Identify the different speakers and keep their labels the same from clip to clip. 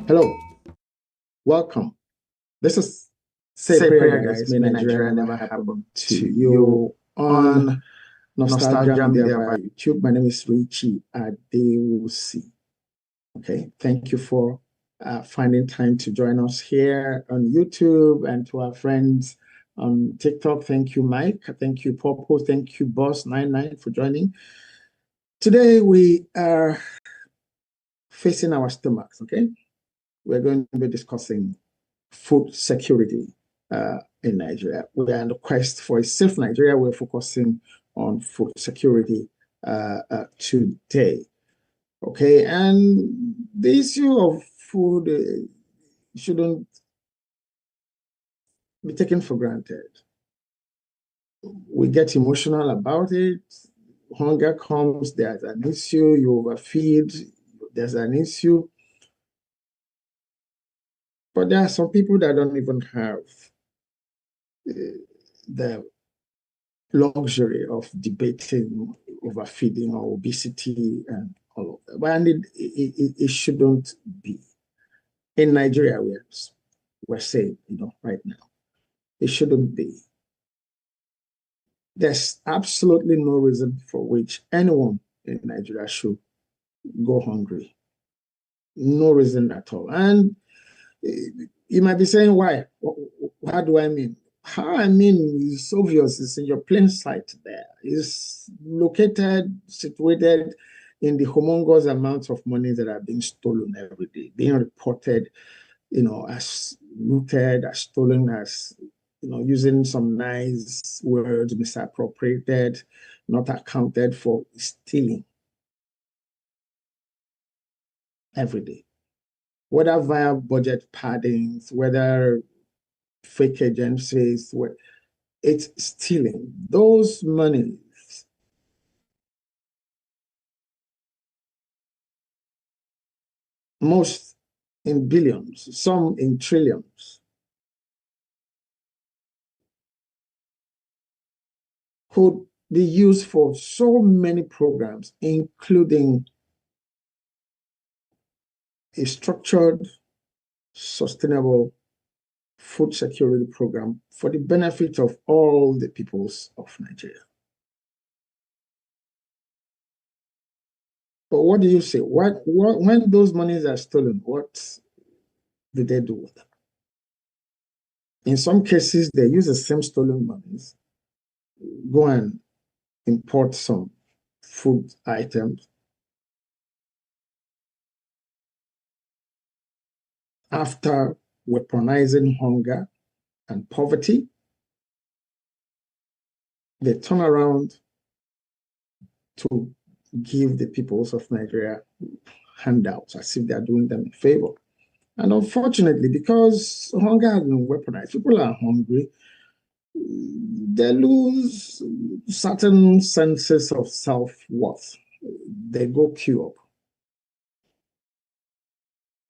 Speaker 1: Hello, welcome. This is Say Prayer Guys, May Nigeria Never Happen to You on Nostalgia Media via YouTube. My name is Richie Adewusi. Okay, thank you for finding time to join us here on YouTube, and to our friends on TikTok. Thank you, Mike. Thank you, Popo. Thank you, Boss99 for joining. Today we are facing our stomachs, okay? We're going to be discussing food security in Nigeria. We are on the quest for a safe Nigeria. We're focusing on food security today. Okay, and the issue of food shouldn't be taken for granted. We get emotional about it. Hunger comes, there's an issue, you overfeed, there's an issue. But there are some people that don't even have the luxury of debating overfeeding or obesity and all of that. And it shouldn't be. In Nigeria, we're saying, right now, it shouldn't be. There's absolutely no reason for which anyone in Nigeria should go hungry. No reason at all. And you might be saying, why? How do I mean? How I mean is obvious. It's in your plain sight there. It's located, situated in the humongous amounts of money that are being stolen every day, being reported, as looted, as stolen, as, using some nice words, misappropriated, not accounted for, stealing every day. Whether via budget paddings, whether fake agencies, it's stealing. Those monies most in billions, some in trillions, could be used for so many programs, including a structured, sustainable food security program for the benefit of all the peoples of Nigeria. But what do you say? When those monies are stolen, what do they do with them? In some cases, they use the same stolen monies, go and import some food items. After weaponizing hunger and poverty, they turn around to give the peoples of Nigeria handouts as if they are doing them a favor. And unfortunately, because hunger has been weaponized, people are hungry, they lose certain senses of self-worth. They go queue up,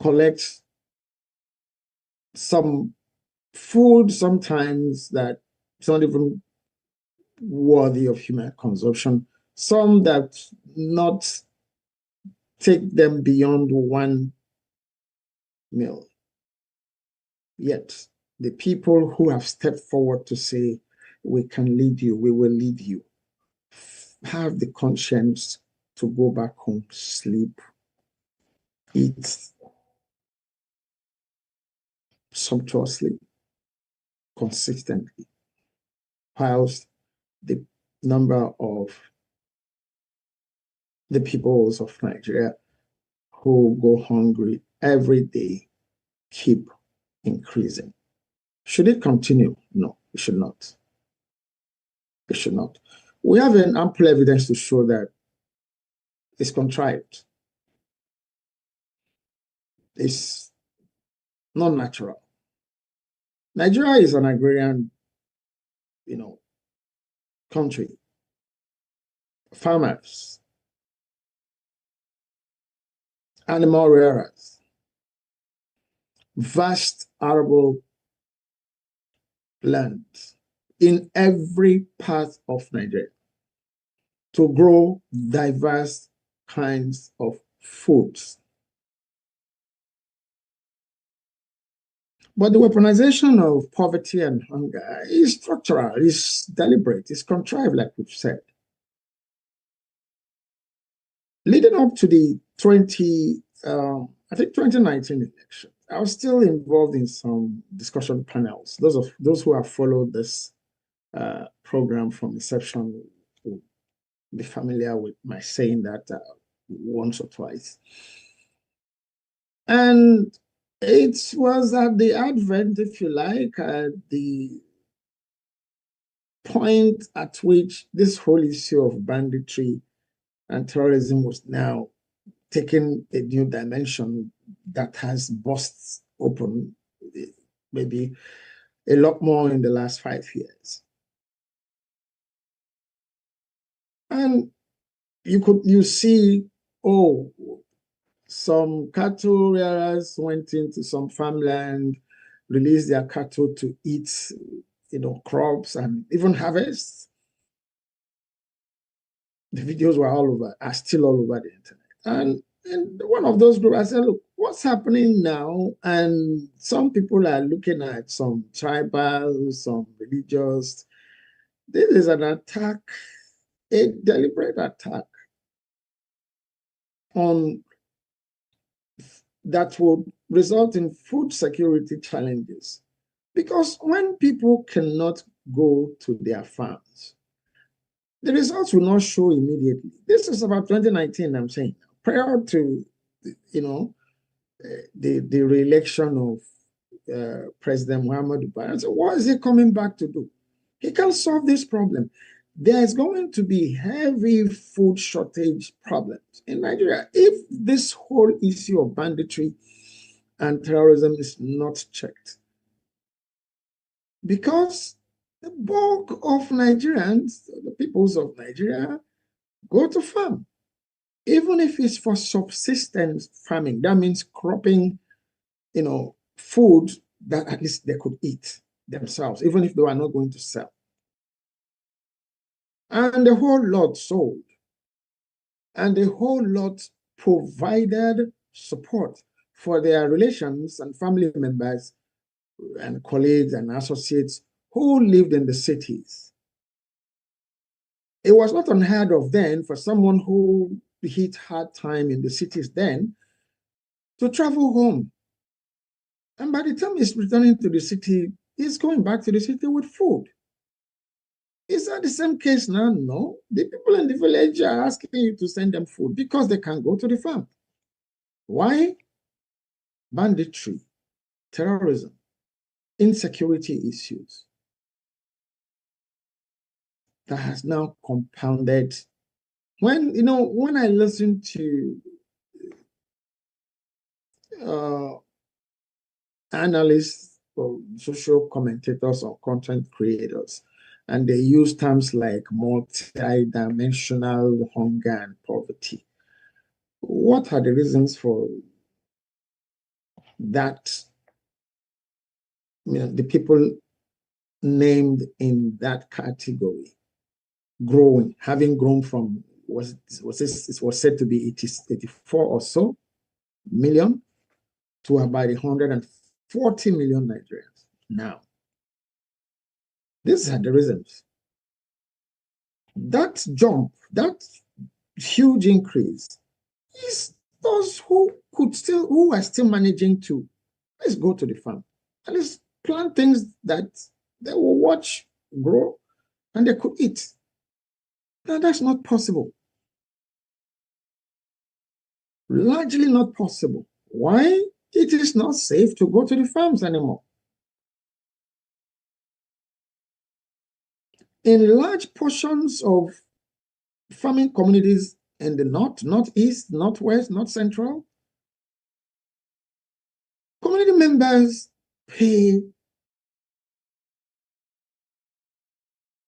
Speaker 1: collect some food sometimes that's not even worthy of human consumption, some that not take them beyond one meal. Yet the people who have stepped forward to say, we can lead you, we will lead you, have the conscience to go back home, sleep, eat sumptuously, consistently, whilst the number of the peoples of Nigeria who go hungry every day keep increasing. Should it continue? No, it should not. It should not. We have an ample evidence to show that it's contrived. It's not natural. Nigeria is an agrarian, country. Farmers, animal rearers, vast arable land in every part of Nigeria to grow diverse kinds of foods. But the weaponization of poverty and hunger is structural, is deliberate, is contrived, like we've said. Leading up to the 2019 election, I was still involved in some discussion panels. Those who have followed this program from inception will be familiar with my saying that once or twice. And it was at the advent, if you like, at the point at which this whole issue of banditry and terrorism was now taking a new dimension that has burst open, maybe a lot more in the last 5 years. And you see, oh, some cattle rearers went into some farmland, released their cattle to eat, crops and even harvest. The videos were all over, are still all over the internet. And in one of those groups, I said, look, what's happening now? And some people are looking at some tribal, some religious. This is an attack, a deliberate attack on that would result in food security challenges. Because when people cannot go to their farms, the results will not show immediately. This is about 2019, I'm saying. Prior to, the re-election of President Muhammadu Buhari. So what is he coming back to do? He can solve this problem. There's going to be heavy food shortage problems in Nigeria if this whole issue of banditry and terrorism is not checked. Because the bulk of Nigerians, the peoples of Nigeria, go to farm. Even if it's for subsistence farming, that means cropping, food that at least they could eat themselves, even if they were not going to sell. And the whole lot sold. And the whole lot provided support for their relations and family members and colleagues and associates who lived in the cities. It was not unheard of then for someone who hit hard time in the cities then to travel home. And by the time he's returning to the city, he's going back to the city with food. Is that the same case now? No. The people in the village are asking you to send them food because they can't go to the farm. Why? Banditry, terrorism, insecurity issues that has now compounded. When I listen to analysts or social commentators or content creators, and they use terms like multi-dimensional hunger and poverty. What are the reasons for that? The people named in that category growing, having grown from it was said to be 84 or so million to about 140 million Nigerians now. These are the reasons. That jump, that huge increase, is those who are still managing to, let's go to the farm and let's plant things that they will watch grow and they could eat. Now that's not possible. Largely not possible. Why? It is not safe to go to the farms anymore. In large portions of farming communities in the north, northeast, northwest, north central, community members pay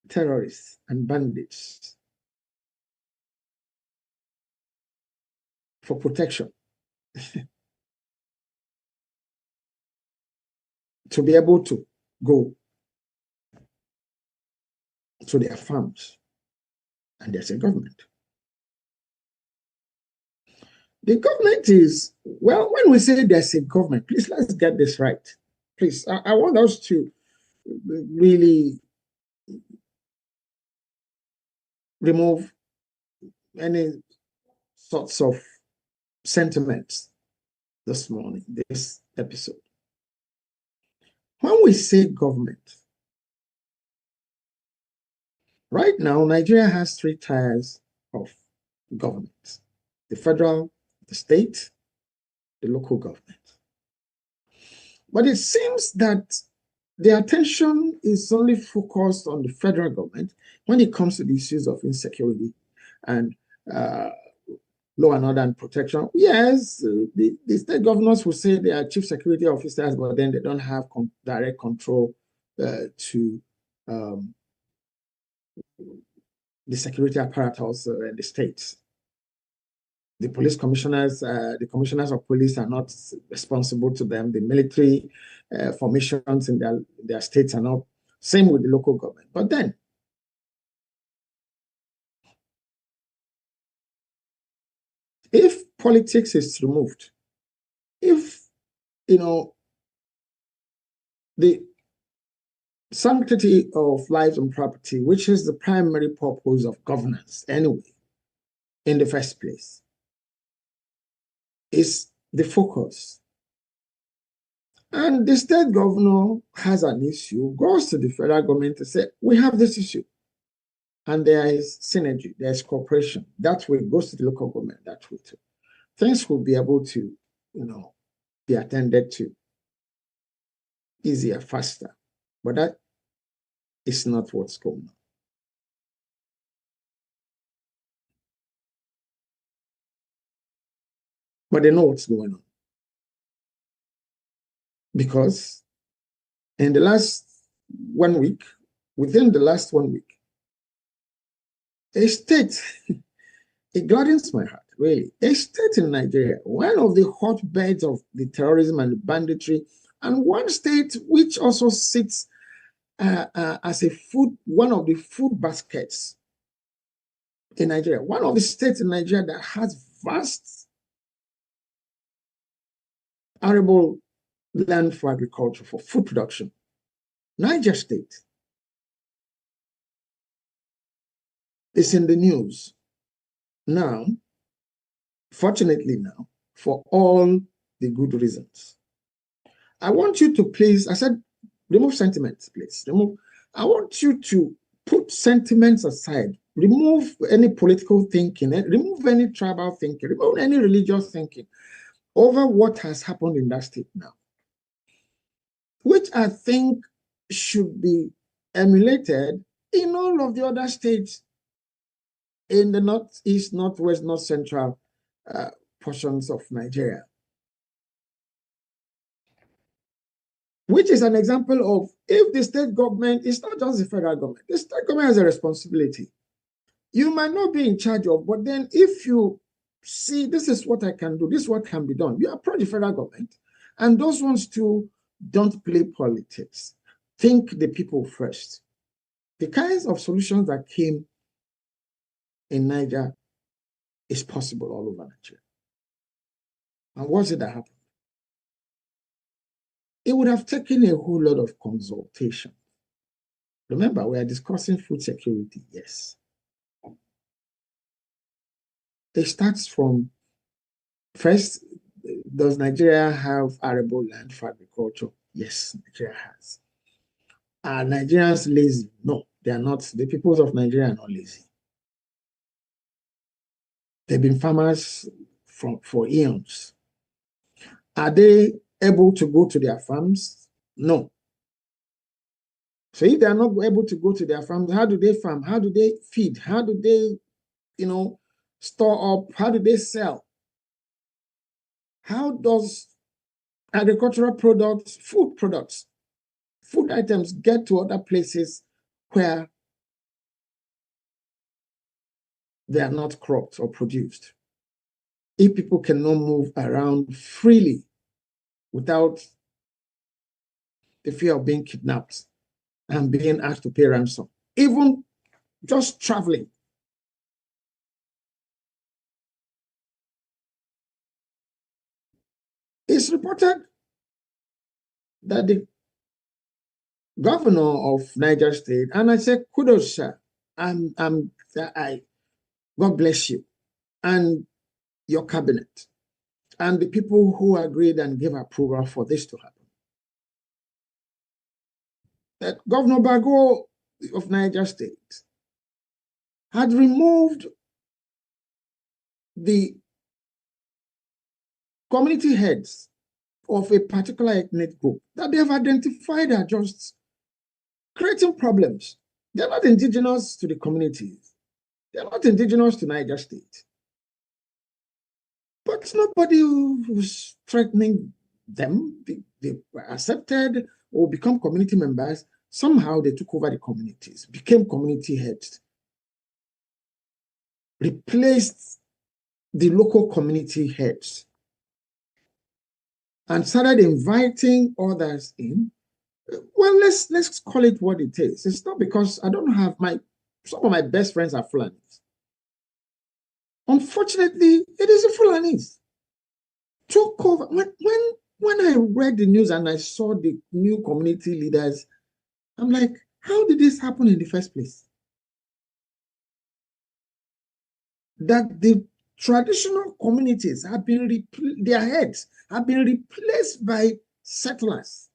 Speaker 1: terrorists and bandits for protection to be able to go to their farms. And there's a government. The government is, well, when we say there's a government, please let's get this right. Please, I want us to really remove any sorts of sentiments this morning, this episode. When we say government, right now, Nigeria has 3 tiers of government: the federal, the state, the local government. But it seems that the attention is only focused on the federal government when it comes to the issues of insecurity and law and order and protection. Yes, the state governors will say they are chief security officers, but then they don't have direct control to the security apparatus in the states. The police commissioners, the commissioners of police are not responsible to them. The military formations in their states are not. Same with the local government. But then, if politics is removed, if, the sanctity of lives and property, which is the primary purpose of governance anyway, in the first place, is the focus. And the state governor has an issue, goes to the federal government to say, we have this issue. And there is synergy, there is cooperation. That way, it goes to the local government that way too. Things will be able to, be attended to easier, faster. But that is not what's going on. But they know what's going on. Because in the last 1 week, within the last 1 week, a state, it gladdens my heart, really. A state in Nigeria, one of the hotbeds of the terrorism and the banditry, and one state which also sits as one of the food baskets in Nigeria, one of the states in Nigeria that has vast arable land for agriculture, for food production. Niger State is in the news now, fortunately now, for all the good reasons. I want you to please, I said, remove sentiments, please. I want you to put sentiments aside. Remove any political thinking, remove any tribal thinking, remove any religious thinking over what has happened in that state now, which I think should be emulated in all of the other states in the northeast, northwest, north central portions of Nigeria. which is an example of if the state government, it's not just the federal government, the state government has a responsibility. You might not be in charge of, but then if you see, this is what I can do, this is what can be done, you approach the federal government, and those ones too don't play politics. Think the people first. The kinds of solutions that came in Niger is possible all over Nigeria. And what's it that happened? It would have taken a whole lot of consultation. Remember, we are discussing food security, yes. It starts from, first, does Nigeria have arable land for agriculture? Yes, Nigeria has. Are Nigerians lazy? No, they are not. The peoples of Nigeria are not lazy. They've been farmers for eons. Are they able to go to their farms? No. So if they are not able to go to their farms, how do they farm? How do they feed? How do they, store up? How do they sell? How does agricultural products, food items get to other places where they are not cropped or produced? If people cannot move around freely without the fear of being kidnapped and being asked to pay ransom, even just traveling. It's reported that the governor of Niger State, and I say, kudos, sir, God bless you, and your cabinet, and the people who agreed and gave approval for this to happen. That Governor Bago of Niger State had removed the community heads of a particular ethnic group that they have identified are just creating problems. They're not indigenous to the communities. They're not indigenous to Niger State. But nobody was threatening them. They were accepted or become community members. Somehow they took over the communities, became community heads, replaced the local community heads, and started inviting others in. Well, let's call it what it is. It's not because I don't have some of my best friends are Fulanis. Unfortunately, it is the Fulanis took over. When I read the news and I saw the new community leaders, I'm like, how did this happen in the first place? That the traditional communities have been their heads have been replaced by settlers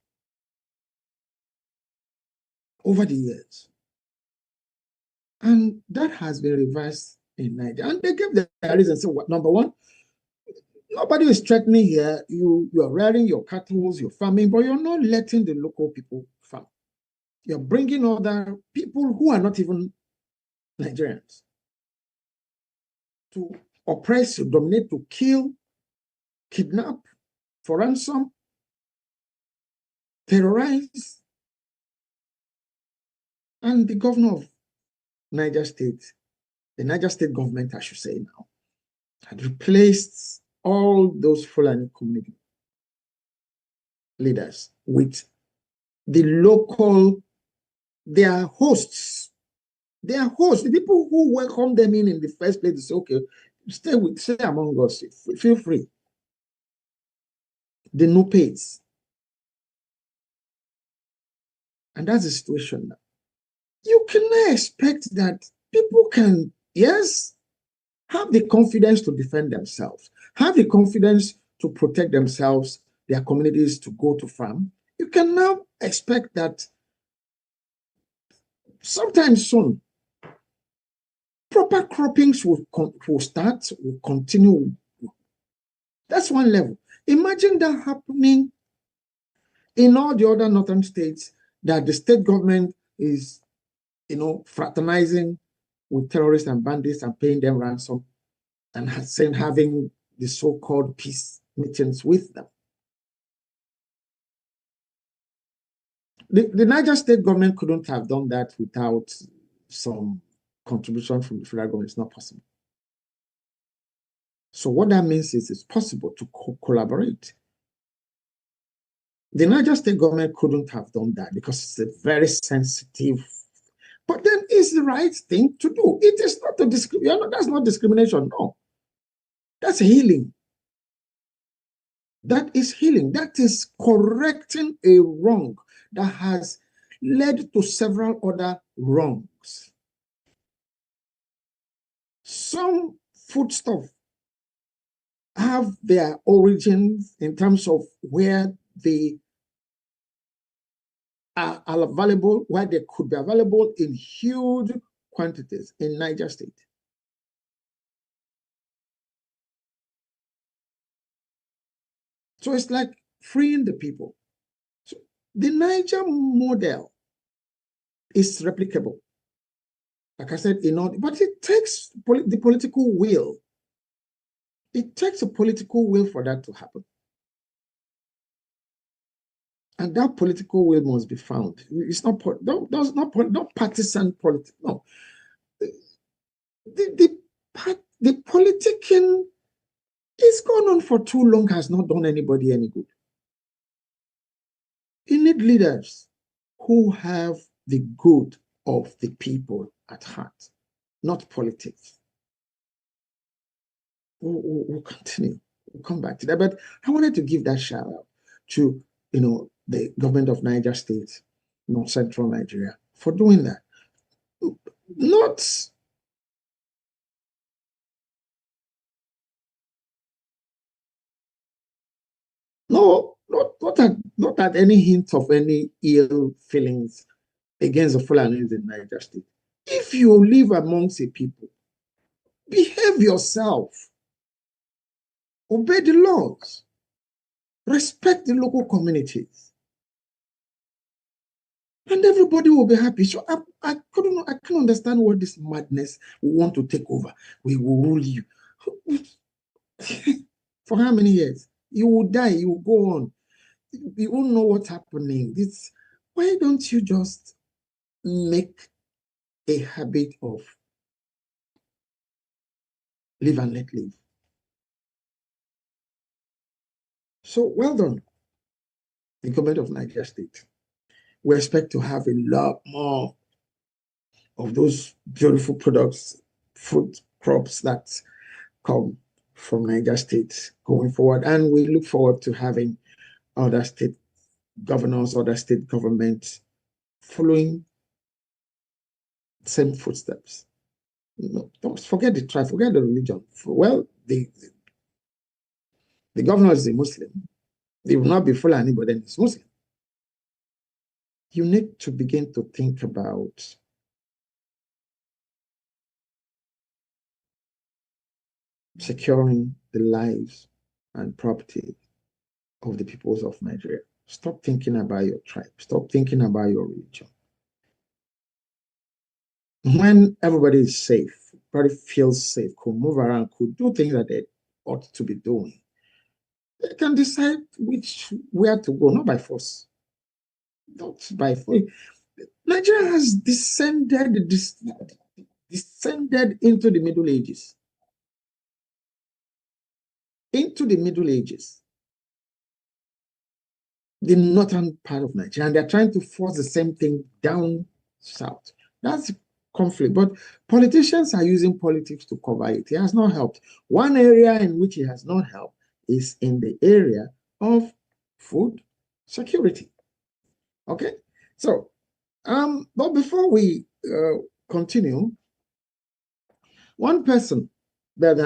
Speaker 1: over the years. And that has been reversed in Nigeria. And they gave the reason. So, number one, nobody is threatening here. You are rearing your cattle, you're farming, but you're not letting the local people farm. You're bringing other people who are not even Nigerians to oppress, to dominate, to kill, kidnap, for ransom, terrorize. And the governor of Niger State, the Niger State government, I should say now, had replaced all those Fulani community leaders with the local, their hosts, the people who welcomed them in the first place to say, okay, stay among us, feel free. The no pays. And that's the situation now. You cannot expect that people can, yes, have the confidence to defend themselves, have the confidence to protect themselves, their communities, to go to farm. You can now expect that sometime soon, proper croppings will start, will continue. That's one level. Imagine that happening in all the other northern states, that the state government is, fraternizing with terrorists and bandits and paying them ransom and having the so-called peace meetings with them. The Niger State government couldn't have done that without some contribution from the federal government. It's not possible. So what that means is it's possible to collaborate. The Niger State government couldn't have done that because it's a very sensitive, but then it's the right thing to do. It is not a discrimination. That's not discrimination. No, that's healing. That is healing. That is correcting a wrong that has led to several other wrongs. Some foodstuff have their origins in terms of where they are available, where they could be available in huge quantities in Niger State. So it's like freeing the people. So the Niger model is replicable. Like I said, but it takes the political will. It takes a political will for that to happen. And that political will must be found. It's not partisan politics. No. The politicking is gone on for too long, has not done anybody any good. You need leaders who have the good of the people at heart, not politics. We'll continue. We'll come back to that. But I wanted to give that shout out to, the government of Niger State, North Central Nigeria, for doing that. Not at any hint of any ill feelings against the Fulanis in Niger State. If you live amongst a people, behave yourself, obey the laws, respect the local communities, and everybody will be happy. So I can't understand what this madness will want to take over. We will rule you. For how many years? You will die, you will go on. You won't know what's happening. Why don't you just make a habit of live and let live? So well done, the government of Niger State. We expect to have a lot more of those beautiful products, food crops that come from Niger State going forward. And we look forward to having other state governors, other state governments following same footsteps. No, don't forget the tribe, forget the religion. Well, the governor is a Muslim. They will not be Fulani, but then it's Muslim. You need to begin to think about securing the lives and property of the peoples of Nigeria. Stop thinking about your tribe. Stop thinking about your religion. When everybody is safe, everybody feels safe, could move around, could do things that they ought to be doing, they can decide where to go, not by force. Not by force. Nigeria has descended into the Middle Ages. Into the Middle Ages. The northern part of Nigeria, and they're trying to force the same thing down south. That's conflict, but politicians are using politics to cover it. It has not helped. One area in which it has not helped is in the area of food security. Okay, so but before we continue, one person that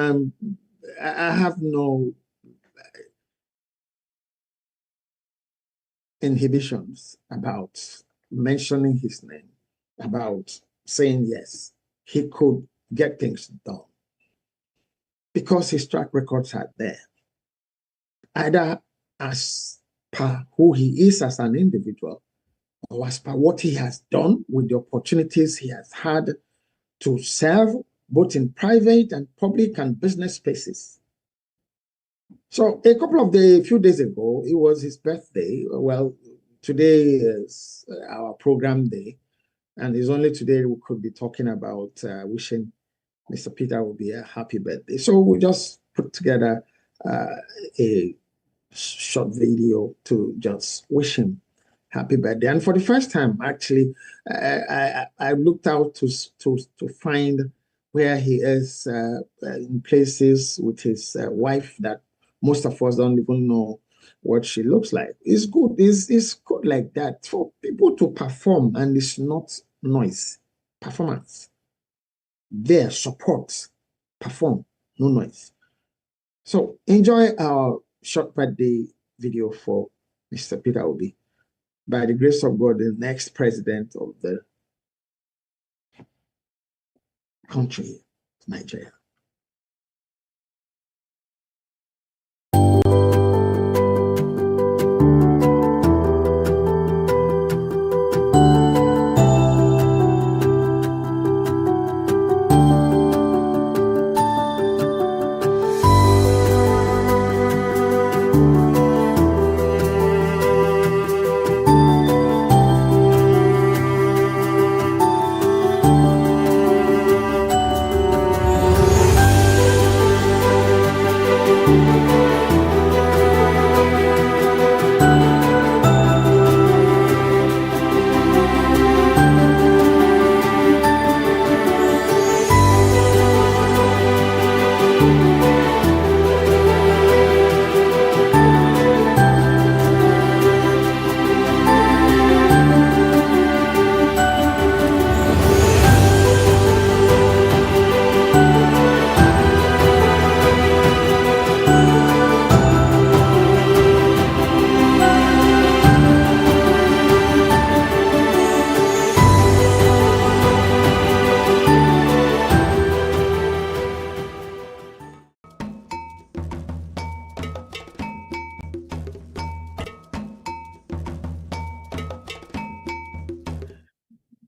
Speaker 1: I have no inhibitions about mentioning his name, about saying yes, he could get things done because his track records are there, either as per who he is as an individual or as per what he has done with the opportunities he has had to serve both in private and public and business spaces. So a few days ago, it was his birthday. Well, today is our program day, and it's only today we could be talking about wishing Mr. Peter Obi a happy birthday. So we just put together a short video to just wish him happy birthday. And for the first time, actually, I looked out to find where he is in places with his wife that most of us don't even know what she looks like. It's good. It's good like that for people to perform, and it's not noise. Performance. There, support, perform, no noise. So enjoy our short birthday video for Mr. Peter Obi. By the grace of God, the next president of the country, Nigeria.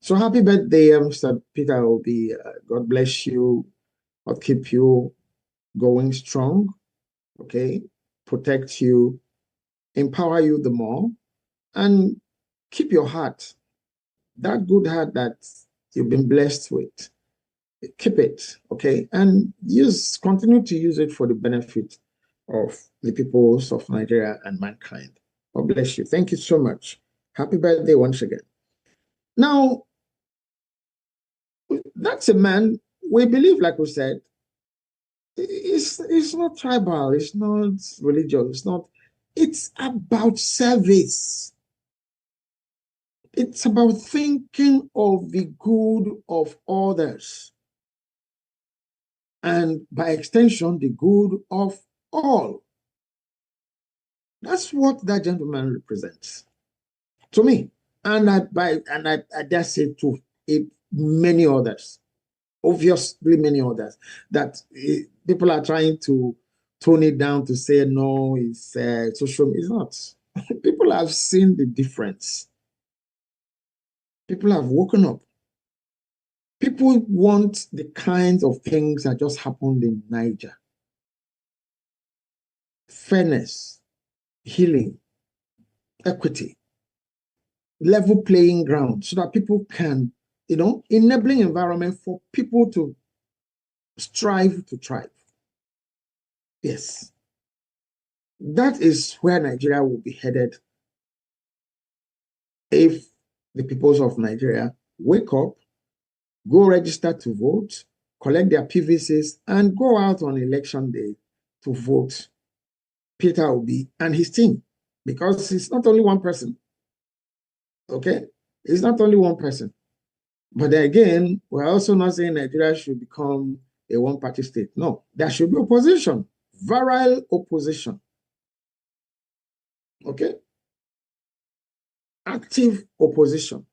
Speaker 1: So happy birthday, Mr. Peter Obi. God bless you. God keep you going strong. Okay, protect you, empower you the more, and keep your heart, that good heart that you've been blessed with. Keep it, okay, and continue to use it for the benefit of the peoples of Nigeria and mankind. God bless you. Thank you so much. Happy birthday once again. Now, that's a man, we believe, like we said, it's not tribal, it's not religious, it's about service. It's about thinking of the good of others, and by extension, the good of all. That's what that gentleman represents to me, and I dare say to many others, obviously many others, that people are trying to tone it down to say no, it's social. It's not. People have seen the difference. People have woken up. People want the kinds of things that just happened in Niger. Fairness, healing, equity, level playing ground, so that people can, enabling environment for people to strive to thrive. Yes. That is where Nigeria will be headed if the peoples of Nigeria wake up, go register to vote, collect their PVCs, and go out on election day to vote Peter Obi and his team, because it's not only one person. Okay? It's not only one person. But then again, we're also not saying Nigeria should become a one-party state. No, there should be opposition, virile opposition. Okay? Active opposition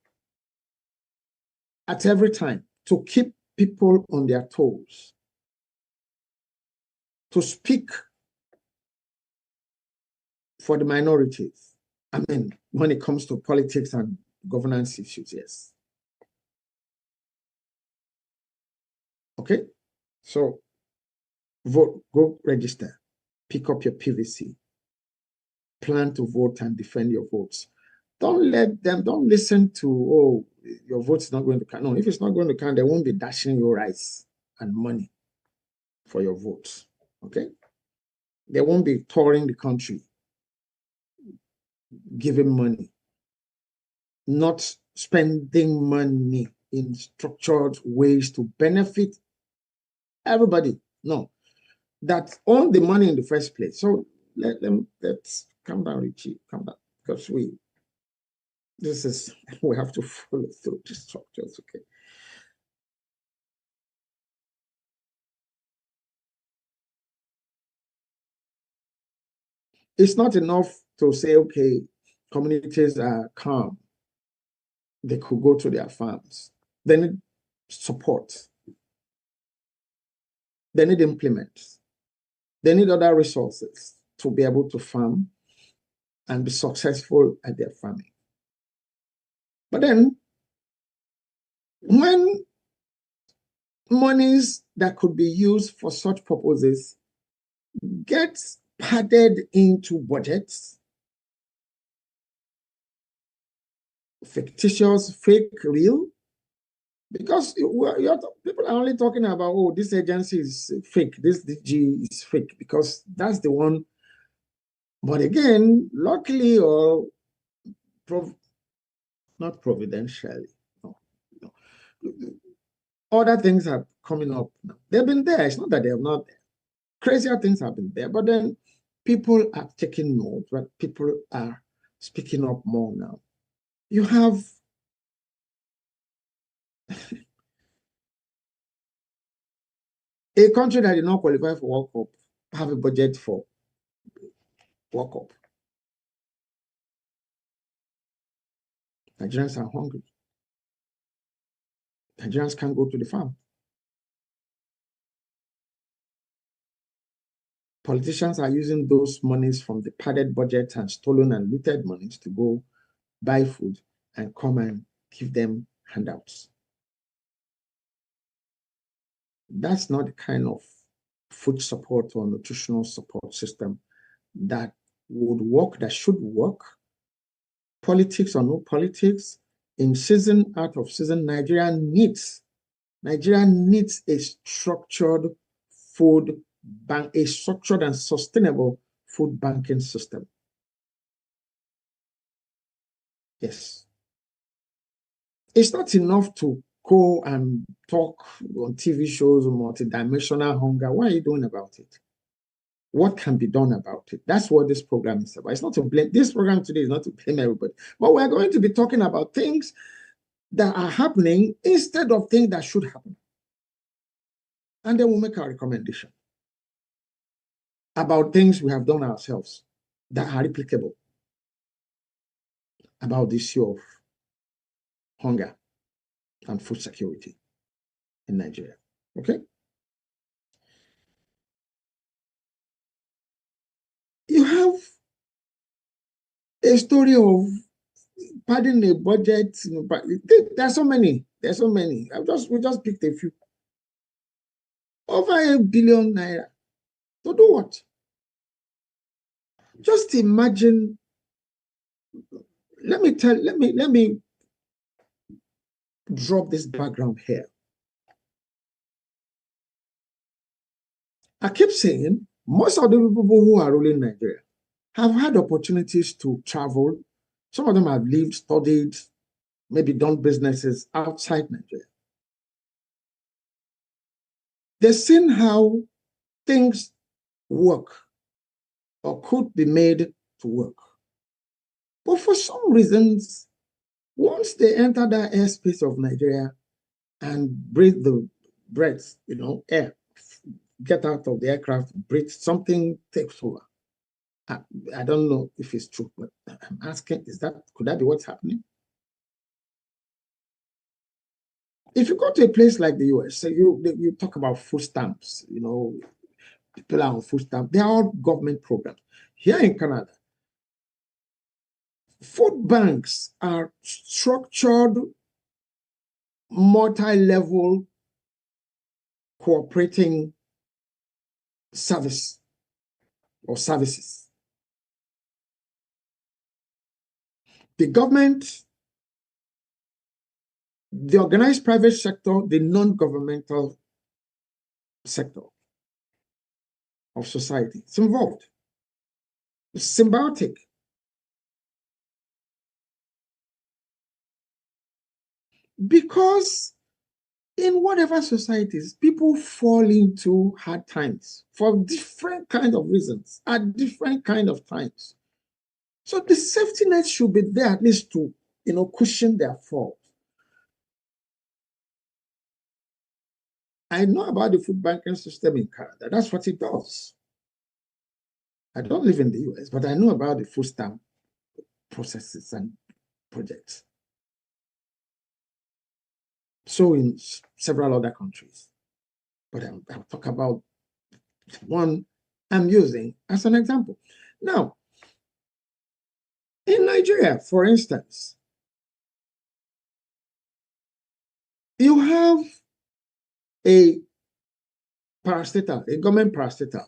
Speaker 1: at every time to keep people on their toes, to speak for the minorities. I mean, when it comes to politics and governance issues, yes. Okay? So, vote, go register, pick up your PVC, plan to vote and defend your votes. don't listen to, oh, your vote's not going to count. No, if it's not going to count, they won't be dashing you rice and money for your votes. Okay? They won't be touring the country, giving money, not spending money in structured ways to benefit everybody. No, that own the money in the first place. So let's calm down, Richie, calm down, because we have to follow through the structures. Okay. It's not enough to say, okay, communities are calm. They could go to their farms. They need support. They need implements. They need other resources to be able to farm and be successful at their farming. But then, when monies that could be used for such purposes get padded into budgets, fictitious, fake, real, because people are only talking about, oh, this agency is fake, this DG is fake, because that's the one. But again, luckily or not providentially, no, no. Other things are coming up now. They've been there. It's not that they have not. Crazier things have been there, but then people are taking note, but people are speaking up more now. You have a country that did not qualify for World Cup have a budget for World Cup. Nigerians are hungry. Nigerians can't go to the farm. Politicians are using those monies from the padded budget and stolen and looted monies to go buy food and come and give them handouts. That's not the kind of food support or nutritional support system that would work, that should work. Politics or no politics, in season, out of season, Nigeria needs a structured food bank, a structured and sustainable food banking system. Yes. It's not enough to go and talk on TV shows, multidimensional hunger. What are you doing about it? What can be done about it? That's what this program is about. It's not to blame. This program today is not to blame everybody, but we're going to be talking about things that are happening instead of things that should happen. And then we'll make our recommendation about things we have done ourselves that are replicable about the issue of hunger and food security in Nigeria. Okay? You have a story of padding a budget. There are so many. We just picked a few. Over 1 billion naira. To do what? Just imagine. Let me drop this background here. I keep saying most of the people who are ruling Nigeria have had opportunities to travel. Some of them have lived, studied, maybe done businesses outside Nigeria. They've seen how things work or could be made to work. But for some reasons, once they enter that airspace of Nigeria and breathe the breath, air, get out of the aircraft, breathe, something takes over. I don't know if it's true, but I'm asking, could that be what's happening? If you go to a place like the US, so you talk about food stamps, people are on food stamps, they are all government programs. Here in Canada, food banks are structured, multi-level cooperating service or services. the government, the organized private sector, the non-governmental sector of society. It's involved. It's symbiotic. Because in whatever societies, people fall into hard times for different kinds of reasons at different kind of times. So the safety net should be there at least to, cushion their fall. I know about the food banking system in Canada. That's what it does. I don't live in the US, but I know about the food stamp processes and projects. So in several other countries. But I'll talk about one I'm using as an example. Now, in Nigeria, for instance, you have a parastatal, a government parastatal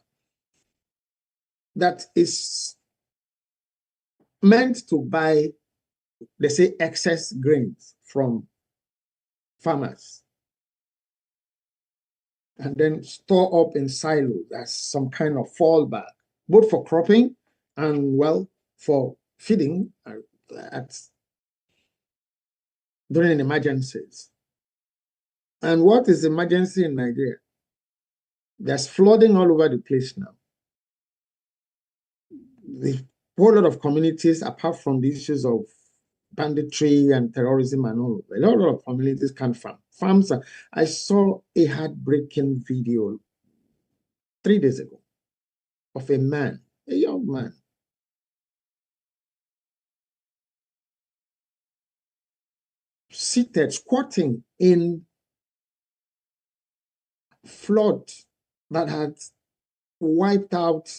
Speaker 1: that is meant to buy, they say, excess grains from farmers and then store up in silos as some kind of fallback, both for cropping and, well, for feeding during emergencies. And what is emergency in Nigeria? There's flooding all over the place now. The whole lot of communities, apart from the issues of banditry and terrorism and all, a lot of communities can't farm. Farms I saw a heartbreaking video 3 days ago of a man, a young man, seated, squatting in flood that had wiped out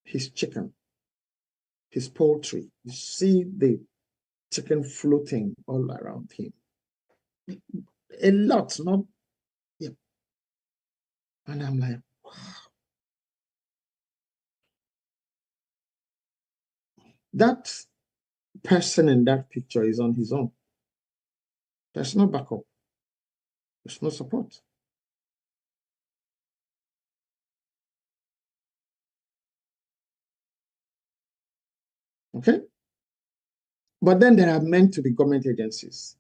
Speaker 1: his chicken, his poultry. You see the chicken floating all around him. A lot, not, yeah. And I'm like, wow. That person in that picture is on his own. There's no backup. There's no support. Okay? But then there are meant to be government agencies,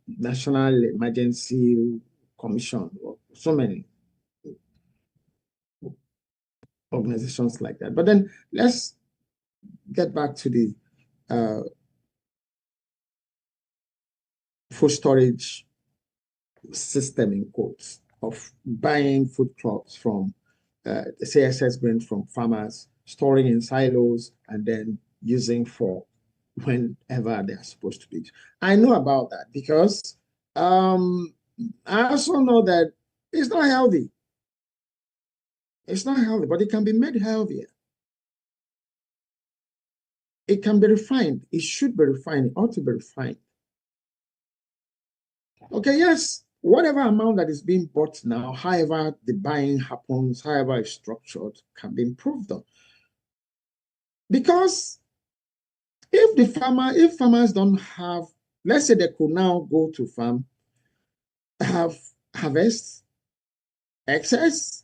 Speaker 1: National Emergency Commission, so many organizations like that. But then let's get back to the food storage system, in quotes, of buying food crops from say excess grain from farmers, storing in silos, and then using for whenever they are supposed to be. I know about that because I also know that it's not healthy. It's not healthy, but it can be made healthier. It can be refined. It should be refined. It ought to be refined. Okay, yes, whatever amount that is being bought now, however the buying happens, however it's structured, can be improved on. Because if farmers don't have, let's say they could now go to farm, have harvest, excess,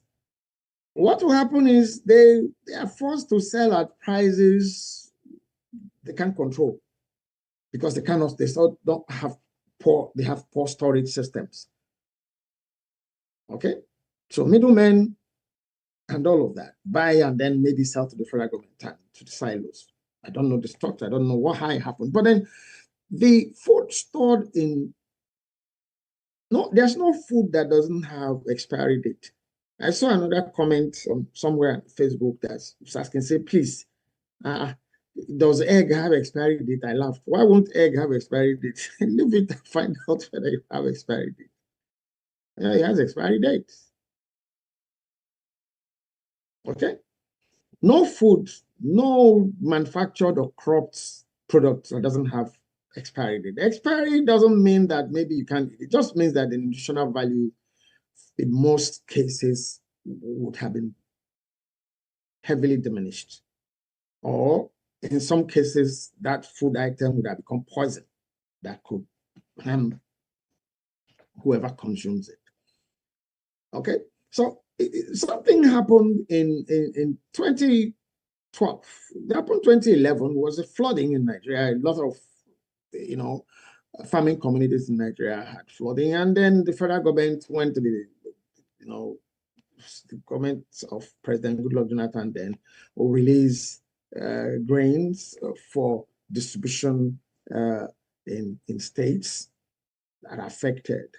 Speaker 1: what will happen is they are forced to sell at prices they can't control because they don't have poor storage systems. Okay, so middlemen and all of that buy and then maybe sell to the federal government and to the silos. I don't know the structure. I don't know how it happened. But then the food stored in, no, there's no food that doesn't have expiry date. I saw another comment somewhere on Facebook that's asking, say, please, does egg have expiry date? I laughed. Why won't egg have expiry date? Leave it and find out whether you have expiry date. Yeah, it has expiry dates. Okay? No food, no manufactured or cropped product that doesn't have expiry date. Expiry doesn't mean that maybe you can't, it just means that the nutritional value in most cases would have been heavily diminished, or in some cases, that food item would have become poison that could harm whoever consumes it. Okay, so something happened in 2012. It happened 2011 was a flooding in Nigeria. A lot of, farming communities in Nigeria had flooding, and then the federal government went to the government of President Goodluck Jonathan then will release grains for distribution in states that are affected.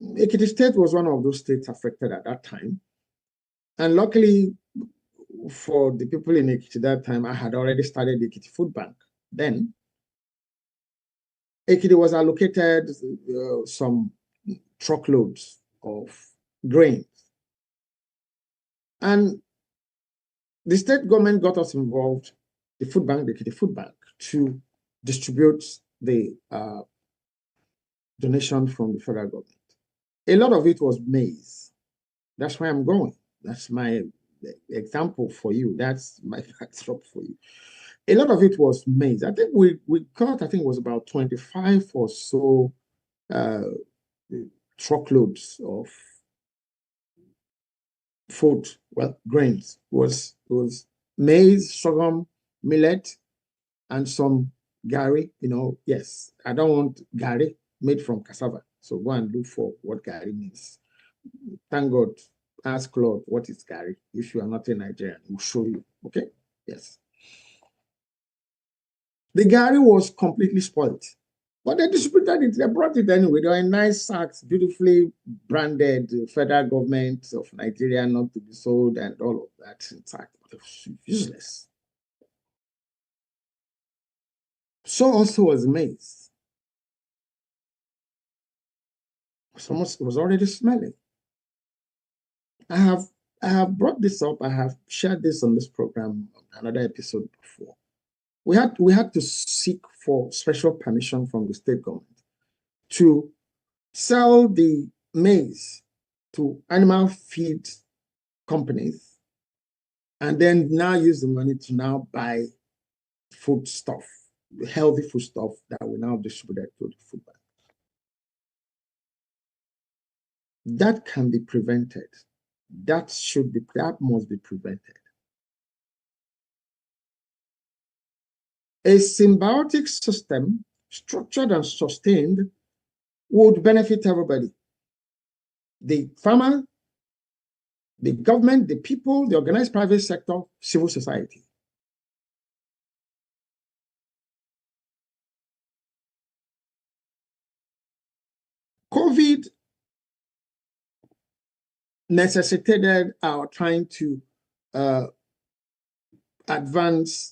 Speaker 1: Ekiti State was one of those states affected at that time. And luckily for the people in Ekiti that time, I had already started the Ekiti Food Bank. Then Ekiti was allocated some truckloads of grains. And the state government got us involved, the food bank, the Ekiti Food Bank, to distribute the donation from the federal government. A lot of it was maize. That's where I'm going. That's my example for you. That's my backdrop for you. A lot of it was maize. I think we got, I think it was about 25 or so truckloads of food, well, grains. Was maize, sorghum, millet, and some gari. Yes, I don't want gari made from cassava. So go and look for what gari means. Thank God, ask Claude what is gari. If you are not a Nigerian, we'll show you. Okay? Yes. The gari was completely spoiled. But they distributed it, they brought it anyway. They were in nice sacks, beautifully branded, federal government of Nigeria not to be sold and all of that. In fact, it was useless. So also was maize. It was already smelling. I have brought this up. I have shared this on this program, another episode before. We had to seek for special permission from the state government to sell the maize to animal feed companies, and then now use the money to now buy food stuff, healthy food stuff that we now distribute to the food bank. That can be prevented. That must be prevented. A symbiotic system, structured and sustained, would benefit everybody. The farmer, the government, the people, the organized private sector, civil society. COVID necessitated our trying to advance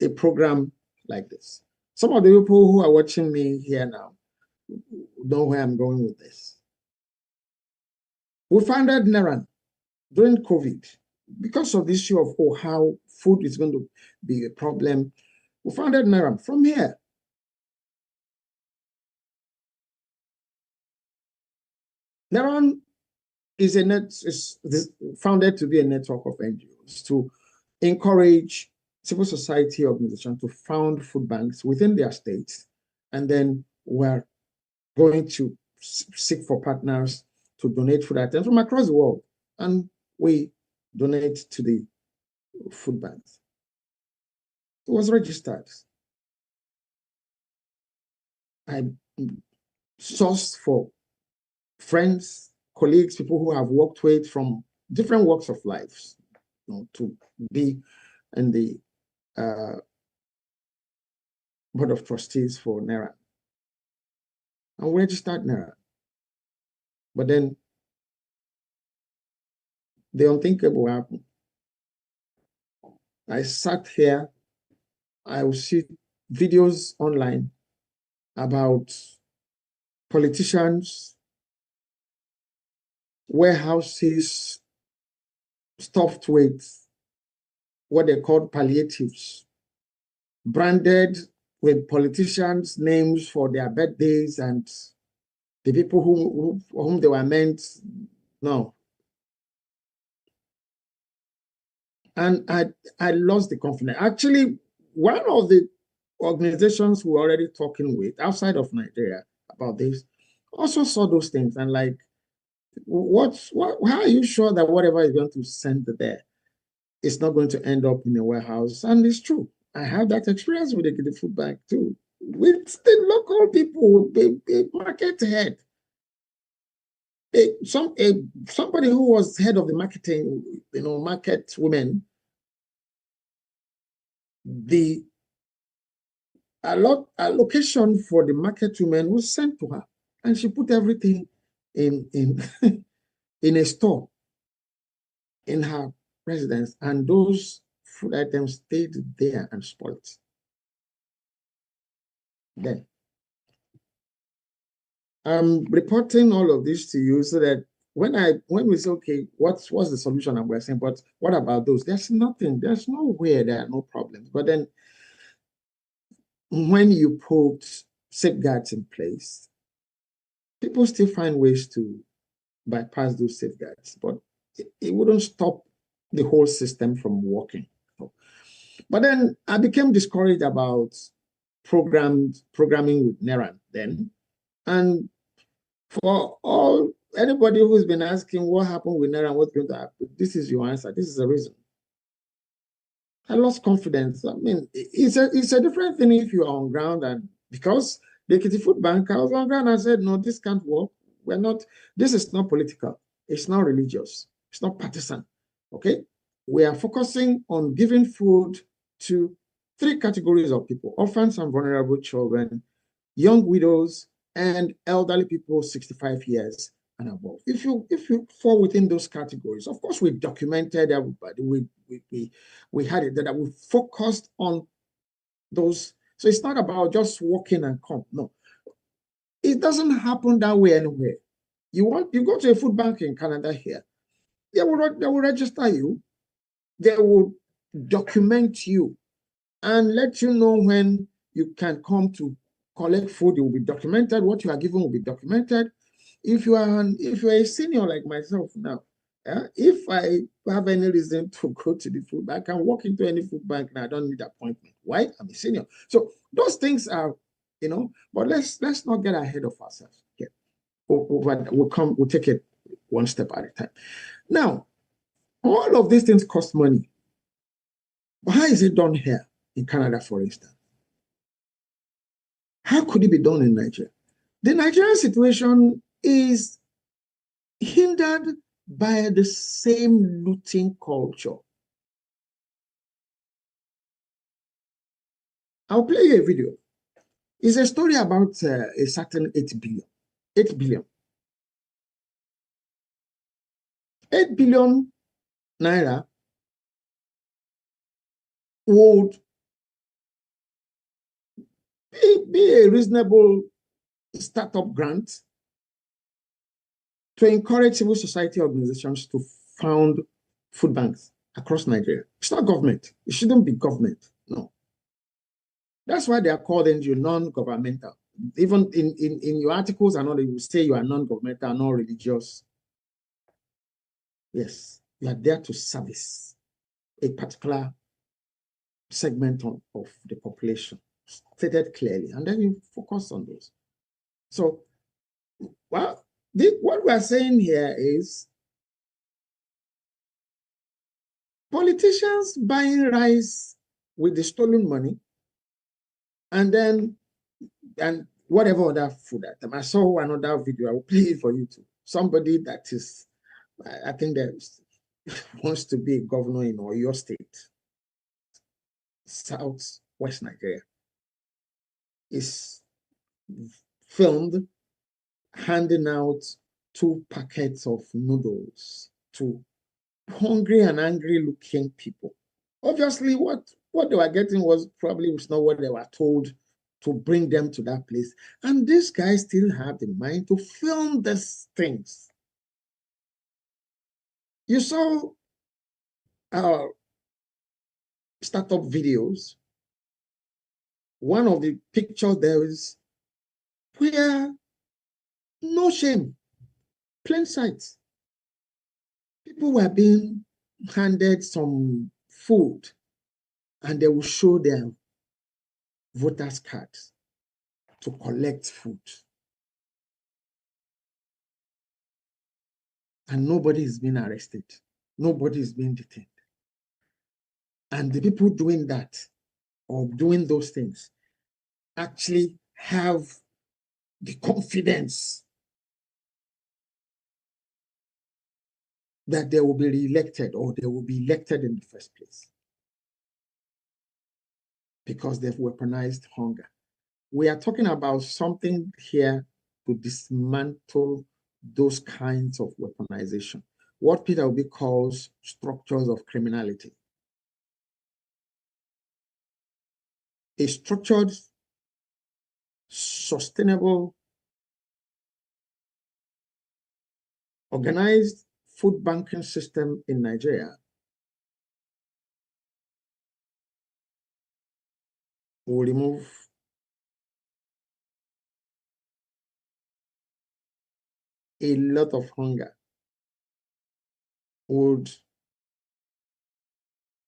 Speaker 1: a program like this. Some of the people who are watching me here now know where I'm going with this. We founded NERAN during COVID because of the issue of how food is going to be a problem. We founded NERAN from here. NERAN is founded to be a network of NGOs to encourage civil society organizations to found food banks within their states, and then we're going to seek for partners to donate food items from across the world, and we donate to the food banks. It was registered. I sourced for friends, colleagues, people who have worked with from different walks of life, to be in the board of trustees for NERAN. And we registered NERAN. But then the unthinkable happened. I sat here, I would see videos online about politicians, warehouses stuffed with what they called palliatives, branded with politicians' names for their birthdays and the people for whom they were meant. No. And I lost the confidence. Actually, one of the organizations we're already talking with outside of Nigeria about this also saw those things and like, how are you sure that whatever is going to send there is not going to end up in a warehouse? And it's true. I have that experience with the food bank too. With the local people, the market head. Somebody who was head of the marketing, market women, the allocation for the market women was sent to her, and she put everything in in a store in her residence, and those food items stayed there and spoiled. Then I'm reporting all of this to you so that when we say, okay, what's the solution? And we're saying, but what about those? There's nothing, there's nowhere, there are no problems. But then when you put safeguards in place, people still find ways to bypass those safeguards, but it wouldn't stop the whole system from working. But then I became discouraged about programming with Neran then. And for anybody who's been asking what happened with Neran, what's going to happen, this is your answer. This is the reason. I lost confidence. I mean, it's a different thing if you're on ground, and because the Ekiti Food Bank, I was on ground and said, no, this can't work. This is not political. It's not religious. It's not partisan. Okay? We are focusing on giving food to 3 categories of people: orphans and vulnerable children, young widows, and elderly people 65 years and above. If you fall within those categories, of course, we documented everybody. We had it that we focused on those. So it's not about just walking and come. No, it doesn't happen that way anywhere. You go to a food bank in Canada here, they will register you, they will document you and let you know when you can come to collect food. It will be documented. What you are given will be documented. If you're a senior like myself now, if I have any reason to go to the food bank, I can walk into any food bank and I don't need appointment. Why? I'm a senior. So those things are, but let's not get ahead of ourselves. Okay. We'll take it one step at a time. Now, all of these things cost money. But how is it done here in Canada, for instance? How could it be done in Nigeria? The Nigerian situation is hindered by the same looting culture. I'll play you a video. It's a story about a certain 8 billion. 8 billion. 8 billion naira would be a reasonable startup grant to encourage civil society organizations to found food banks across Nigeria. It's not government. It shouldn't be government. No. That's why they are called NGO, non-governmental. Even in your articles and all, they will say you are non-governmental, non-religious. Yes, you are there to service a particular segment of the population, stated clearly, and then you focus on those. So, well, what we are saying here is politicians buying rice with the stolen money, and whatever other food item. I saw another video. I will play it for you too. Somebody that is, I think that wants to be a governor in Oyo State, Southwest Nigeria, is filmed handing out 2 packets of noodles to hungry and angry looking people. Obviously, what they were getting was not what they were told to bring them to that place. And these guys still have the mind to film these things. You saw our startup videos. One of the pictures there is where no shame, plain sight. People were being handed some food and they will show their voters' cards to collect food. And nobody is being arrested. Nobody is being detained. And the people doing that or doing those things actually have the confidence that they will be re-elected or they will be elected in the first place because they've weaponized hunger. We are talking about something here to dismantle those kinds of weaponization, what Peter Obi calls structures of criminality. A structured, sustainable, organized food banking system in Nigeria will remove a lot of hunger, would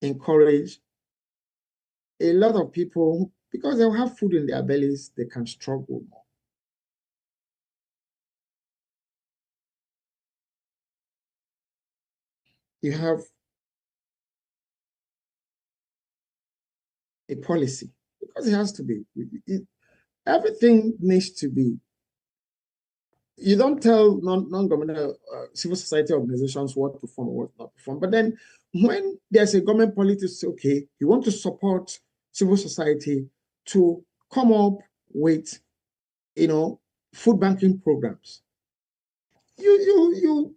Speaker 1: encourage a lot of people, because they'll have food in their bellies, they can struggle more. You have a policy, because it has to be. Everything needs to be. You don't tell non-governmental civil society organizations what to perform or what not to perform. But then when there's a government policy, say, okay, you want to support civil society to come up with, food banking programs. You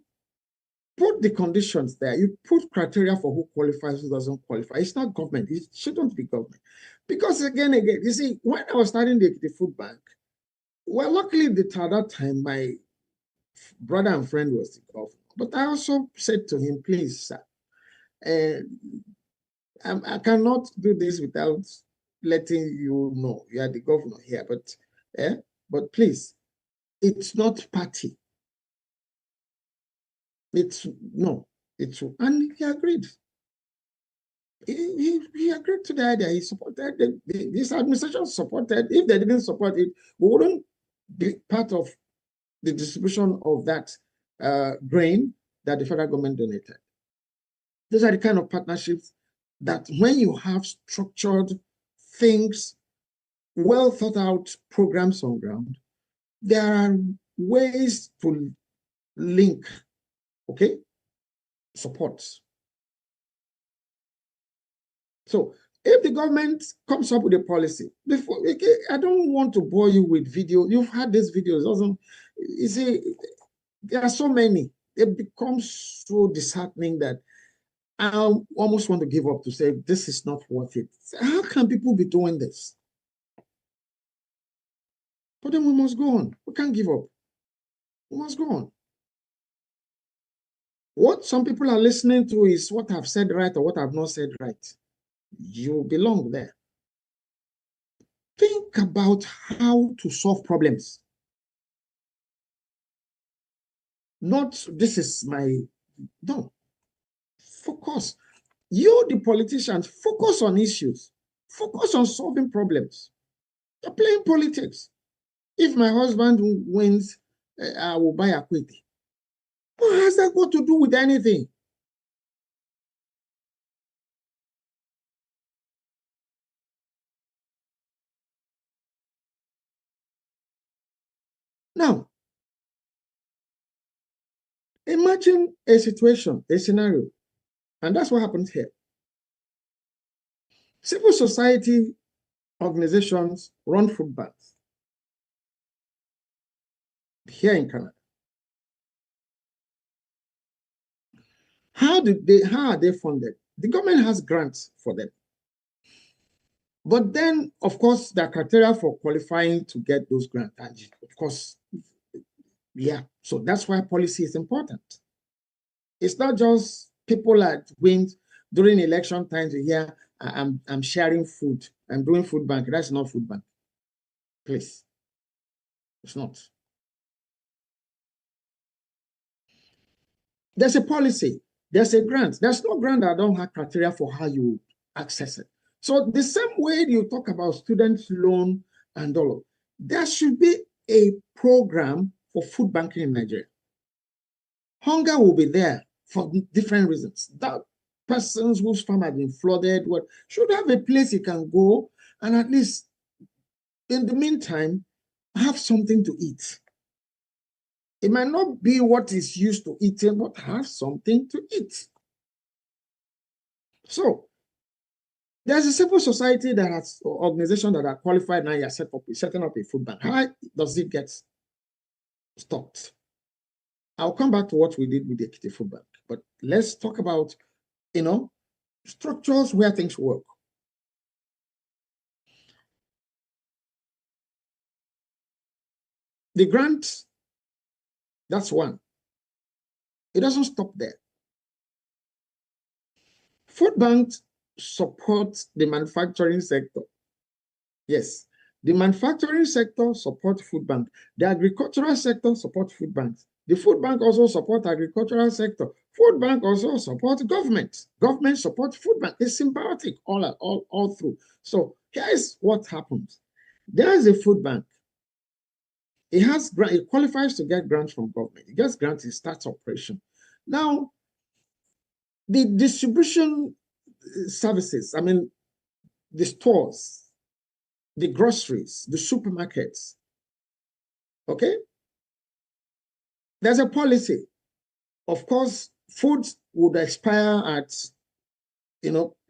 Speaker 1: put the conditions there. You put criteria for who qualifies, who doesn't qualify. It's not government. It shouldn't be government. Because again, you see, when I was starting the food bank, well, luckily at that time, my brother and friend was the governor. But I also said to him, please, sir, I cannot do this without letting you know you are the governor here. But please, it's not party. And he agreed. He agreed to the idea. He supported this administration supported. If they didn't support it, we wouldn't be part of the distribution of that grain that the federal government donated. Those are the kind of partnerships that when you have structured things, well thought out programs on ground, there are ways to link, supports. So if the government comes up with a policy, I don't want to bore you with video. You've had these videos. You see, there are so many. It becomes so disheartening that I almost want to give up, to say this is not worth it. How can people be doing this? But then we must go on. We can't give up. We must go on. What some people are listening to is what I've said right or what I've not said right. You belong there. Think about how to solve problems. Not, this is my, no. Focus. You, the politicians, focus on issues. Focus on solving problems. You're playing politics. If my husband wins, I will buy Ekiti. What has that got to do with anything? Now, imagine a situation, a scenario, and that's what happens here. Civil society organizations run food banks here in Canada. How are they funded? The government has grants for them. But then, of course, the criteria for qualifying to get those grants, and of course, yeah. So that's why policy is important. It's not just people that win during election times. Here, I'm sharing food. I'm doing food bank. That's not food bank. Please, it's not. There's a policy. There's a grant. There's no grant that don't have criteria for how you access it. So the same way you talk about student loan and all of, there should be a program for food banking in Nigeria. Hunger will be there for different reasons. That persons whose farm has been flooded should have a place you can go and at least in the meantime have something to eat. It might not be what is used to eating, but have something to eat. So there's a civil society that has organizations that are qualified now. You're setting up a food bank. How does it get stopped? I'll come back to what we did with the Ekiti Food Bank, but let's talk about, structures where things work. The grant, that's one. It doesn't stop there. Food banks support the manufacturing sector. Yes, the manufacturing sector supports food bank. The agricultural sector supports food banks. The food bank also supports agricultural sector. Food bank also supports government. Government supports food bank. It's symbiotic all through. So here's what happens. There is a food bank. It qualifies to get grants from government. It gets grants, it starts operation. Now, the distribution services, I mean, the stores, the groceries, the supermarkets, okay? There's a policy. Of course, foods would expire at,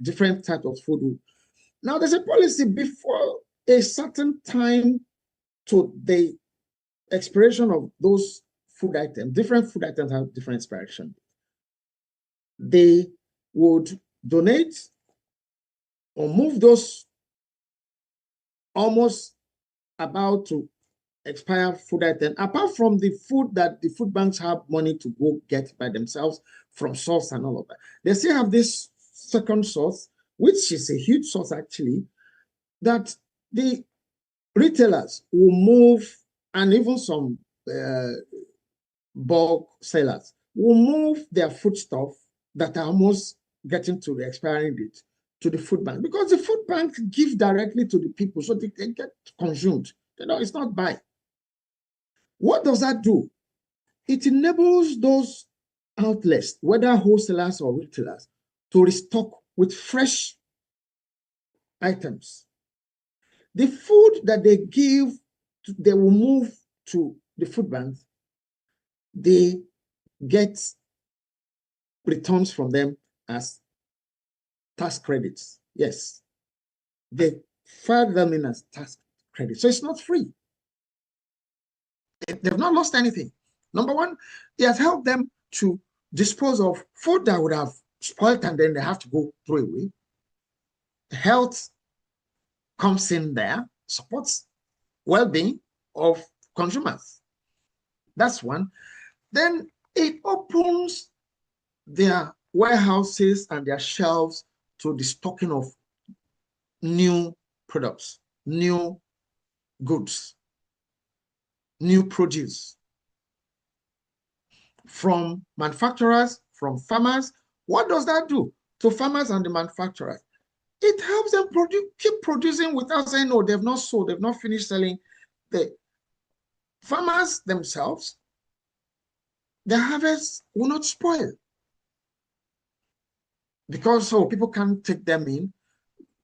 Speaker 1: different types of food. Now, there's a policy before a certain time to the expiration of those food items. Different food items have different expiration. They would donate or move those almost about to expire food items, apart from the food that the food banks have money to go get by themselves from source and all of that. They still have this second source, which is a huge source actually, that the retailers will move, and even some bulk sellers will move their foodstuff that are almost getting to the expiring date to the food bank, because the food bank give directly to the people, so they get consumed. It's not buy. What does that do? It enables those outlets, whether wholesalers or retailers, to restock with fresh items. The food that they give, they will move to the food banks, they get returns from them as tax credits. Yes, they file them in as tax credits. So it's not free. They've not lost anything. Number one, it has helped them to dispose of food that would have spoiled and then they have to go throw away. Health comes in there, supports well-being of consumers. That's one. Then it opens their warehouses and their shelves to the stocking of new products, new goods, new produce from manufacturers, from farmers. What does that do to farmers and the manufacturers? It helps them keep producing without saying, no, they've not sold, they've not finished selling. The farmers themselves, their harvest will not spoil, because so people can't take them in.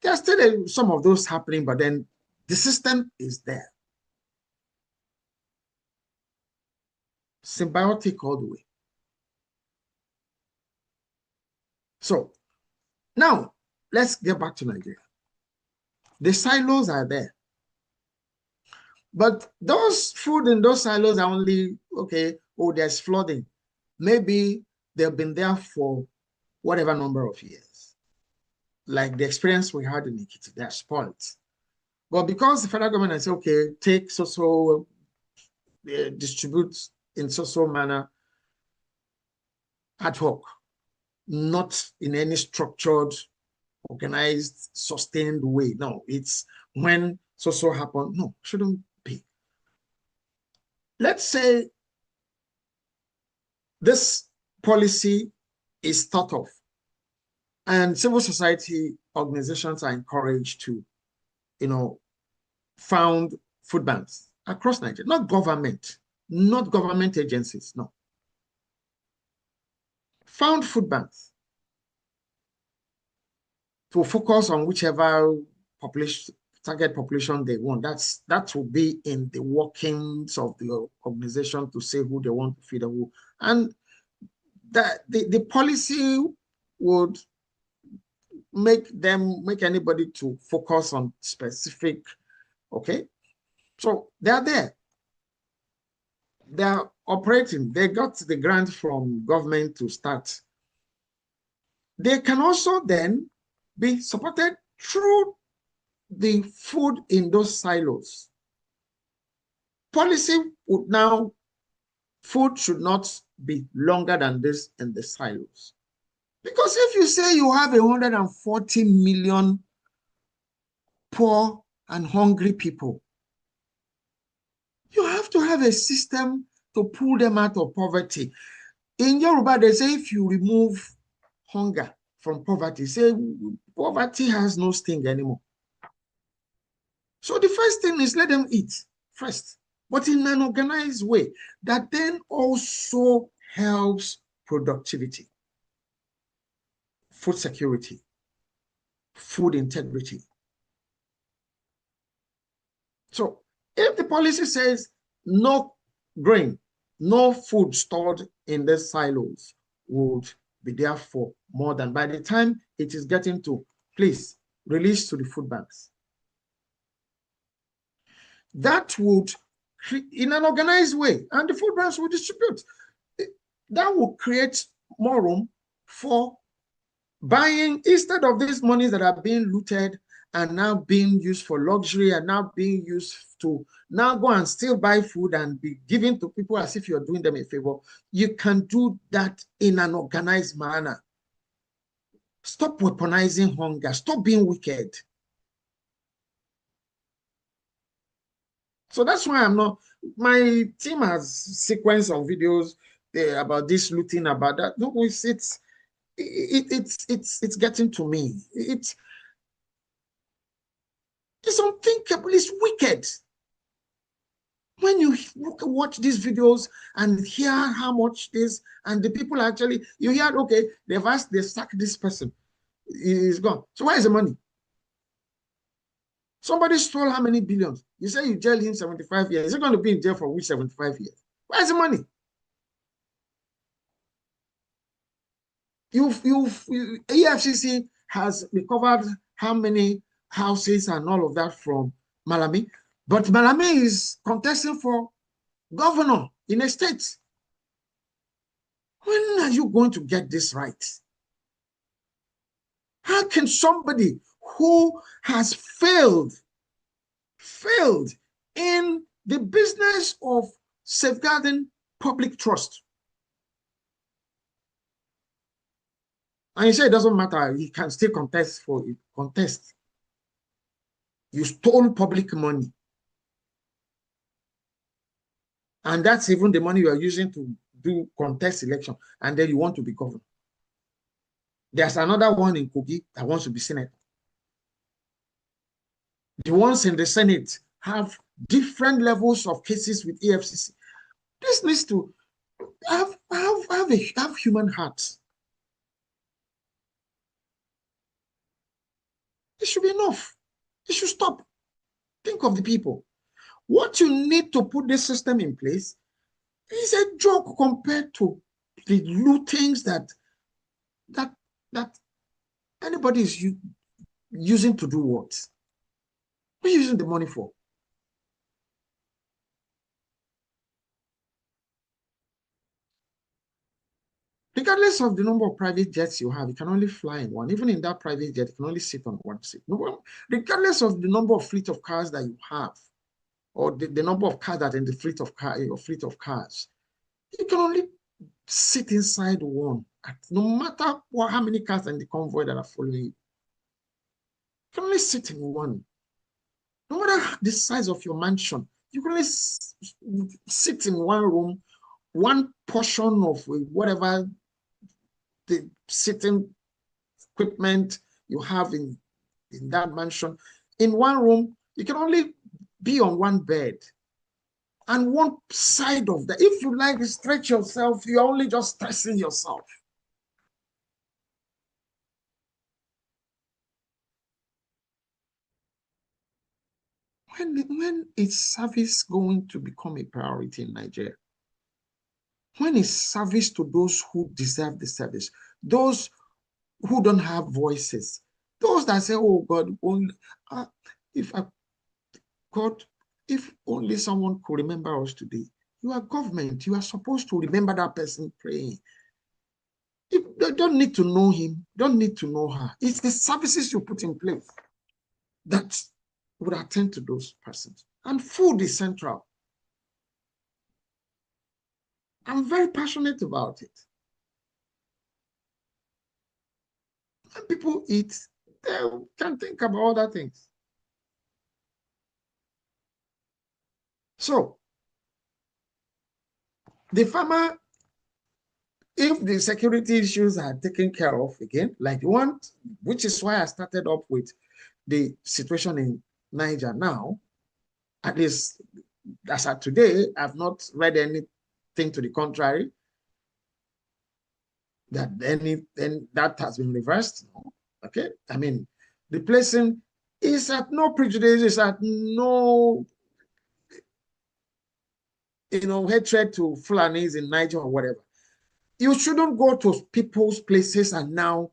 Speaker 1: There's still some of those happening, but then the system is there. Symbiotic all the way. So now let's get back to Nigeria. The silos are there, but those food in those silos are only, okay, oh, there's flooding. Maybe they've been there for whatever number of years. Like the experience we had in Ekiti, they're spoiled. But because the federal government has said, okay, take so distribute in so manner ad hoc, not in any structured, organized, sustained way. No, it's when so happen. No, shouldn't be. Let's say this policy is thought of And civil society organizations are encouraged to, found food banks across Nigeria, not government agencies, no. Found food banks to focus on whichever target population they want. That will be in the workings of the organization to say who they want to feed and who. And that the policy would make anybody to focus on specific, okay? So they are there. They are operating. They got the grant from government to start. They can also then be supported through the food in those silos. Policy would now, food should not be longer than this in the silos. Because if you say you have 140 million poor and hungry people, you have to have a system to pull them out of poverty. In Yoruba, they say if you remove hunger from poverty, say poverty has no sting anymore. So the first thing is let them eat first, but in an organized way that then also helps productivity, food security, food integrity. So if the policy says no grain, no food stored in the silos would be there for more than, by the time it is getting to, please, release to the food banks. That would, in an organized way, and the food banks will distribute. That will create more room for buying, instead of these monies that are being looted and now being used for luxury and now being used to now go and still buy food and be given to people as if you're doing them a favor. You can do that in an organized manner. Stop weaponizing hunger. Stop being wicked. So that's why I'm not, my team has sequence of videos about this looting, about that. No, it's getting to me. It's unthinkable. It's wicked. When you watch these videos and hear how much this, and the people actually, you hear, okay, they sacked this person. He's gone. So where is the money? Somebody stole how many billions? You say you jail him 75 years. Is he going to be in jail for which 75 years? Where's the money? EFCC has recovered how many houses and all of that from Malami, but Malami is contesting for governor in a state. When are you going to get this right? How can somebody who has failed in the business of safeguarding public trust, and you say it doesn't matter, he can still contest for it. Contest. You stole public money. And that's even the money you are using to do contest election. And then you want to be governor. There's another one in Kogi that wants to be senator. The ones in the Senate have different levels of cases with EFCC. This needs to have human hearts. It should be enough. It should stop. Think of the people. What you need to put this system in place is a joke compared to the lootings that anybody is using to do what? What are you using the money for? Regardless of the number of private jets you have, you can only fly in one. Even in that private jet, you can only sit on one seat. Regardless of the number of fleet of cars that you have, or the number of cars that in the fleet of cars, you can only sit inside one. No matter how many cars in the convoy that are following you, you can only sit in one. No matter the size of your mansion, you can only sit in one room, one portion of whatever the sitting equipment you have in that mansion. In one room, you can only be on one bed. And one side of that, if you like to stretch yourself, you're only just stressing yourself. When is service going to become a priority in Nigeria? When is service to those who deserve the service? Those who don't have voices? Those that say, oh God, only, God, if only someone could remember us today. You are government. You are supposed to remember that person praying. You don't need to know him. Don't need to know her. It's the services you put in place that would attend to those persons. And food is central. I'm very passionate about it. When people eat, they can think about other things. So, the farmer, if the security issues are taken care of again, like one, which is why I started up with the situation in Niger now, at least as of today, I've not read anything to the contrary, that anything that has been reversed. Okay, I mean, the placing is at no prejudice, is at no, hatred to Fulanis in Niger or whatever. You shouldn't go to people's places and now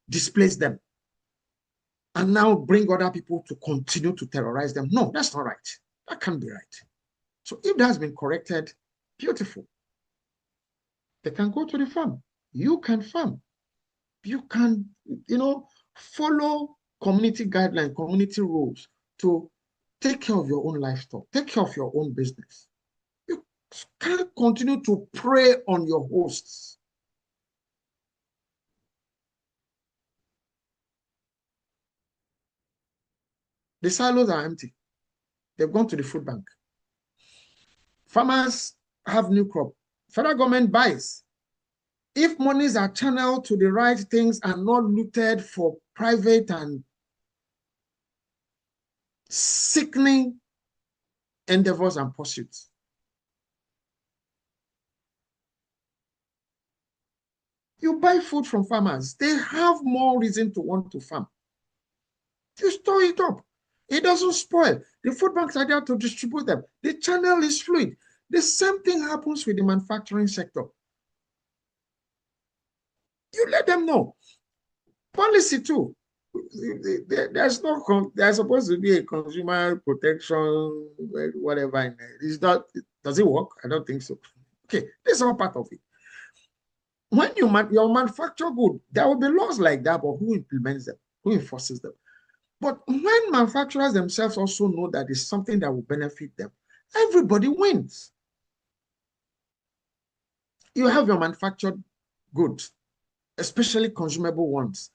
Speaker 1: displace them and now bring other people to continue to terrorize them. No, that's not right. That can't be right. So if that has been corrected, beautiful. They can go to the farm. You can farm. You can, follow community guidelines, community rules to take care of your own livestock, take care of your own business. You can't continue to prey on your hosts. The silos are empty. They've gone to the food bank. Farmers have new crop. Federal government buys. If monies are channeled to the right things and not looted for private and sickening endeavors and pursuits, you buy food from farmers, they have more reason to want to farm. You store it up. It doesn't spoil. The food banks are there to distribute them. The channel is fluid. The same thing happens with the manufacturing sector. You let them know. Policy too. There's supposed to be a consumer protection, whatever. In there. It's not. Does it work? I don't think so. Okay, this is all part of it. When you manufacture good, there will be laws like that, but who implements them? Who enforces them? But when manufacturers themselves also know that it's something that will benefit them, everybody wins. You have your manufactured goods, especially consumable ones.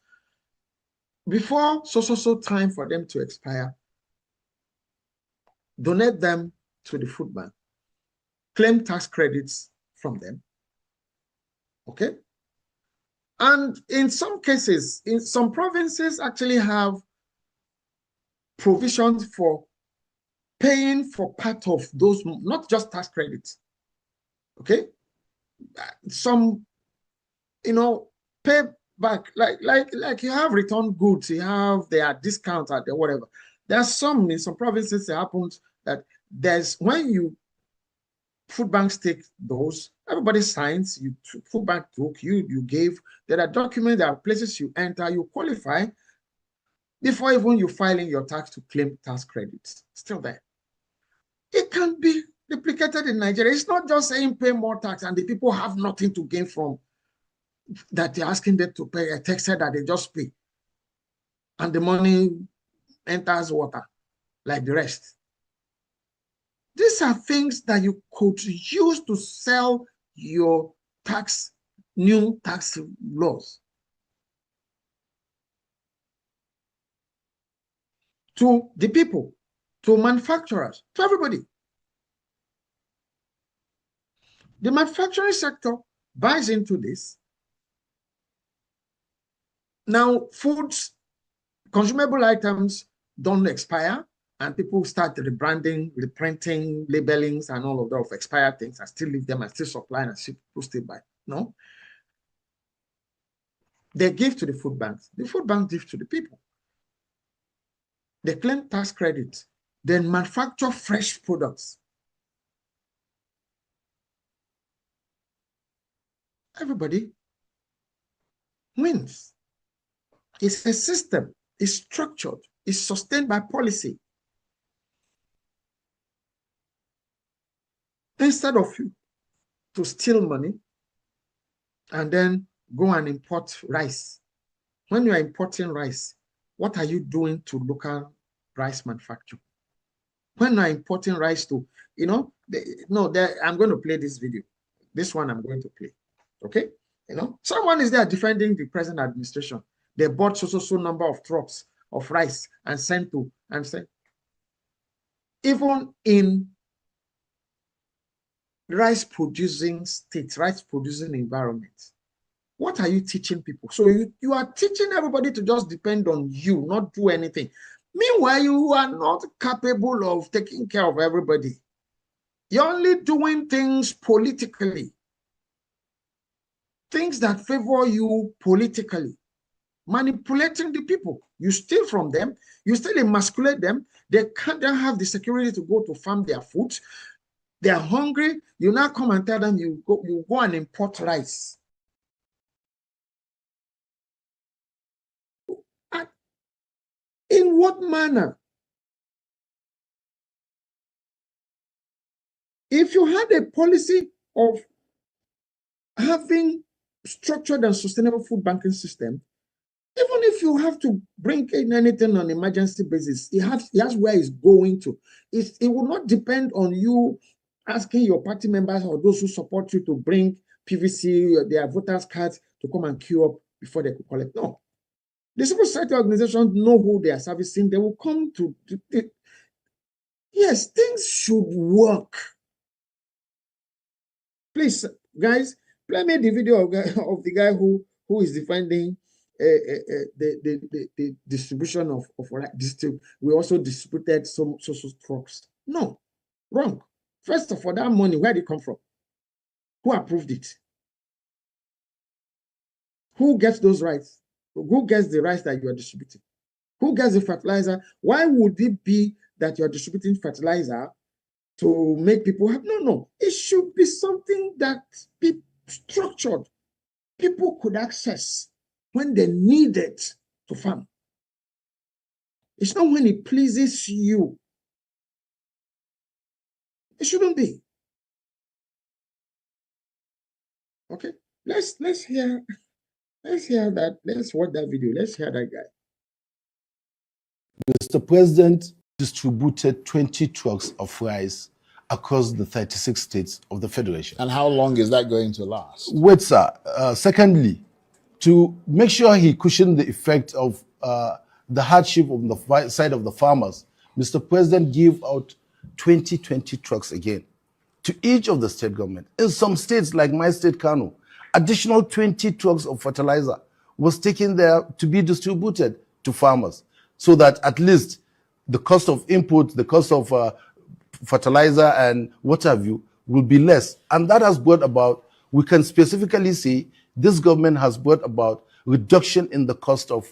Speaker 1: Before so time for them to expire, donate them to the food bank, claim tax credits from them. Okay? And in some cases, in some provinces actually have provisions for paying for part of those, not just tax credits. Okay? Some, pay back, like you have returned goods, you have their discounts at the whatever. There are some, in some provinces, it happens that when you food banks take those, everybody signs, food bank took, you gave, there are documents, there are places you enter, you qualify before even you filing your tax to claim tax credits. Still there. It can be replicated in Nigeria. It's not just saying pay more tax and the people have nothing to gain from that they're asking them to pay. A tax that they just pay. And the money enters water like the rest. These are things that you could use to sell your new tax laws to the people, to manufacturers, to everybody. The manufacturing sector buys into this. Now, foods, consumable items don't expire, and people start rebranding, reprinting, labelings, and all of those expired things. I still leave them, I still supply, and people still buy. No. They give to the food banks. The food banks give to the people. They claim tax credit, then manufacture fresh products. Everybody wins. It's a system, it's structured, it's sustained by policy. Instead of you to steal money and then go and import rice, when you are importing rice, what are you doing to local rice manufacture? When you are importing rice to, you know, I'm going to play this video. This one I'm going to play. Okay? You know, someone is there defending the present administration. They bought so number of trucks of rice and sent to, and said, even in rice producing states, rice producing environments, what are you teaching people? So you are teaching everybody to just depend on you, not do anything. Meanwhile, you are not capable of taking care of everybody. You're only doing things politically, things that favor you politically, manipulating the people. You steal from them, you still emasculate them. They can't have the security to go to farm their food. They are hungry. You now come and tell them you go and import rice. In what manner? If you had a policy of having structured and sustainable food banking system, even if you have to bring in anything on an emergency basis, it has where it's going to. It will not depend on you asking your party members or those who support you to bring PVC, their voters' cards, to come and queue up before they could collect. No. The civil society organizations know who they are servicing. They will come to yes, things should work. Please, guys, play me the video of the guy who is defending the distribution of we also distributed some social trucks. No, wrong. First of all, that money, where did it come from? Who approved it? Who gets those rights? Who gets the rights that you are distributing? Who gets the fertilizer? Why would it be that you're distributing fertilizer to make people happy? No. It should be something that be structured. People could access when they need it to farm. It's not when it pleases you. It shouldn't be. Okay, let's hear that. Let's watch that video. Let's hear that guy.
Speaker 2: Mr. President distributed 20 trucks of rice across the 36 states of the Federation.
Speaker 3: And how long is that going to last?
Speaker 2: Wait, sir. Secondly, to make sure he cushioned the effect of the hardship on the side of the farmers, Mr. President gave out 20 trucks again to each of the state government. In some states, like my state, Kano, additional 20 trucks of fertilizer was taken there to be distributed to farmers, so that at least the cost of input, the cost of fertilizer and what have you will be less. And that has brought about, we can specifically say, this government has brought about reduction in the cost of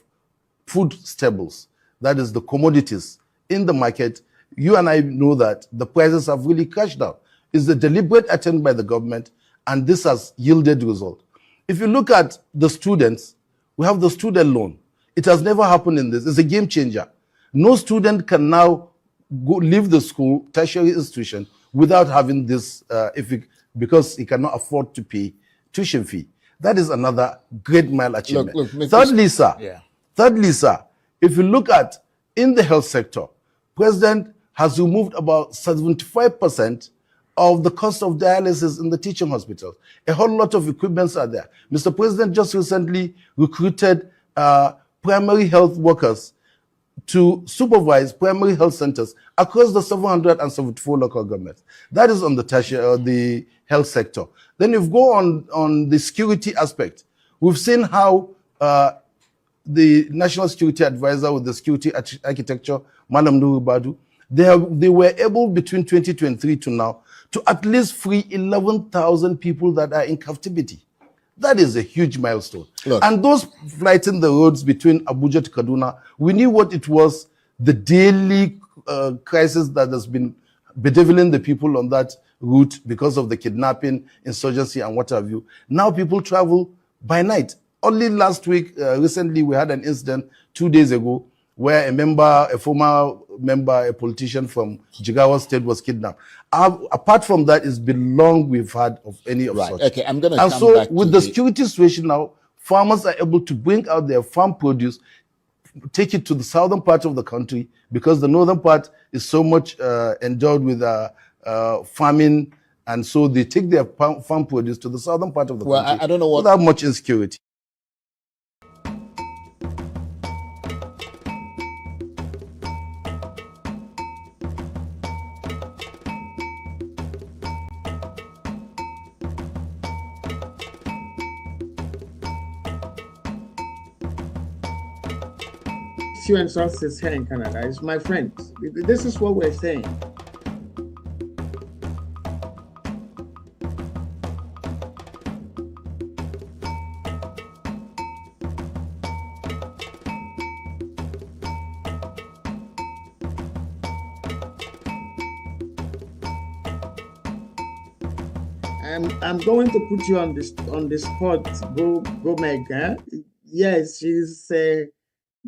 Speaker 2: food staples, that is the commodities in the market. You and I know that the prices have really crashed down. It's a deliberate attempt by the government, and this has yielded result. If you look at the students, we have the student loan. It has never happened in this. It's a game changer. No student can now leave the school, tertiary institution, without having this, because he cannot afford to pay tuition fee. That is another great mile achievement.
Speaker 3: Look,
Speaker 2: Thirdly, sir, if you look at in the health sector, President has removed about 75% of the cost of dialysis in the teaching hospitals. A whole lot of equipments are there. Mr. President just recently recruited primary health workers to supervise primary health centers across the 774 local governments. That is on the the health sector. Then if you go on the security aspect, we've seen how the National Security Advisor with the security architecture, Madam Nuru Badu, they were able between 2023 to now to at least free 11,000 people that are in captivity. That is a huge milestone.
Speaker 3: Look.
Speaker 2: And those flighting the roads between Abuja to Kaduna, we knew what it was, the daily crisis that has been bedeviling the people on that route because of the kidnapping, insurgency, and what have you. Now people travel by night. Only last week, recently, we had an incident 2 days ago where a former member, a politician from Jigawa State was kidnapped. Apart from that, it's been long we've had of any of such.
Speaker 3: Okay, I'm going to
Speaker 2: come
Speaker 3: back
Speaker 2: so with the security situation now, farmers are able to bring out their farm produce, take it to the southern part of the country, because the northern part is so much endowed with farming, and so they take their farm produce to the southern part of the country.
Speaker 3: I don't know what
Speaker 2: without much insecurity.
Speaker 1: And sources here in Canada is my friends. This is what we're saying. I'm going to put you on this spot. Go Meg. Huh? Yes, she's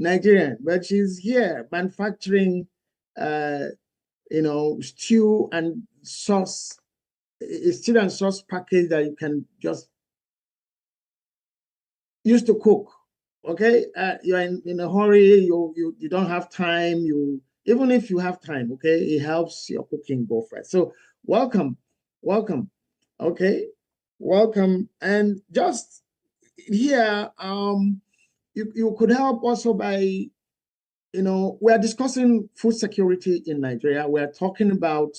Speaker 1: Nigerian, but she's here manufacturing, stew and sauce, a stew and sauce package that you can just use to cook. Okay, you're in a hurry. You don't have time. Even if you have time, okay, it helps your cooking go fast. So welcome. Okay, welcome, and just here, you could help also by, we are discussing food security in Nigeria. We are talking about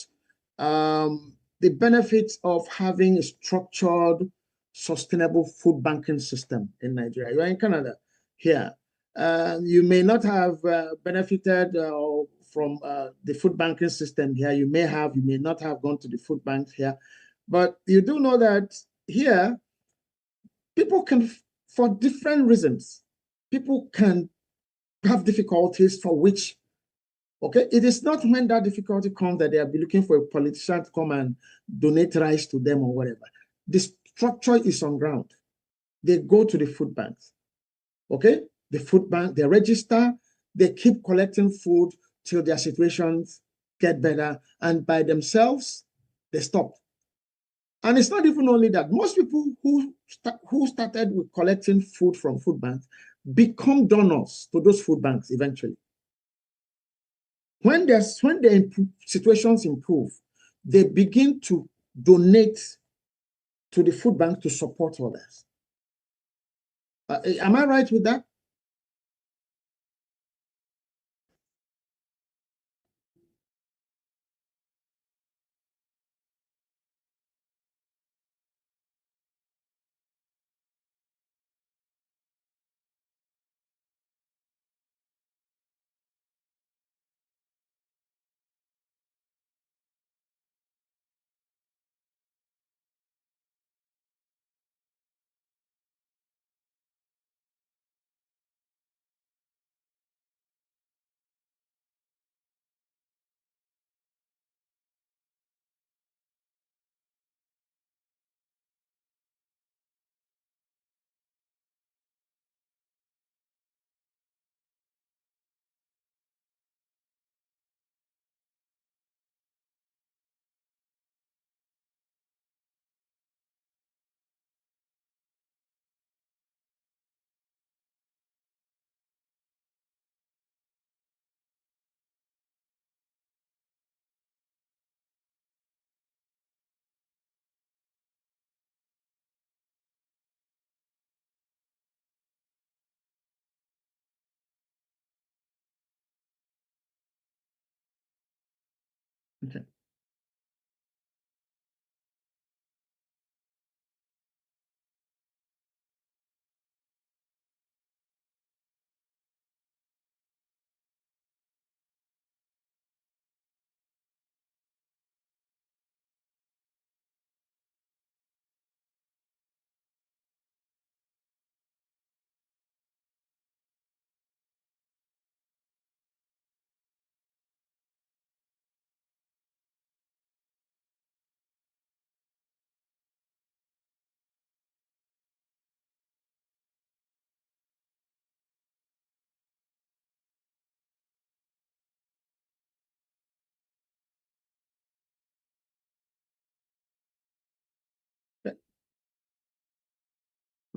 Speaker 1: the benefits of having a structured, sustainable food banking system in Nigeria. You are in Canada here. You may not have benefited from the food banking system here. You may not have gone to the food banks here. But you do know that here, people can, for different reasons, people can have difficulties for which, okay, it is not when that difficulty comes that they will be looking for a politician to come and donate rice to them or whatever. The structure is on ground. They go to the food banks, okay? The food bank, they register, they keep collecting food till their situations get better, and by themselves, they stop. And it's not even only that. Most people who started with collecting food from food banks become donors to those food banks eventually. When their situations improve, they begin to donate to the food bank to support others. Am I right with that? Okay.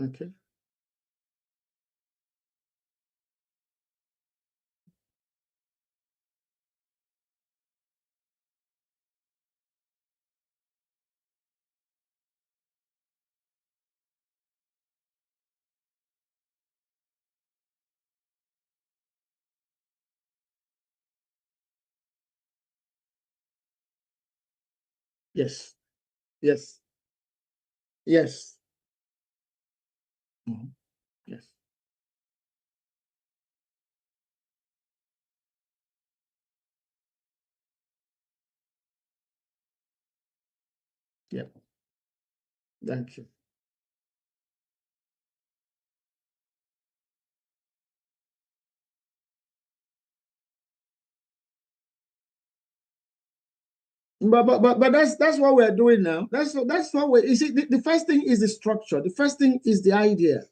Speaker 1: Okay. Yes. Yes. Yes. Mhm. Yes. Yeah. Thank you. But that's what we're doing now. That's what we, you see. The first thing is the structure. The first thing is the idea.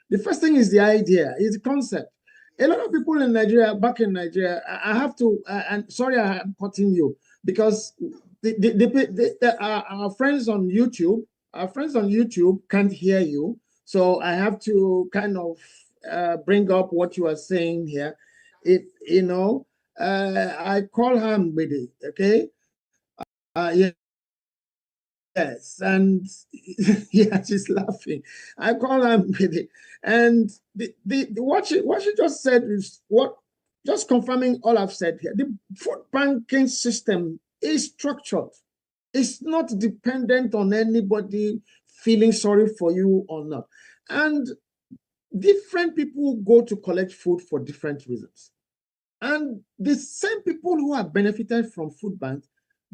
Speaker 1: The first thing is the idea, is the concept. A lot of people in Nigeria, back in Nigeria, I have to, and sorry, I'm cutting you because our friends on YouTube, can't hear you. So I have to kind of bring up what you are saying here. It, I call her Mbede, okay? Yeah, yes, and yeah, she's laughing. I call her Mbede. And what she just said is what, just confirming all I've said here. The food banking system is structured. It's not dependent on anybody feeling sorry for you or not. And different people go to collect food for different reasons. And the same people who have benefited from food banks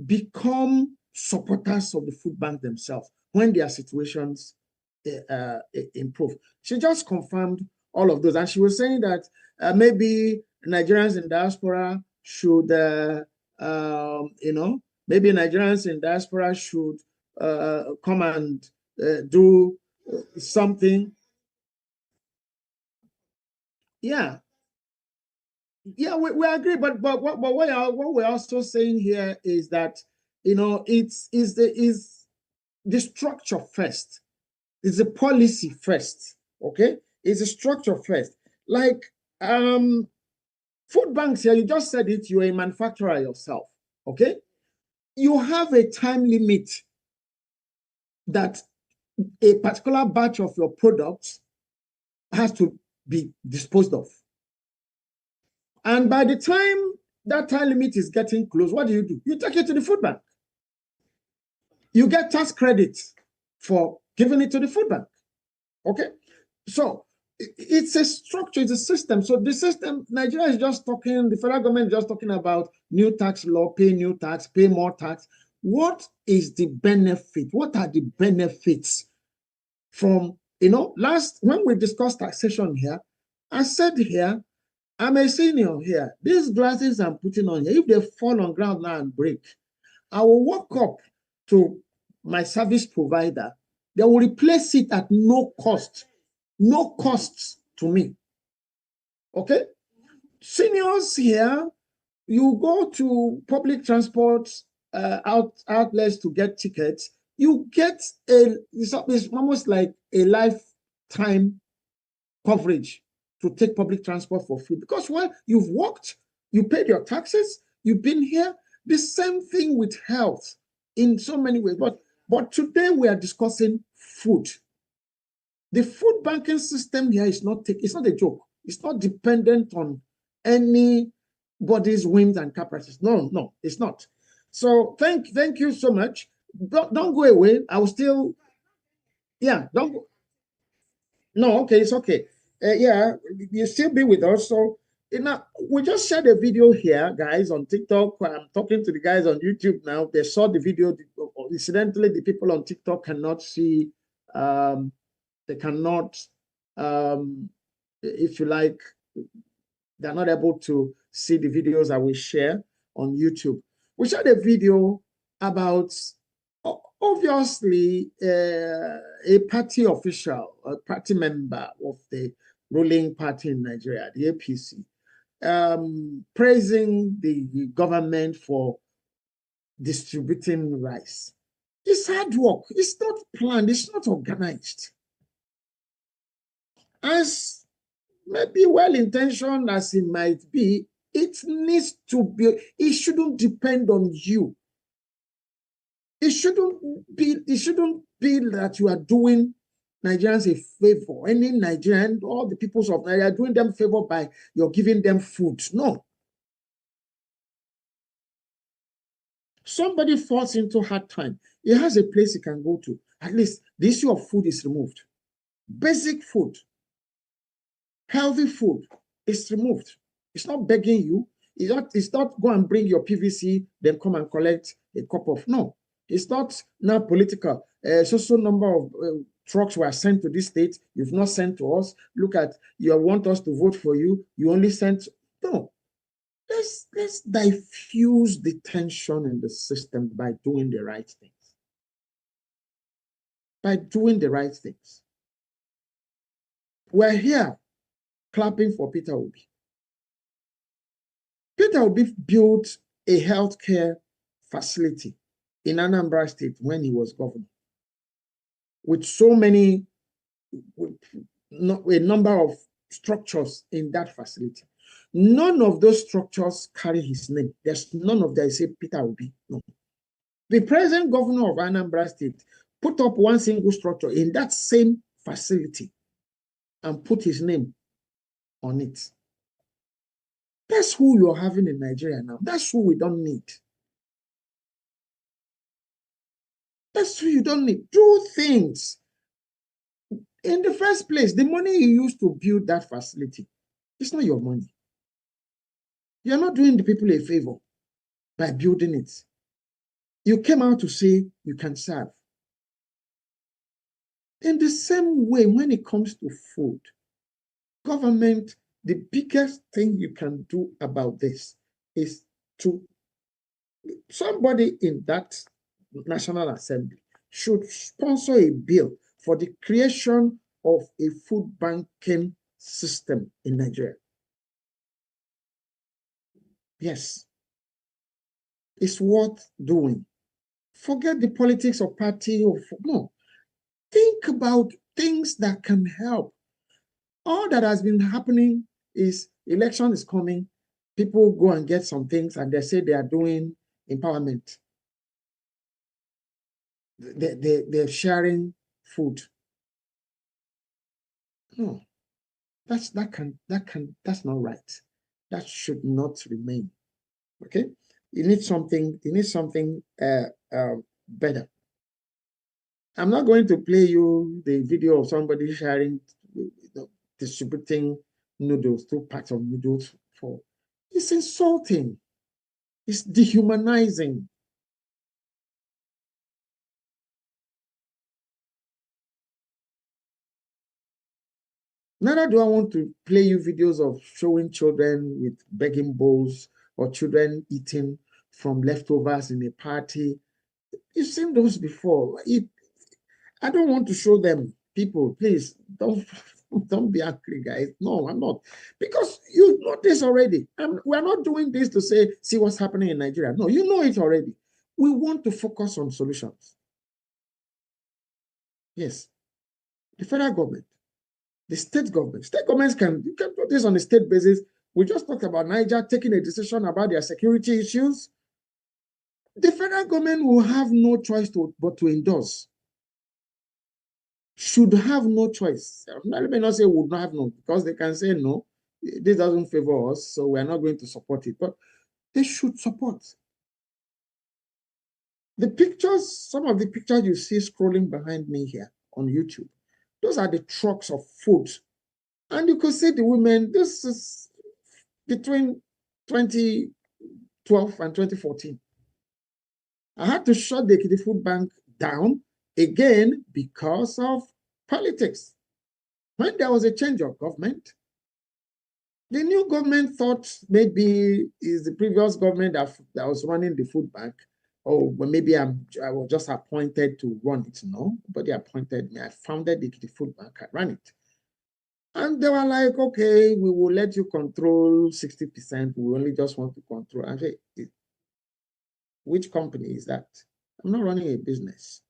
Speaker 1: become supporters of the food bank themselves when their situations improve. She just confirmed all of those. And she was saying that maybe Nigerians in diaspora should, maybe Nigerians in diaspora should come and do something. Yeah, yeah, we agree, but what we're also saying here is that it's the structure first, it's the policy first, okay? It's the structure first. Like food banks here, you just said it, you're a manufacturer yourself, okay? You have a time limit that a particular batch of your products has to be disposed of. And by the time that time limit is getting close, what do? You take it to the food bank. You get tax credit for giving it to the food bank. Okay? So it's a structure, it's a system. So the system, Nigeria is just talking, the federal government is just talking about new tax law, pay new tax, pay more tax. What is the benefit? What are the benefits from, last, when we discussed taxation here, I said here, I'm a senior here. These glasses I'm putting on here, if they fall on ground now and break, I will walk up to my service provider. They will replace it at no cost to me. Okay? Seniors here, you go to public transport outlets to get tickets, you get it's almost like a lifetime coverage to take public transport for free because, well, you've worked, you paid your taxes, you've been here. The same thing with health in so many ways. But today we are discussing food. The food banking system here is it's not a joke. It's not dependent on anybody's whims and caprices. No, it's not. So thank you so much. Don't go away. I will still, yeah, don't go. No, okay, it's okay. Yeah, you still be with us. So, we just shared a video here, guys, on TikTok. I'm talking to the guys on YouTube now. They saw the video. Incidentally, the people on TikTok cannot see. They cannot, if you like, they're not able to see the videos that we share on YouTube. We shared a video about obviously a party official, a party member of the ruling party in Nigeria, the APC, praising the government for distributing rice. It's hard work. It's not planned. It's not organized. As maybe well-intentioned as it might be, it needs to be, it shouldn't depend on you. It shouldn't be that you are doing Nigerians a favor. Any Nigerian, all the peoples of Nigeria, are doing them a favor by you're giving them food. No. Somebody falls into hard time. He has a place he can go to. At least the issue of food is removed. Basic food, healthy food is removed. It's not begging you. It's not go and bring your PVC, then come and collect a cup of. No. It's not now political. So number of trucks were sent to this state. You've not sent to us. Look at, you want us to vote for you. You only sent. No. Let's diffuse the tension in the system by doing the right things. By doing the right things. We're here clapping for Peter Obi. Peter Obi built a healthcare facility in Anambra State when he was governor, with so many, a number of structures in that facility. None of those structures carry his name. There's none of them say Peter Obi. No. The present governor of Anambra State put up one single structure in that same facility and put his name on it. That's who you're having in Nigeria now. That's who we don't need. That's who you don't need. Do things. In the first place, the money you used to build that facility, it's not your money. You're not doing the people a favor by building it. You came out to say you can serve. In the same way, when it comes to food, government, the biggest thing you can do about this is to, somebody in that National Assembly should sponsor a bill for the creation of a food banking system in Nigeria. Yes, it's worth doing. Forget the politics of party or no. Think about things that can help. All that has been happening is election is coming. People go and get some things and they say they are doing empowerment. They're sharing food. No, that's not right. That should not remain. Okay, you need something. You need something better. I'm not going to play you the video of somebody sharing, distributing noodles, 2 packs of noodles for. It's insulting. It's dehumanizing. Neither do I want to play you videos of showing children with begging bowls or children eating from leftovers in a party. You've seen those before. I don't want to show them. People, please don't be angry, guys. No, I'm not. Because you know this already. We're not doing this to say, see what's happening in Nigeria. No, you know it already. We want to focus on solutions. Yes. The federal government, the state government. State governments you can do this on a state basis. We just talked about Niger taking a decision about their security issues. The federal government will have no choice but to endorse. Should have no choice. Let me not say would not have no, because they can say no, this doesn't favor us, so we're not going to support it. But they should support. The pictures, some of the pictures you see scrolling behind me here on YouTube, those are the trucks of food. And you could see the women, this is between 2012 and 2014. I had to shut the Ekiti Food Bank down again because of politics. When there was a change of government, the new government thought maybe is the previous government that was running the food bank. Oh, well, maybe I was just appointed to run it. No, nobody appointed me. I founded the food bank. I ran it. And they were like, okay, we will let you control 60%. We only just want to control. I say, which company is that? I'm not running a business.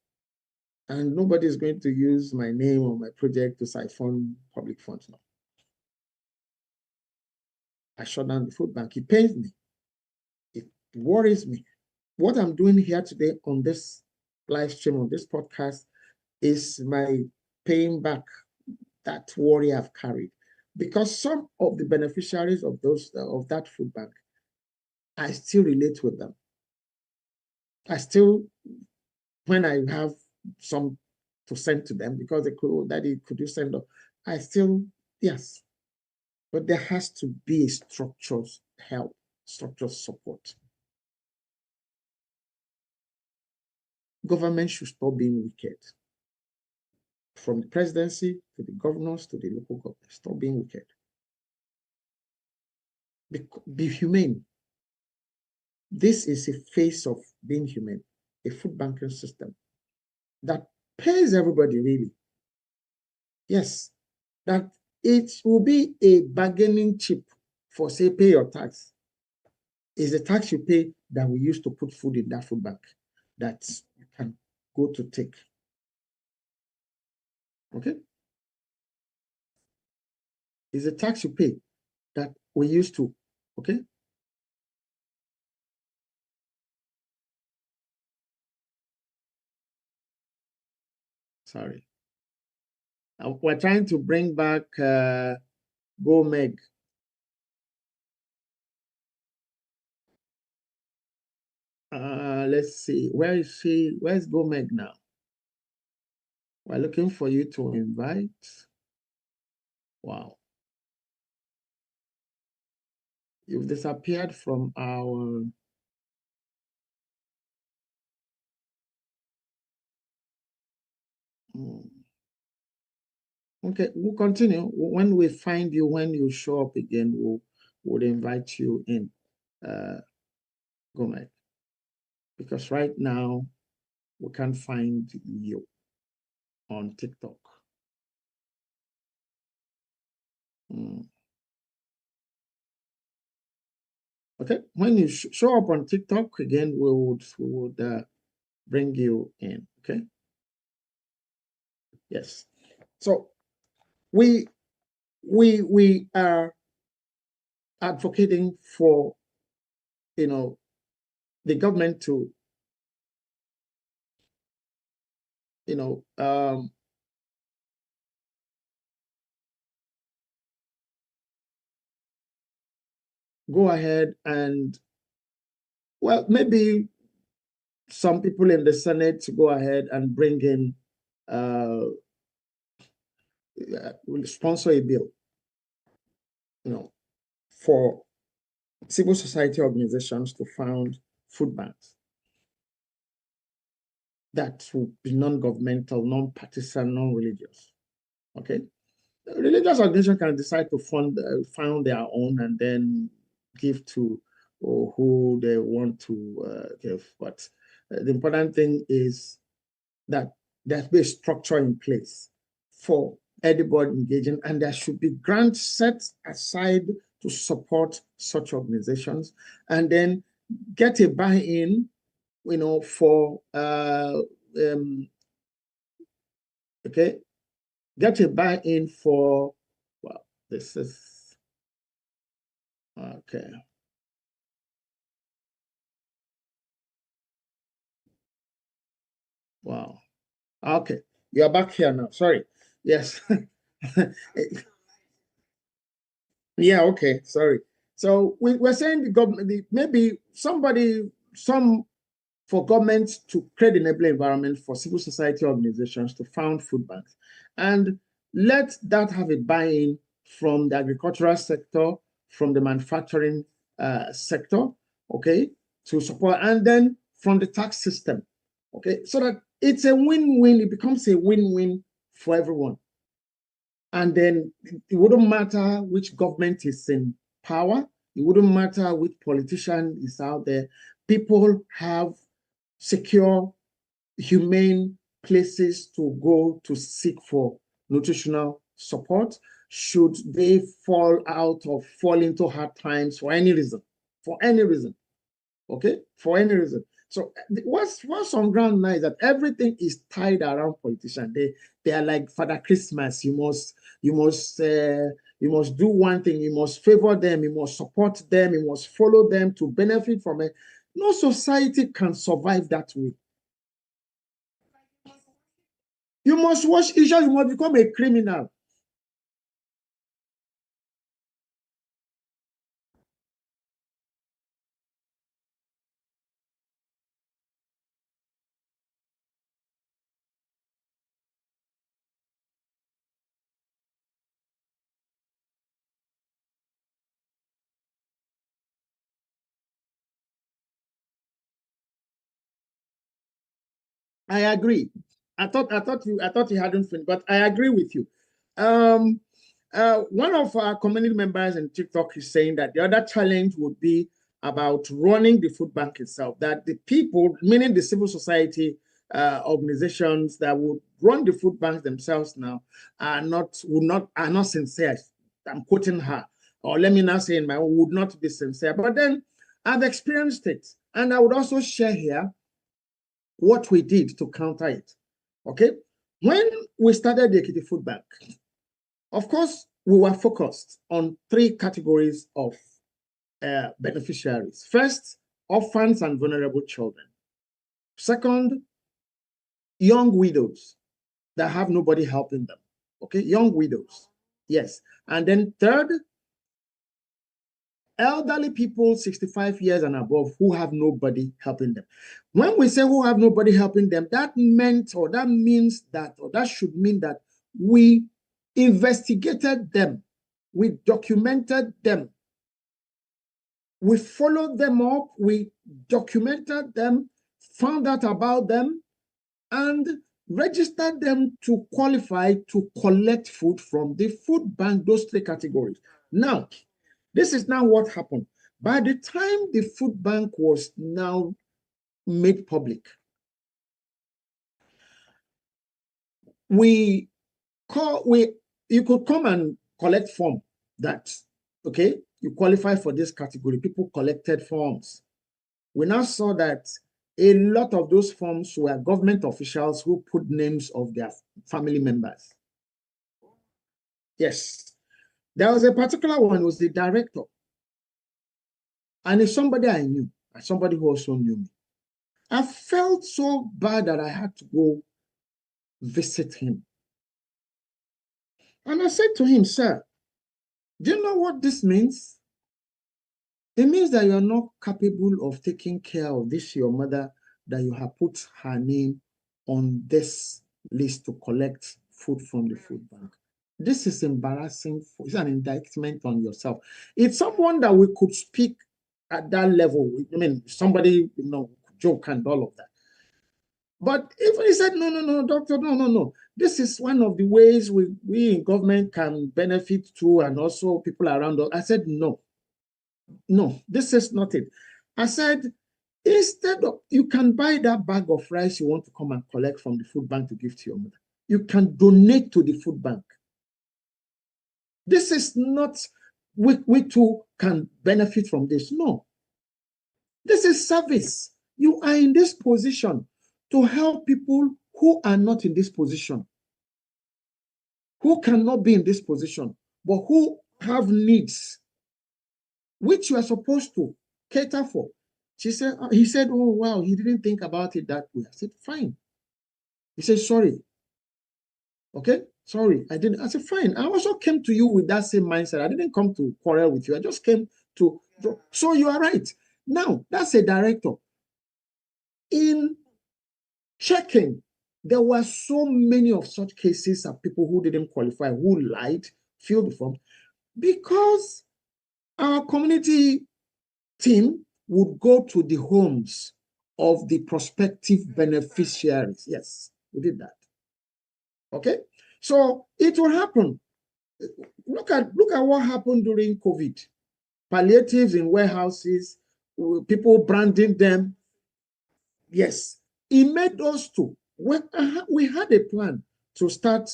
Speaker 1: And nobody is going to use my name or my project to siphon public funds now. I shut down the food bank. It pains me. It worries me. What I'm doing here today on this live stream, on this podcast, is my paying back that worry I've carried. Because some of the beneficiaries of that food bank, I still relate with them. I still, when I have some to send to them, because they could, Daddy, could you send up? I still, yes. But there has to be a structural help, structural support. Government should stop being wicked. From the presidency to the governors to the local government, stop being wicked. Be humane. This is a face of being humane, a food banking system that pays everybody really. Yes, that it will be a bargaining chip for, say, pay your tax. Is the tax you pay that we use to put food in that food bank that you can go to take. Okay? Is the tax you pay that we used to, okay? Sorry. We're trying to bring back Go Meg. Let's see. Where is she? Where's Go Meg now? We're looking for you to invite. Wow. You've disappeared from our... Okay, we'll continue. When we find you, when you show up again, we'll invite you in. Go Meg. Because right now, we can't find you on TikTok. Okay, when you show up on TikTok again, we would bring you in. Okay. Yes. So we are advocating for, you know, the government to, you know, go ahead and, well, maybe some people in the Senate to go ahead and bring in, will sponsor a bill, you know, for civil society organizations to found food banks that will be non-governmental, non-partisan, non-religious. Okay, religious organization can decide to found their own and then give to who they want to give. But the important thing is that there's be a structure in place for everybody engaging, and there should be grants set aside to support such organizations, and then get a buy-in, you know, for okay, get a buy-in for, well, this is okay. Wow. Okay, you're back here now. Sorry. Yes. Yeah, okay, sorry. So we're saying the government, maybe some for government to create an enabling environment for civil society organizations to found food banks, and let that have a buy-in from the agricultural sector, from the manufacturing sector, okay, to support, and then from the tax system, okay, so that it's a win-win, it becomes a win-win for everyone. And then it wouldn't matter which government is in power, it wouldn't matter which politician is out there. People have secure, humane places to go to seek for nutritional support should they fall out or fall into hard times for any reason, okay, for any reason. So what's on ground now is that everything is tied around politicians. They are like Father Christmas. You must do one thing. You must favor them. You must support them. You must follow them to benefit from it. No society can survive that way. You must wash Isha. You must become a criminal. I agree. I thought you hadn't finished, but I agree with you. One of our community members in TikTok is saying that the other challenge would be about running the food bank itself. That the people, meaning the civil society organizations that would run the food banks themselves now, are not sincere. I'm quoting her, or let me not say in my own, would not be sincere. But then I've experienced it, and I would also share here what we did to counter it. Okay, when we started the Ekiti Food Bank, of course, we were focused on 3 categories of beneficiaries. First, orphans and vulnerable children. Second, young widows that have nobody helping them. Okay, young widows. Yes. And then third, elderly people 65 years and above who have nobody helping them. When we say who have nobody helping them, that means that should mean that we investigated them, we documented them, we followed them up, we documented them, found out about them, and registered them to qualify to collect food from the food bank, those 3 categories. Now, this is now what happened. By the time the food bank was now made public, you could come and collect form that, okay, you qualify for this category. People collected forms. We now saw that a lot of those forms were government officials who put names of their family members. Yes. There was a particular one, it was the director. And it's somebody I knew, and somebody who also knew me. I felt so bad that I had to go visit him. And I said to him, sir, do you know what this means? It means that you're not capable of taking care of this, your mother, that you have put her name on this list to collect food from the food bank. This is embarrassing. It's an indictment on yourself. It's someone that we could speak at that level. I mean, somebody, joke and all of that. But even he said, no, doctor, no. This is one of the ways we in government can benefit too, and also people around us. I said, no, this is not it. I said, instead of, you can buy that bag of rice you want to come and collect from the food bank to give to your mother. You can donate to the food bank. This is not, we too can benefit from this. No. This is service. You are in this position to help people who are not in this position, who cannot be in this position, but who have needs, which you are supposed to cater for. He said, oh, wow, he didn't think about it that way. I said, fine. He said, sorry. Okay, sorry, I didn't. I said, fine. I also came to you with that same mindset. I didn't come to quarrel with you. I just came to, so you are right. Now, that's a director. In checking, there were so many of such cases of people who didn't qualify, who lied, filled the form, because our community team would go to the homes of the prospective beneficiaries. Yes, we did that. Okay, so it will happen. Look at what happened during COVID. Palliatives in warehouses, people branding them. Yes, it made us to. We had a plan to start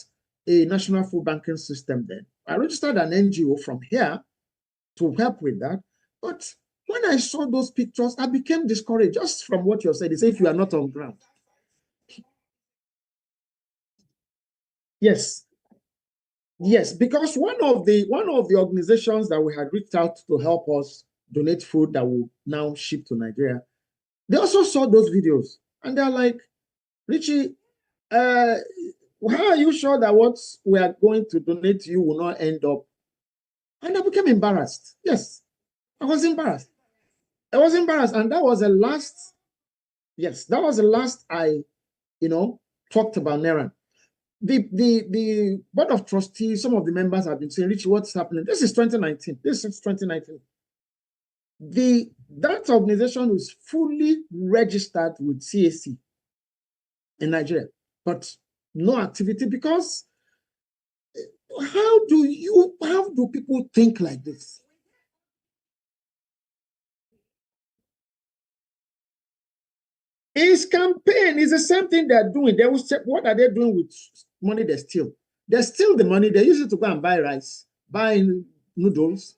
Speaker 1: a national food banking system then. I registered an NGO from here to help with that, but When I saw those pictures, I became discouraged just from what you said. It's if you are not on ground. Yes. Yes, because one of the organizations that we had reached out to help us donate food that will now ship to Nigeria, they also saw those videos and they're like, Richie, how are you sure that what we are going to donate to you will not end up? And I became embarrassed. Yes, I was embarrassed. I was embarrassed, and that was the last. Yes, that was the last I, talked about Naira. The board of trustees, some of the members have been saying, Richie, what's happening? This is 2019. This is 2019. That organization is fully registered with CAC in Nigeria, but no activity because how do people think like this? It's campaign. It's the same thing they're doing. They will say, what are they doing with money they steal? They steal the money. They use it to go and buy rice, buy noodles.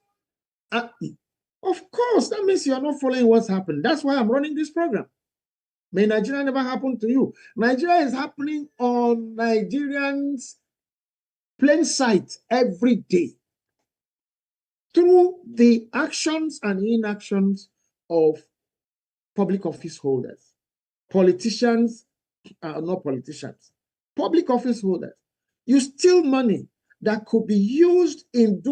Speaker 1: Of course, that means you're not following what's happening. That's why I'm running this program. May Nigeria never happen to you. Nigeria is happening on Nigerians' plain sight every day through the actions and inactions of public office holders. Politicians are not politicians. Public office holders. You steal money that could be used in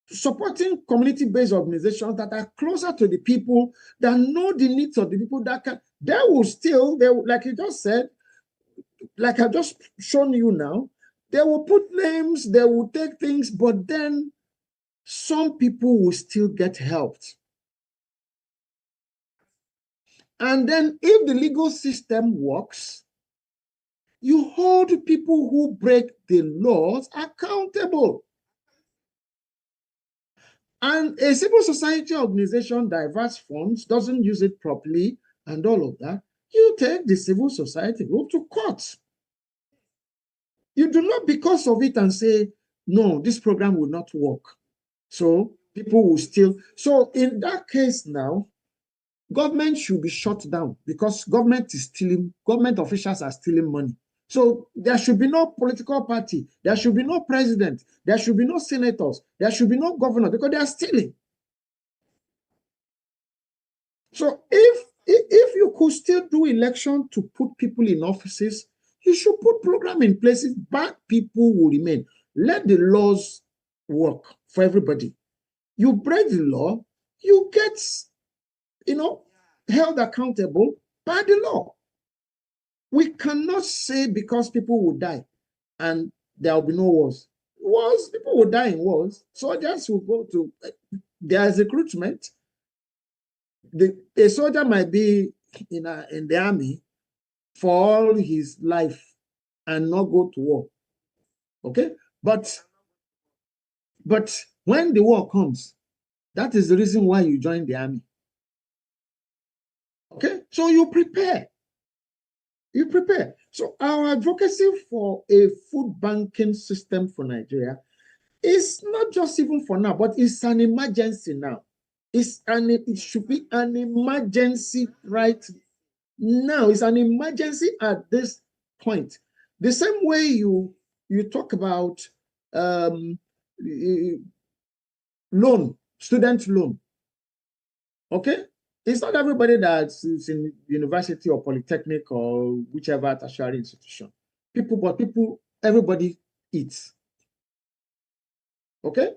Speaker 1: supporting community-based organizations that are closer to the people, that know the needs of the people, like you just said, like I've just shown you now, they will put names, they will take things, but then some people will still get helped. And then if the legal system works, you hold people who break the laws accountable. And a civil society organization diverts funds, doesn't use it properly, and all of that, you take the civil society group to court. You do not, because of it, and say, no, this program will not work. So people will still. So in that case now, government should be shut down because government officials are stealing money. So there should be no political party, there should be no president, there should be no senators, there should be no governor because they are stealing. So if you could still do election to put people in offices, you should put program in places, bad people will remain. Let the laws work for everybody. You break the law, you get, held accountable by the law. We cannot say because people will die and there will be no wars. Wars, people will die in wars. Soldiers will go to, there's recruitment. A soldier might be in the army for all his life and not go to war. Okay? But when the war comes, that is the reason why you join the army. Okay? So you prepare. You prepare. So our advocacy for a food banking system for Nigeria is not just even for now, but it's an emergency now. It should be an emergency right now. It's an emergency at this point. The same way you talk about student loan. Okay? It's not everybody that's in university or polytechnic or whichever tertiary institution. Everybody eats. Okay?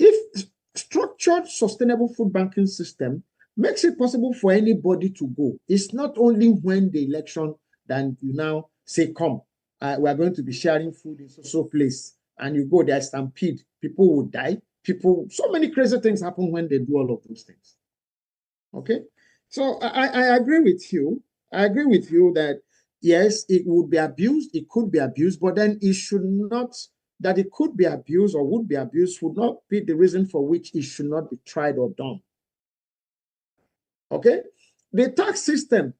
Speaker 1: If structured, sustainable food banking system makes it possible for anybody to go, it's not only when the election, then you now say, come, we are going to be sharing food in so place, and you go there, stampede, people will die. So many crazy things happen when they do all of those things. Okay, so I agree with you. I agree with you that yes, it would be abused, it could be abused, but then it should not, that it could be abused or would be abused would not be the reason for which it should not be tried or done. Okay, the tax system.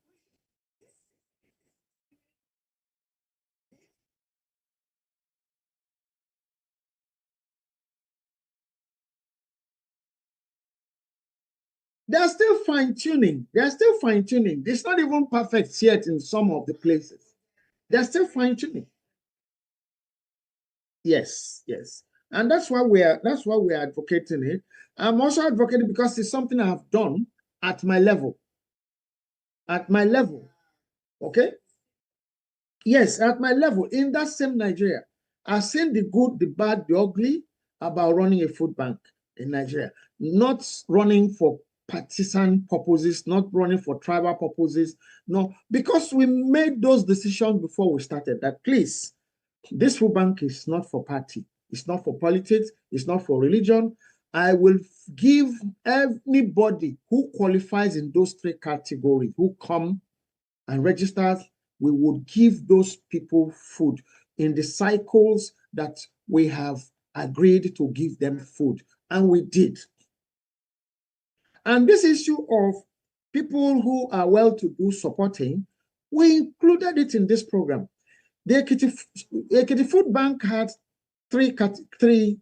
Speaker 1: They are still fine-tuning. They are still fine-tuning. It's not even perfect yet in some of the places. They are still fine-tuning. Yes, yes. And that's why we're advocating it. I'm also advocating because it's something I have done at my level. At my level. Okay? Yes, at my level, in that same Nigeria. I've seen the good, the bad, the ugly about running a food bank in Nigeria. Not running for partisan purposes, not running for tribal purposes. No, because we made those decisions before we started that, please, this food bank is not for party. It's not for politics. It's not for religion. I will give anybody who qualifies in those three categories, who come and registers, we would give those people food in the cycles that we have agreed to give them food. And we did. And this issue of people who are well-to-do supporting, we included it in this program. The Ekiti Food Bank had three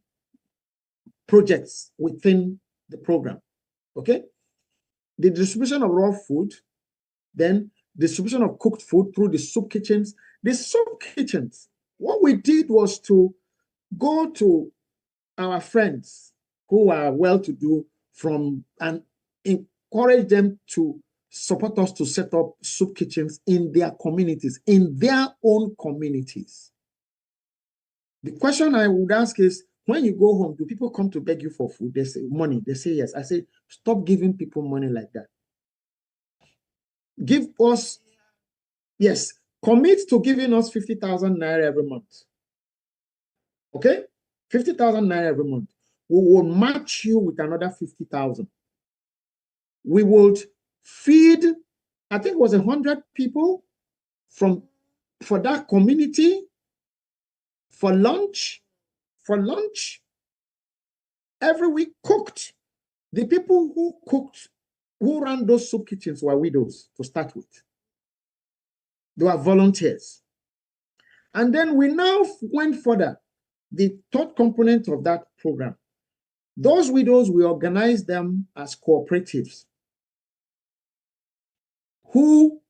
Speaker 1: projects within the program. Okay? The distribution of raw food, then distribution of cooked food through the soup kitchens. The soup kitchens, what we did was to go to our friends who are well-to-do and encourage them to support us to set up soup kitchens in their communities, in their own communities. The question I would ask is, when you go home, do people come to beg you for food? They say money. They say yes. I say, stop giving people money like that. Give us, yes, commit to giving us 50,000 naira every month. Okay? 50,000 naira every month. We will match you with another 50,000. We would feed, I think it was 100 people for that community for lunch. Every week cooked. The people who cooked, who ran those soup kitchens were widows to start with. They were volunteers. And then we now went further. The third component of that program, those widows, we organized them as cooperatives who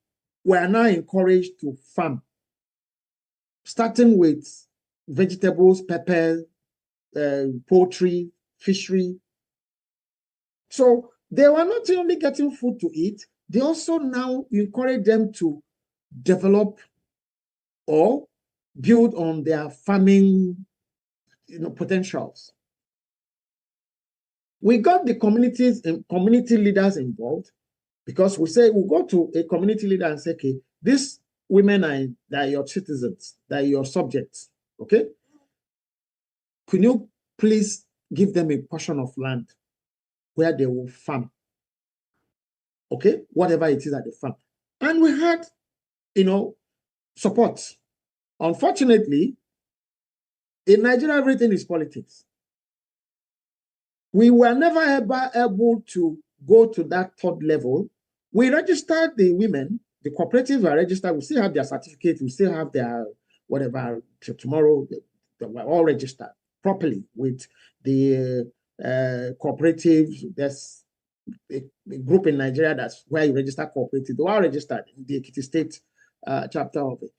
Speaker 1: were now encouraged to farm, starting with vegetables, pepper, poultry, fishery. So they were not only getting food to eat, they also now encourage them to develop or build on their farming potentials. We got the community leaders involved, because we say we'll go to a community leader and say, okay, these women are your citizens, they're your subjects, okay? Can you please give them a portion of land where they will farm, okay? Whatever it is that they farm. And we had, support. Unfortunately, in Nigeria, everything is politics. We were never ever able to go to that third level. We registered the women, the cooperatives are registered, we still have their certificate, we still have their whatever, tomorrow, they were all registered properly with the cooperatives. There's a group in Nigeria that's where you register cooperatives. They were registered in the Ekiti State chapter of it.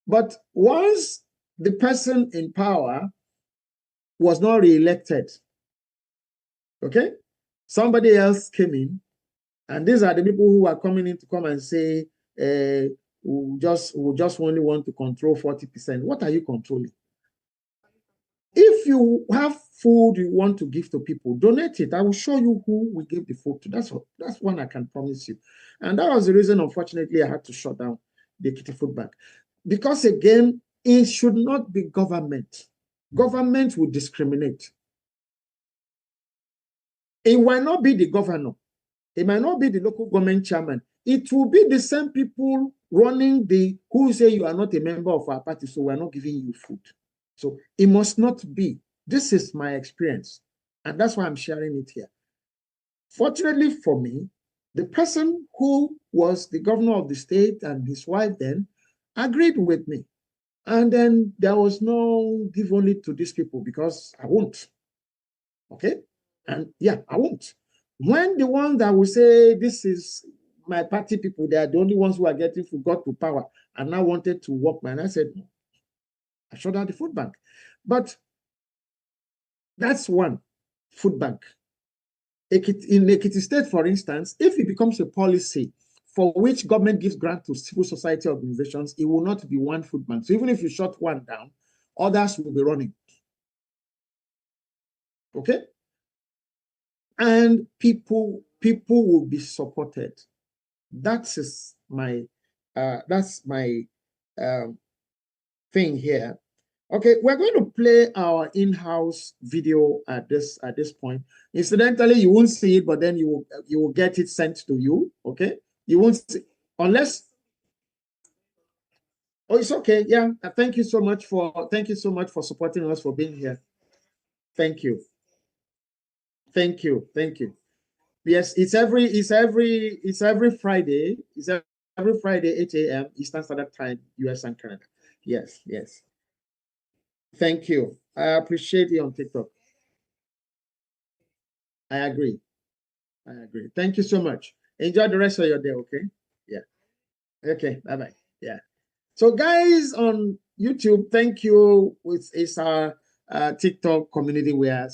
Speaker 1: But once the person in power was not re-elected, okay, somebody else came in, and these are the people who are coming in to come and say, we just only want to control 40%. What are you controlling? If you have food you want to give to people, donate it. I will show you who we give the food to. That's one I can promise you. And that was the reason, unfortunately, I had to shut down the Ekiti Food Bank. Because again, it should not be government. Government will discriminate. It might not be the governor. It might not be the local government chairman. It will be the same people running who say you are not a member of our party, so we're not giving you food. So it must not be. This is my experience, and that's why I'm sharing it here. Fortunately for me, the person who was the governor of the state and his wife then agreed with me. And then there was no give only to these people, because I won't. Okay? And yeah, I won't. When the ones that will say, this is my party people, they are the only ones who are getting food, got to power, and now wanted to work, man, I said, no. I shut down the food bank. But that's one food bank. In Ekiti State, for instance, if it becomes a policy for which government gives grant to civil society organizations, it will not be one food bank. So even if you shut one down, others will be running. Okay? And people will be supported. That's my thing here. Okay, we're going to play our in-house video at this point. Incidentally, you won't see it, but then you will get it sent to you. Okay, you won't see, unless. Oh, it's okay. Yeah, thank you so much for supporting us, for being here. Thank you. Yes, it's every Friday. It's every Friday, 8 a.m. Eastern Standard Time, US and Canada. Yes. Thank you. I appreciate you on TikTok. I agree. Thank you so much. Enjoy the rest of your day, okay? Yeah. Okay, bye-bye. Yeah. So guys on YouTube, thank you. It's our TikTok community we are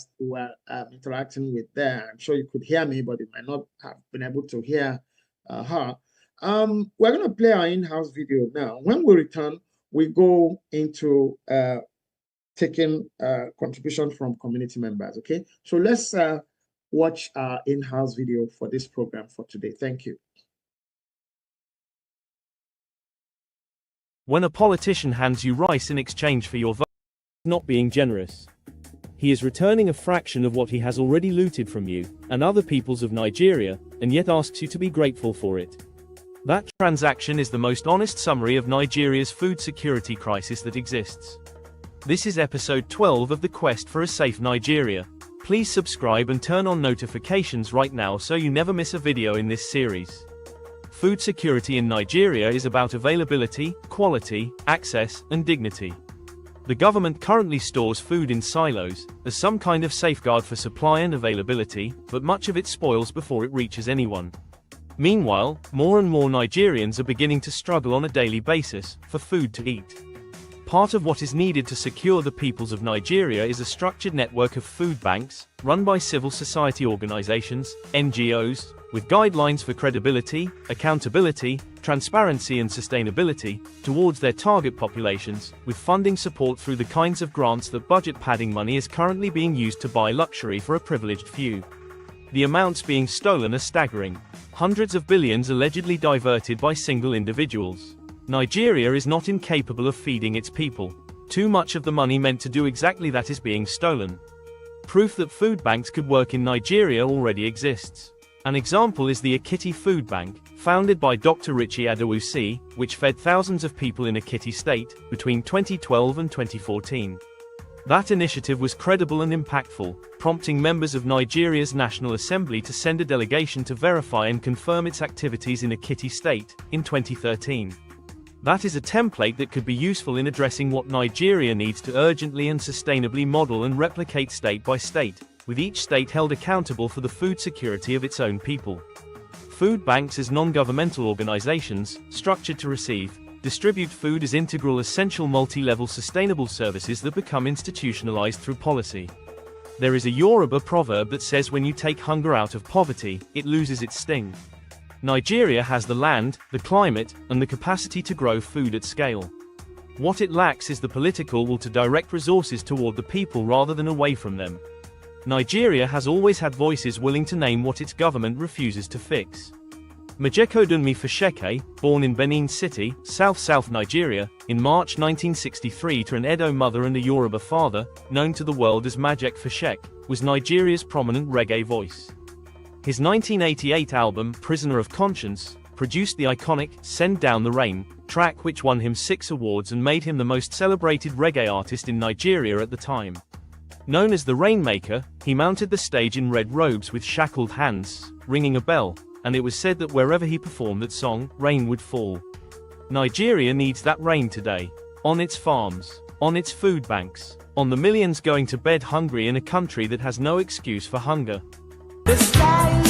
Speaker 1: interacting with there. I'm sure you could hear me, but you might not have been able to hear her. We're going to play our in-house video now. When we return, we go into taking contribution from community members. Okay, so let's watch our in-house video for this program for today. Thank you.
Speaker 4: When a politician hands you rice in exchange for your vote, not being generous. He is returning a fraction of what he has already looted from you and other peoples of Nigeria, and yet asks you to be grateful for it. That transaction is the most honest summary of Nigeria's food security crisis that exists. This is episode 12 of the Quest for a Safe Nigeria. Please subscribe and turn on notifications right now so you never miss a video in this series. Food security in Nigeria is about availability, quality, access, and dignity. The government currently stores food in silos, as some kind of safeguard for supply and availability, but much of it spoils before it reaches anyone. Meanwhile, more and more Nigerians are beginning to struggle on a daily basis for food to eat. Part of what is needed to secure the peoples of Nigeria is a structured network of food banks, run by civil society organizations, NGOs, with guidelines for credibility, accountability, transparency and sustainability, towards their target populations, with funding support through the kinds of grants that budget padding money is currently being used to buy luxury for a privileged few. The amounts being stolen are staggering. Hundreds of billions allegedly diverted by single individuals. Nigeria is not incapable of feeding its people. Too much of the money meant to do exactly that is being stolen. Proof that food banks could work in Nigeria already exists. An example is the Ekiti Food Bank, founded by Dr. Richie Adewusi, which fed thousands of people in Ekiti State between 2012 and 2014. That initiative was credible and impactful, prompting members of Nigeria's National Assembly to send a delegation to verify and confirm its activities in Ekiti State in 2013. That is a template that could be useful in addressing what Nigeria needs to urgently and sustainably model and replicate state by state, with each state held accountable for the food security of its own people. Food banks as non-governmental organizations, structured to receive, distribute food as integral essential multi-level sustainable services that become institutionalized through policy. There is a Yoruba proverb that says when you take hunger out of poverty, it loses its sting. Nigeria has the land, the climate, and the capacity to grow food at scale. What it lacks is the political will to direct resources toward the people rather than away from them. Nigeria has always had voices willing to name what its government refuses to fix. Majekodunmi Fasheke, born in Benin City, South Nigeria, in March 1963 to an Edo mother and a Yoruba father, known to the world as Majek Fasheke, was Nigeria's prominent reggae voice. His 1988 album, Prisoner of Conscience, produced the iconic Send Down the Rain track, which won him 6 awards and made him the most celebrated reggae artist in Nigeria at the time. Known as the Rainmaker, he mounted the stage in red robes with shackled hands, ringing a bell, and it was said that wherever he performed that song, rain would fall. Nigeria needs that rain today. On its farms, on its food banks, on the millions going to bed hungry in a country that has no excuse for hunger. The sky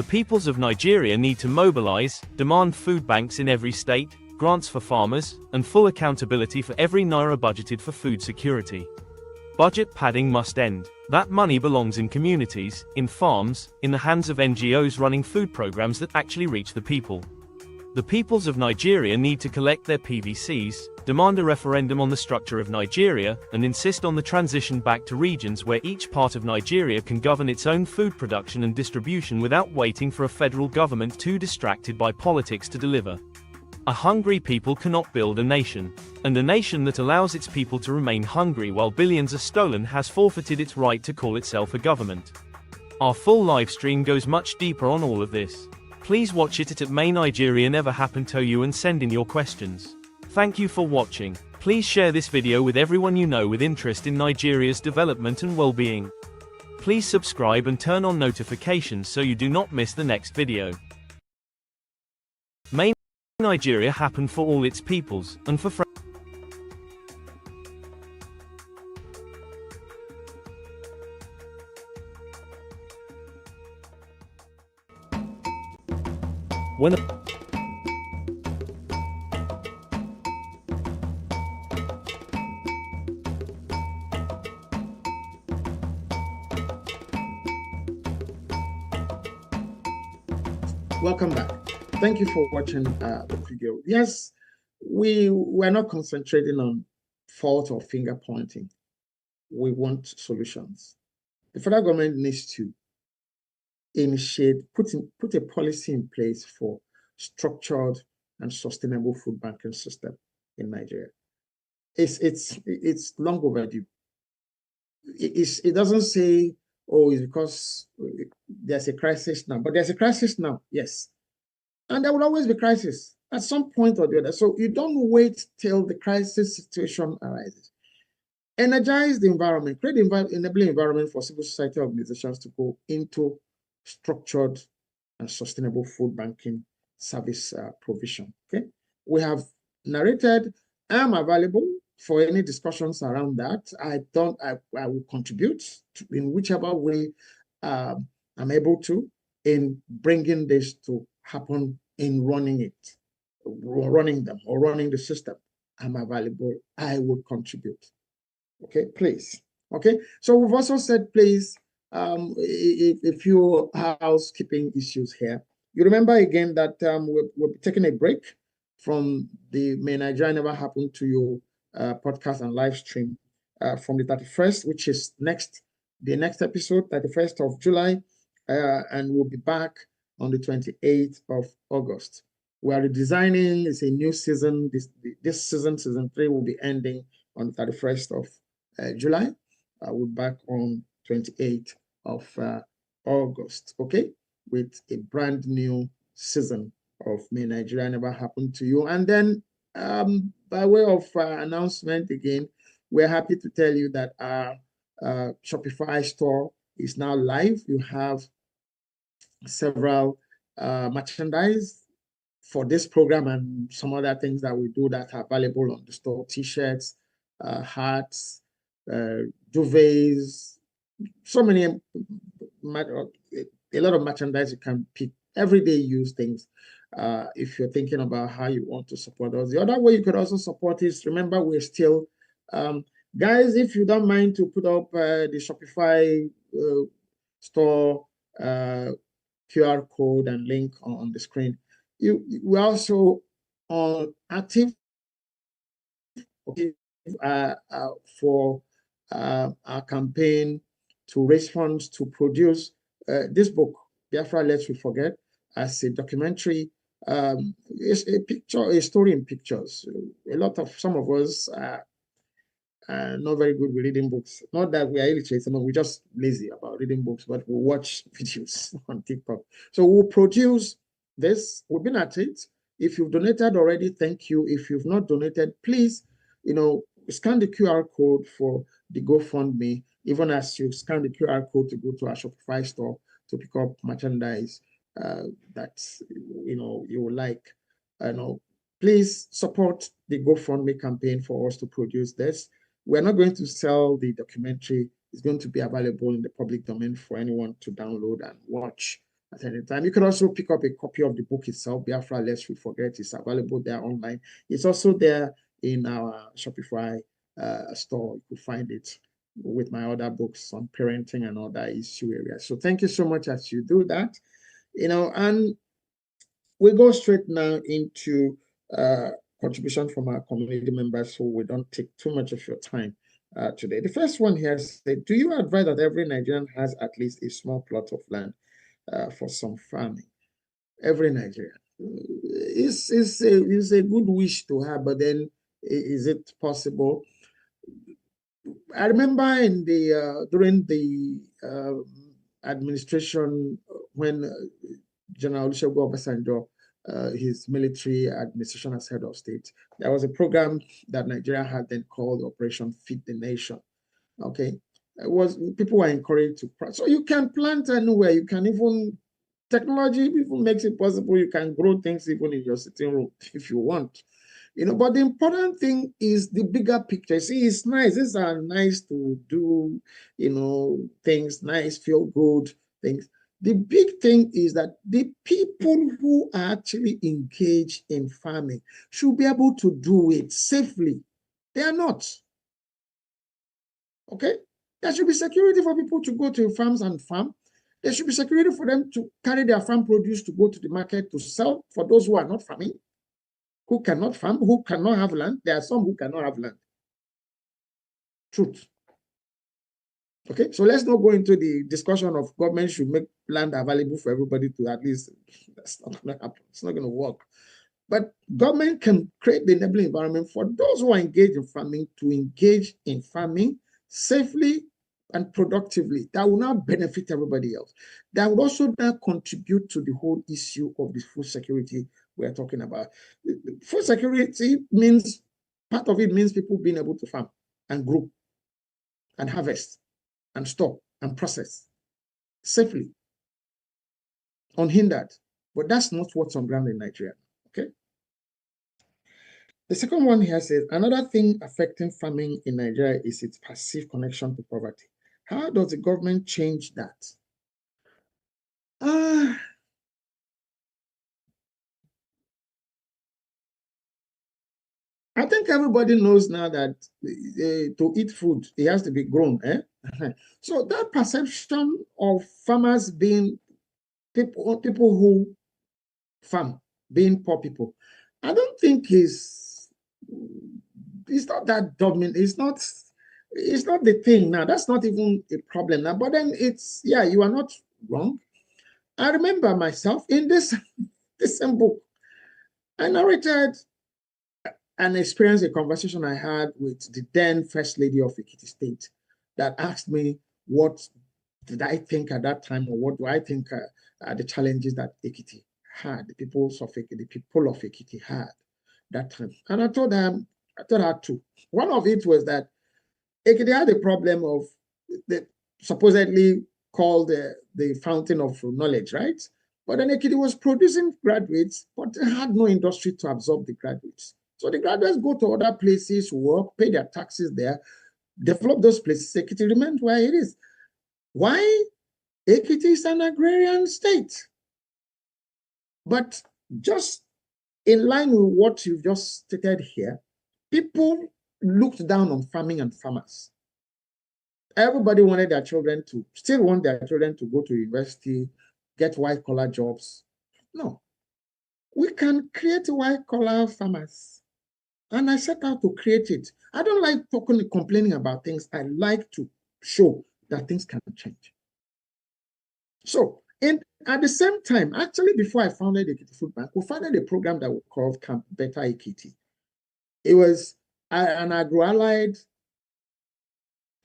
Speaker 4: peoples of Nigeria need to mobilize, demand food banks in every state, grants for farmers, and full accountability for every naira budgeted for food security. Budget padding must end. That money belongs in communities, in farms, in the hands of NGOs running food programs that actually reach the people. The peoples of Nigeria need to collect their PVCs, demand a referendum on the structure of Nigeria, and insist on the transition back to regions where each part of Nigeria can govern its own food production and distribution without waiting for a federal government too distracted by politics to deliver. A hungry people cannot build a nation, and a nation that allows its people to remain hungry while billions are stolen has forfeited its right to call itself a government. Our full live stream goes much deeper on all of this. Please watch it at May Nigeria Never Happened to You and send in your questions. Thank you for watching. Please share this video with everyone you know with interest in Nigeria's development and well-being. Please subscribe and turn on notifications so you do not miss the next video. May Nigeria happen for all its peoples, and for when
Speaker 1: Welcome back. Thank you for watching the video. Yes, we're not concentrating on fault or finger pointing. We want solutions. The federal government needs to initiate, put a policy in place for structured and sustainable food banking system in Nigeria. It's long overdue. It doesn't say, oh, it's because there's a crisis now, but there's a crisis now, yes. And there will always be crisis at some point or the other. So you don't wait till the crisis situation arises. Energize the environment, create enabling environment for civil society organizations to go into structured and sustainable food banking service provision. Okay, we have narrated. I am available for any discussions around that. I will contribute in whichever way I'm able to in bringing this to happen, in running the system. I'm available. I will contribute. Okay, please. Okay, so we've also said, please, a few housekeeping issues here. You remember again that we're taking a break from the May Nigeria Never Happened to You podcast and live stream from the 31st, which is the next episode, 31st of July, and we'll be back on the 28th of August. We are redesigning. It's a new season. This season 3, will be ending on the 31st of July. We're back on 28th of August, okay, with a brand new season of May Nigeria Never Happened to You. And then by way of announcement again, we're happy to tell you that our Shopify store is now live. You have several merchandise for this program and some other things that we do that are available on the store: t-shirts, hats, duvets, so many, a lot of merchandise you can pick, everyday use things. If you're thinking about how you want to support us, the other way you could also support is, remember, we're still guys, if you don't mind to put up the Shopify store QR code and link on the screen. We're also active, okay, for our campaign to raise funds to produce this book, Biafra Lest We Forget, as a documentary. It's a story in pictures. Some of us are not very good with reading books. Not that we are illiterate, we're just lazy about reading books, but we watch videos on TikTok. So we'll produce this. We've been at it. If you've donated already, thank you. If you've not donated, please, scan the QR code for the GoFundMe, even as you scan the QR code to go to our Shopify store to pick up merchandise that you would like. Please support the GoFundMe campaign for us to produce this. We're not going to sell the documentary. It's going to be available in the public domain for anyone to download and watch at any time. You can also pick up a copy of the book itself, Biafra Lest We Forget. It's available there online. It's also there in our Shopify store. You could find it with my other books on parenting and other issue areas. So thank you so much as you do that. And we go straight now into contribution from our community members, so we don't take too much of your time today. The first one here said, do you advise that every Nigerian has at least a small plot of land for some farming? Every Nigerian. It's a good wish to have, but then is it possible? I remember in the during the administration when General Olusegun Obasanjo, his military administration as head of state, there was a program that Nigeria had then called Operation Feed the Nation. Okay, it was people were encouraged to plant. So you can plant anywhere. You can even technology even makes it possible. You can grow things even in your sitting room if you want. But the important thing is the bigger picture. See, it's nice. These are nice to do, things nice, feel good things. The big thing is that the people who are actually engaged in farming should be able to do it safely. They are not. Okay? There should be security for people to go to farms and farm. There should be security for them to carry their farm produce to go to the market to sell for those who are not farming, who cannot farm, who cannot have land. There are some who cannot have land. Truth. Okay, so let's not go into the discussion of government should make land available for everybody to at least. That's not going to happen. It's not going to work. But government can create the enabling environment for those who are engaged in farming to engage in farming safely and productively. That will now benefit everybody else. That would also now contribute to the whole issue of the food security we're talking about. Food security means, part of it means people being able to farm and grow and harvest and store and process safely, unhindered. But that's not what's on ground in Nigeria. Okay. The second one here says, another thing affecting farming in Nigeria is its passive connection to poverty. How does the government change that? I think everybody knows now that to eat food, it has to be grown. So that perception of farmers being people who farm, being poor people, I don't think it's not that dominant. It's not the thing now. That's not even a problem now. But then you are not wrong. I remember myself in this same book, I narrated an experience, a conversation I had with the then First Lady of Ekiti State that asked me what did I think at that time, or what do I think are the challenges that Ekiti had, the people of Ekiti had that time. And I told her two. One of it was that Ekiti had a problem of the supposedly called the fountain of knowledge, right? But then Ekiti was producing graduates, but they had no industry to absorb the graduates. So the graduates go to other places, work, pay their taxes there, develop those places. Ekiti remained where it is. Why? Ekiti is an agrarian state. But just in line with what you've just stated here, people looked down on farming and farmers. Everybody wanted their children to, still want their children to go to university, get white-collar jobs. No. We can create white-collar farmers. And I set out to create it. I don't like complaining about things. I like to show that things can change. So, at the same time, actually, before I founded the Ekiti Food Bank, we founded a program that we called Camp Better Ekiti. It was an agro-allied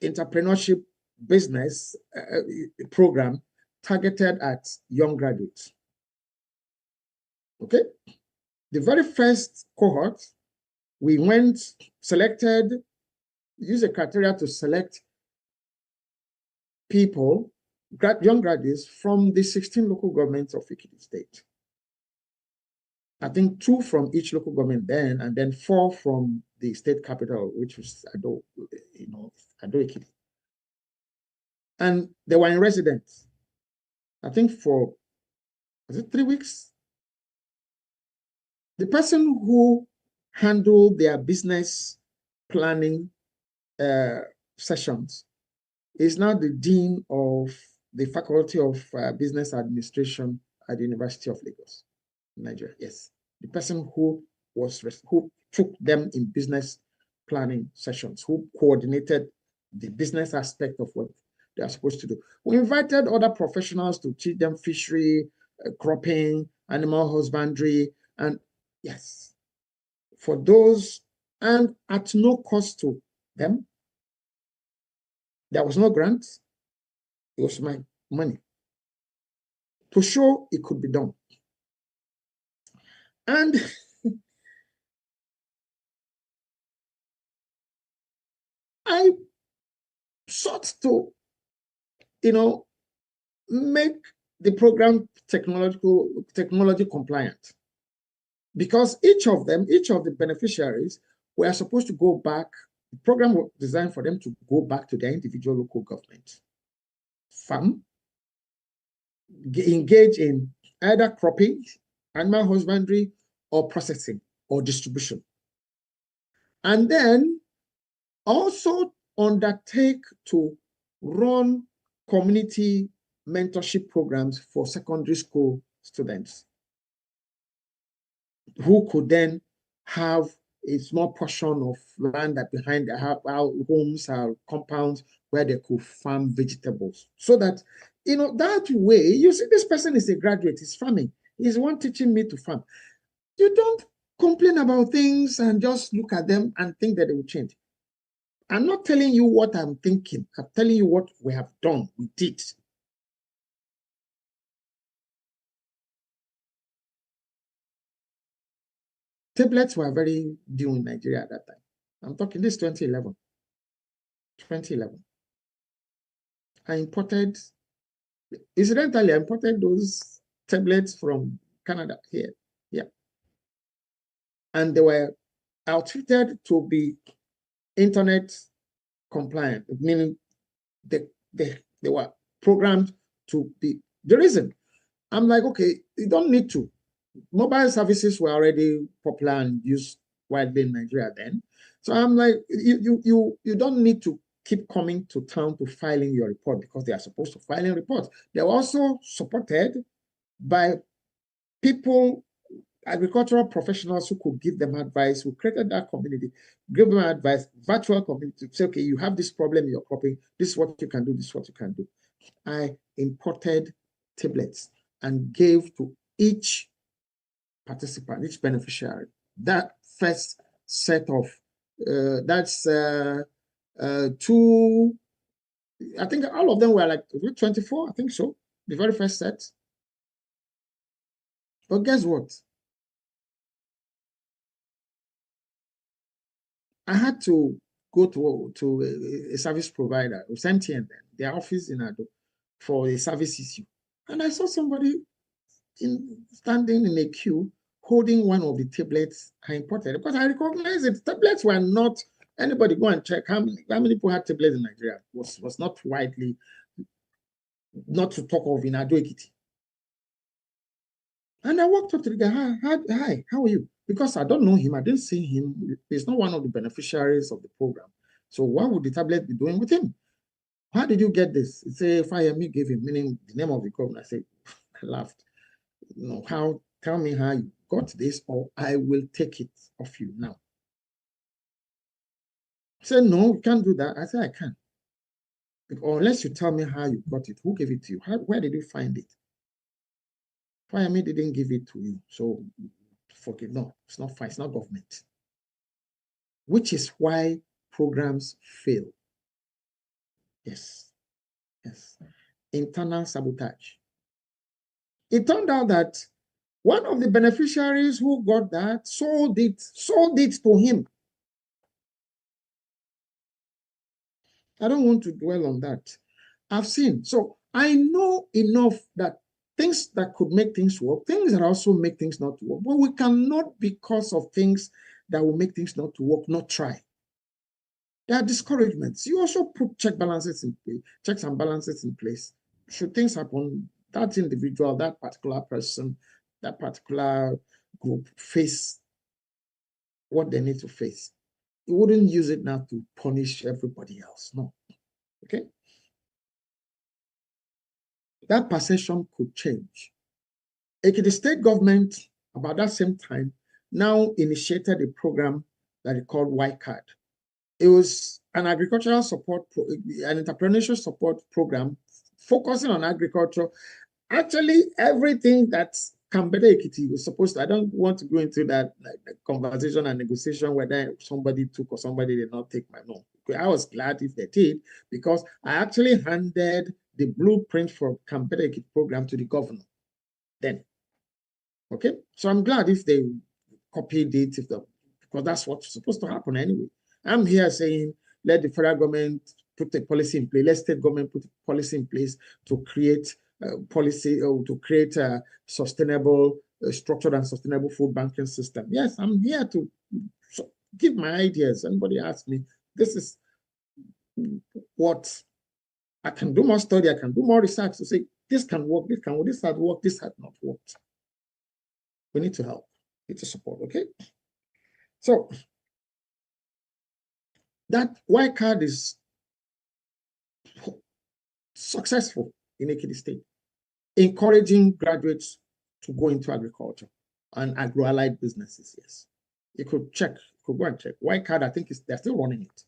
Speaker 1: entrepreneurship business program targeted at young graduates. Okay? The very first cohort, we used a criteria to select people, young graduates from the 16 local governments of Ekiti State. I think 2 from each local government then, and then 4 from the state capital, which was Ado Ekiti. And they were in residence, I think for Was it 3 weeks? The person who handled their business planning sessions is now the dean of the Faculty of Business Administration at the University of Lagos, Nigeria. Yes, the person who took them in business planning sessions, who coordinated the business aspect of what they are supposed to do. We invited other professionals to teach them fishery, cropping, animal husbandry, and yes, for those, and at no cost to them. There was no grant. It was my money to show it could be done. And I sought to, make the program technology compliant, because each of the beneficiaries were supposed to go back. The program was designed for them to go back to their individual local government farm, engage in either cropping, animal husbandry, or processing or distribution. And then also undertake to run community mentorship programs for secondary school students who could then have a small portion of land that behind their homes or compounds where they could farm vegetables. So that, that way, you see, this person is a graduate, he's farming. He's one teaching me to farm. You don't complain about things and just look at them and think that they will change. I'm not telling you what I'm thinking. I'm telling you what we have done. We did. Tablets were very due in Nigeria at that time. I'm talking this 2011. 2011. Incidentally, I imported those tablets from Canada here. Yeah. And they were outfitted to be internet compliant, meaning they were programmed to be. The reason, I'm like, okay, you don't need to. Mobile services were already popular and used widely in Nigeria then. So I'm like, you don't need to keep coming to town to file in your report, because they are supposed to file in reports. They were also supported by people, agricultural professionals who could give them advice, who created that community, give them advice, virtual community, say, okay, you have this problem in your cropping, this is what you can do, this is what you can do. I imported tablets and gave to each participant, each beneficiary, that first set of, that's two, I think all of them were like 24, I think so, the very first set. But guess what? I had to go to a service provider, MTN, their office in Ado, for a service issue. And I saw somebody standing in a queue holding one of the tablets I imported, because I recognized it. Tablets were not, anybody go and check how many people had tablets in Nigeria. Was not widely, not to talk of in Ado Ekiti. And I walked up to the guy, hi, how are you? Because I don't know him, I didn't see him. He's not one of the beneficiaries of the program. So what would the tablet be doing with him? How did you get this? He said, Fayemi gave him, meaning the name of the governor. I said, I laughed. Tell me how you got this, or I will take it off you now. He said, no, you can't do that. I said, I can. Unless you tell me how you got it, who gave it to you? Where did you find it? Fayemi didn't give it to you, so forgive. No, it's not fine. It's not government. Which is why programs fail. Yes. Internal sabotage. It turned out that one of the beneficiaries who got that sold it to him. I don't want to dwell on that. I've seen. So I know enough that things that could make things work, things that also make things not work, but we cannot, because of things that will make things not to work, not try. There are discouragements. You also put checks and balances in place. Should things happen, that individual, that particular person, that particular group face what they need to face. He wouldn't use it now to punish everybody else. No. Okay? That perception could change. Ekiti State government, about that same time, now initiated a program that they called Y Card. It was an agricultural support, an entrepreneurship support program focusing on agriculture. Actually, everything that can better Ekiti was supposed to, I don't want to go into that conversation and negotiation whether somebody took or somebody did not take my no. I was glad if they did, because I actually handed the blueprint for Campbell Ekiti program to the governor then. Okay, so I'm glad if they copied it, because that's what's supposed to happen anyway. I'm here saying let the federal government put a policy in place, let state government put a policy in place to create policy or to create a sustainable, structured and sustainable food banking system. Yes, I'm here to give my ideas. Anybody asks me, this is what I can do more study, I can do more research to say this can work, this can work, this had worked, this had not worked. We need to help, we need to support, okay? So that Y Card is successful in Ekiti State, encouraging graduates to go into agriculture and agro-allied businesses. Yes, you could check, you could go and check. Y Card, I think they're still running it.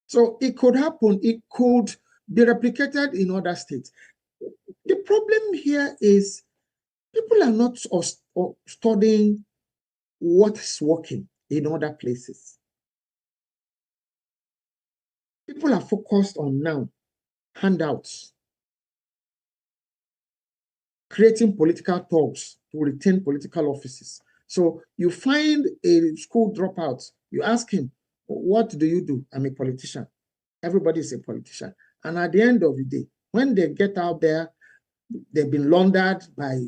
Speaker 1: So it could happen, it could be replicated in other states. The problem here is people are not studying what is working in other places. People are focused on now handouts, creating political thugs to retain political offices. So you find a school dropout, you ask him, what do you do? I'm a politician. Everybody is a politician. And at the end of the day, when they get out there, they've been laundered by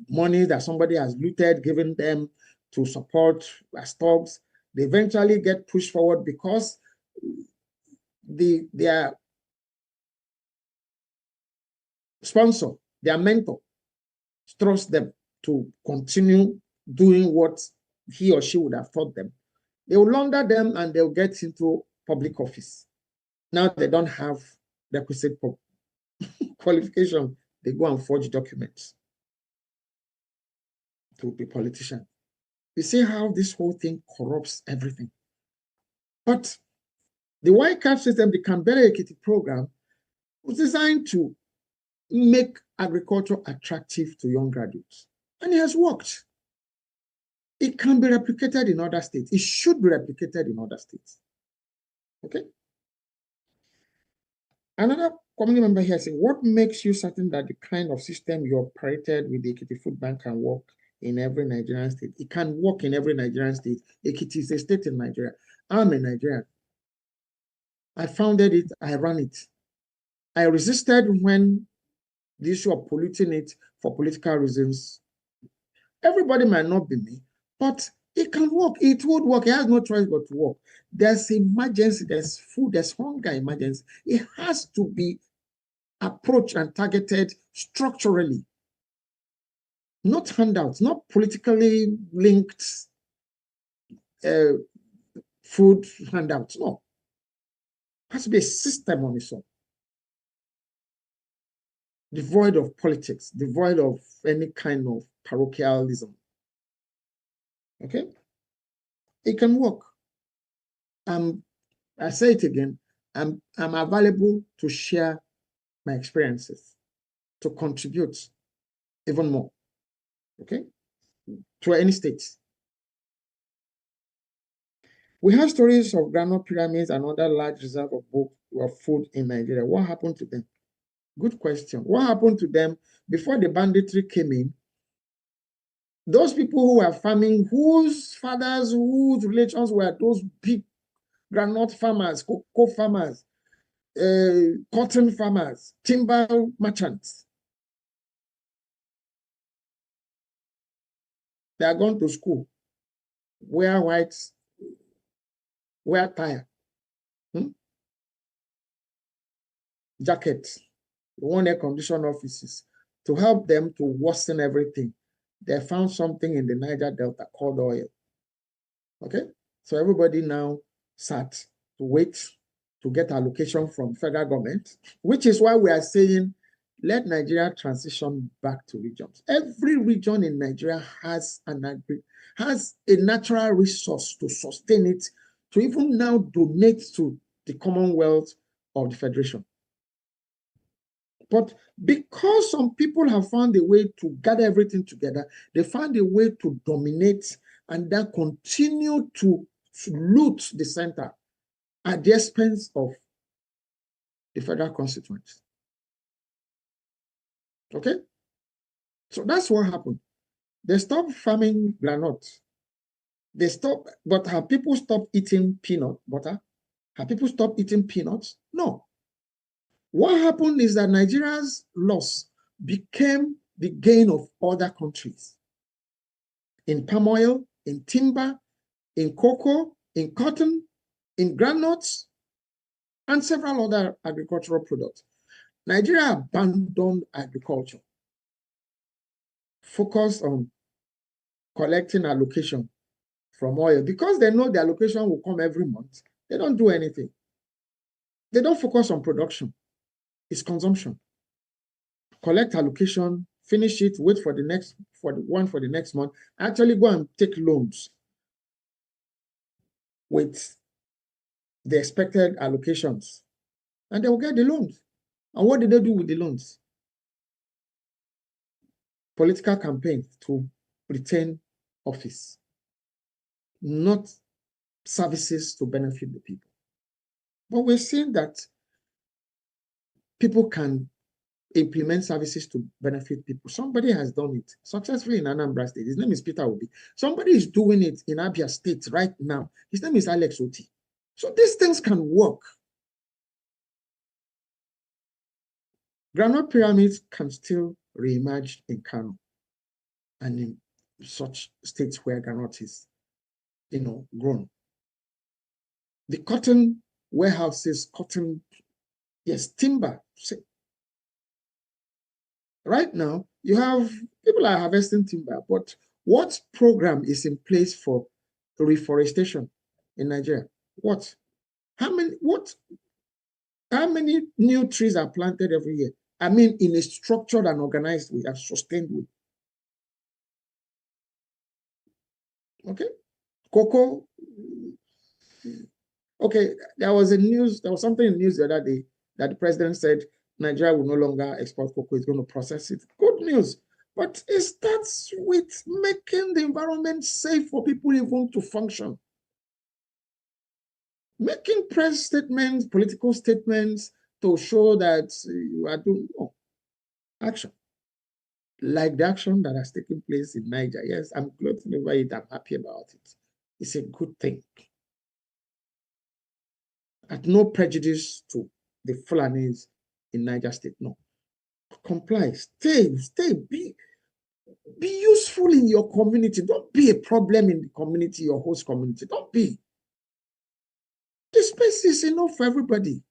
Speaker 1: money that somebody has looted, given them to support as thugs. They eventually get pushed forward because their sponsor, their mentor, trusts them to continue doing what he or she would have taught them. They will launder them and they'll get into public office. Now they don't have the requisite qualification. They go and forge documents to be politician. You see how this whole thing corrupts everything. But the Y Card system, the Canberra Ekiti program, was designed to make agriculture attractive to young graduates. And it has worked. It can be replicated in other states. It should be replicated in other states. Okay? Another community member here says, what makes you certain that the kind of system you operated with the Ekiti Food Bank can work in every Nigerian state? It can work in every Nigerian state. Ekiti is a state in Nigeria. I'm a Nigerian. I founded it, I ran it. I resisted when the issue of polluting it for political reasons. Everybody might not be me, but it can work. It would work. It has no choice but to work. There's emergency, there's food, there's hunger emergency. It has to be approached and targeted structurally. Not handouts, not politically linked food handouts. No. It has to be a system on its own. Devoid of politics, devoid of any kind of parochialism. Okay? It can work. I say it again, I'm available to share my experiences, to contribute even more, okay, to any state. We have stories of granite pyramids and other large reserve of food in Nigeria. What happened to them? Good question. What happened to them before the banditry came in? Those people who were farming, whose fathers, whose relations were those big granite farmers, cocoa farmers, cotton farmers, timber merchants. They are going to school, wear white, wear tie, jackets, one air conditioned offices, to help them to worsen everything, they found something in the Niger Delta called oil. Okay? So everybody now sat to wait to get allocation from federal government, which is why we are saying, let Nigeria transition back to regions. Every region in Nigeria has a natural resource to sustain it, to even now donate to the Commonwealth of the Federation. But because some people have found a way to gather everything together, they found a way to dominate and then continue to loot the center at the expense of the federal constituents. Okay? So that's what happened. They stopped farming granules. They stopped, but have people stopped eating peanut butter? Have people stopped eating peanuts? No. What happened is that Nigeria's loss became the gain of other countries. In palm oil, in timber, in cocoa, in cotton, in granules, and several other agricultural products. Nigeria abandoned agriculture, focused on collecting allocation from oil. Because they know the allocation will come every month, they don't do anything. They don't focus on production. It's consumption. Collect allocation, finish it, wait for the next for the next month. Actually go and take loans with the expected allocations, and they will get the loans. And what did they do with the loans? Political campaign to retain office, not services to benefit the people. But we're seeing that people can implement services to benefit people. Somebody has done it successfully in Anambra State. His name is Peter Obi. Somebody is doing it in Abia State right now. His name is Alex Oti. So these things can work. Groundnut pyramids can still reemerge in Kano and in such states where groundnut is, grown. The cotton warehouses, timber. Right now, you have people are harvesting timber, but what program is in place for reforestation in Nigeria? What? How many new trees are planted every year? I mean, in a structured and organized way, a sustained way. Okay? Cocoa. Okay, there was something in the news the other day that the president said Nigeria will no longer export cocoa, it's going to process it. Good news. But it starts with making the environment safe for people even to function. Making press statements, political statements to show that you are doing action. Like the action that has taken place in Niger. Yes, I'm gloating over it. I'm happy about it. It's a good thing. At no prejudice to the Fulanis in Niger State. No. Comply. Stay. Be useful in your community. Don't be a problem in the community, your host community. Don't be. The space is enough for everybody.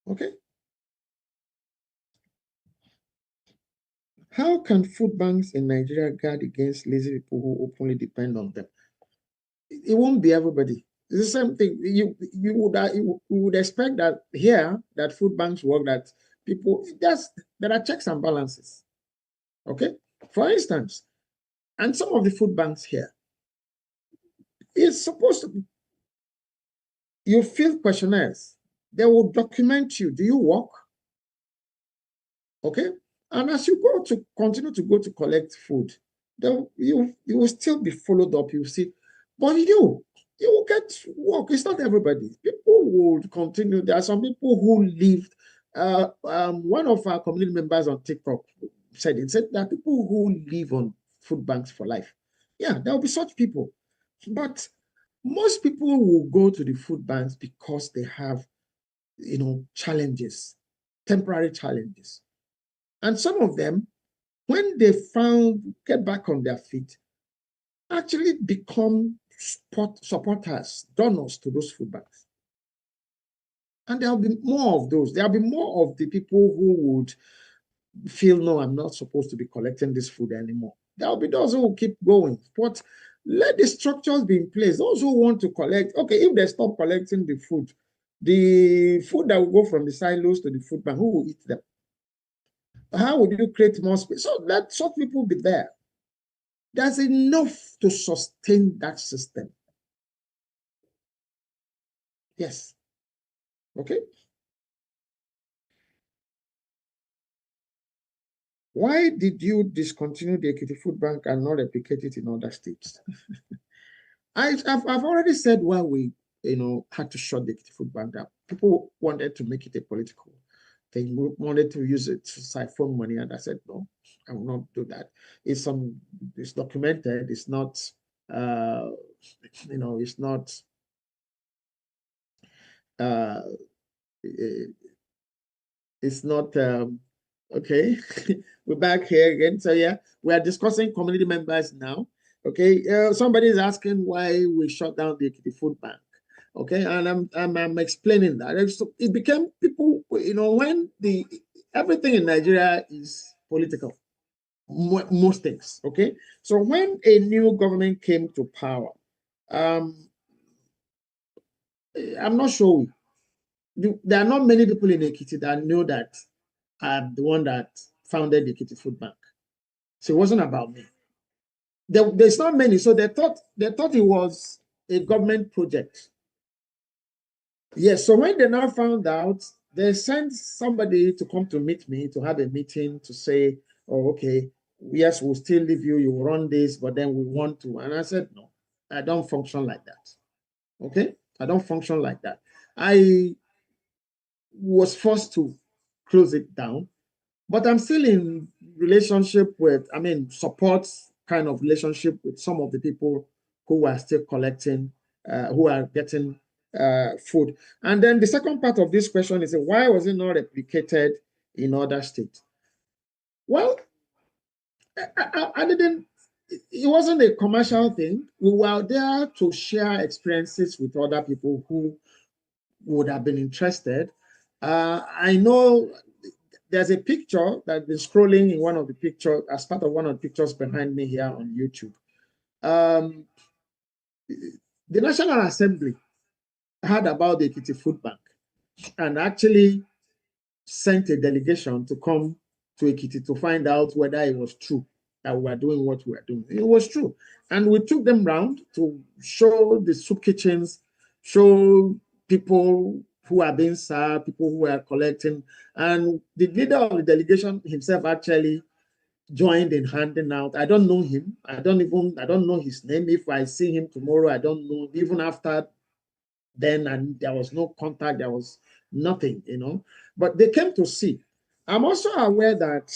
Speaker 1: Okay? How can food banks in Nigeria guard against lazy people who openly depend on them? It won't be everybody. It's the same thing. You would expect that here that food banks work, that people there are checks and balances. Okay? For instance, and some of the food banks here, it's supposed to be, you fill questionnaires. They will document you. Do you work? Okay? And as you continue to go to collect food, you will still be followed up. You see, but you will get work. It's not everybody. People will continue. There are some people who lived. One of our community members on TikTok said there are people who live on food banks for life. Yeah, there will be such people, but most people will go to the food banks because they have, challenges, temporary challenges. And some of them, when they get back on their feet, actually become supporters, donors to those food banks. And there'll be more of those. There'll be more of the people who would feel, no, I'm not supposed to be collecting this food anymore. There'll be those who will keep going. But let the structures be in place. Those who want to collect, okay, if they stop collecting the food that will go from the silos to the food bank, who will eat them? How would you create more space? So let such people be there. There's enough to sustain that system. Yes. Okay. Why did you discontinue the Ekiti Food Bank and not replicate it in other states? I've already said why we had to shut the Ekiti Food Bank down. People wanted to make it a political thing. We wanted to use it to siphon money, and I said no, I will not do that. It's documented. It's not it's not it's not okay. We're back here again. So yeah, we are discussing community members now. Okay, somebody is asking why we shut down the Ekiti Food Bank. Okay, and I'm explaining that. It became people, when everything in Nigeria is political, most things. Okay, so when a new government came to power, I'm not sure. There are not many people in Ekiti that know that I'm the one that founded the Ekiti Food Bank. So it wasn't about me. There's not many, so they thought it was a government project. Yes, so when they now found out, they sent somebody to come to meet me, to have a meeting to say, oh, okay, yes, we'll still leave you, you run this, but then we want to. And I said, no, I don't function like that. Okay? I don't function like that. I was forced to close it down, but I'm still in relationship with, support kind of relationship with some of the people who are still collecting, who are getting food. And then the second part of this question is, why was it not replicated in other states? Well, I didn't, it wasn't a commercial thing. We were there to share experiences with other people who would have been interested. I know there's a picture that's been scrolling in one of the pictures, as part of one of the pictures behind me here on YouTube. The National Assembly heard about the Ekiti Food Bank and actually sent a delegation to come to Ekiti to find out whether it was true that we were doing what we were doing. It was true. And we took them round to show the soup kitchens, show people who are being served, people who are collecting. And the leader of the delegation himself actually joined in handing out. I don't know him. I don't know his name. If I see him tomorrow, I don't know. Even after then, and there was no contact, there was nothing, But they came to see. I'm also aware that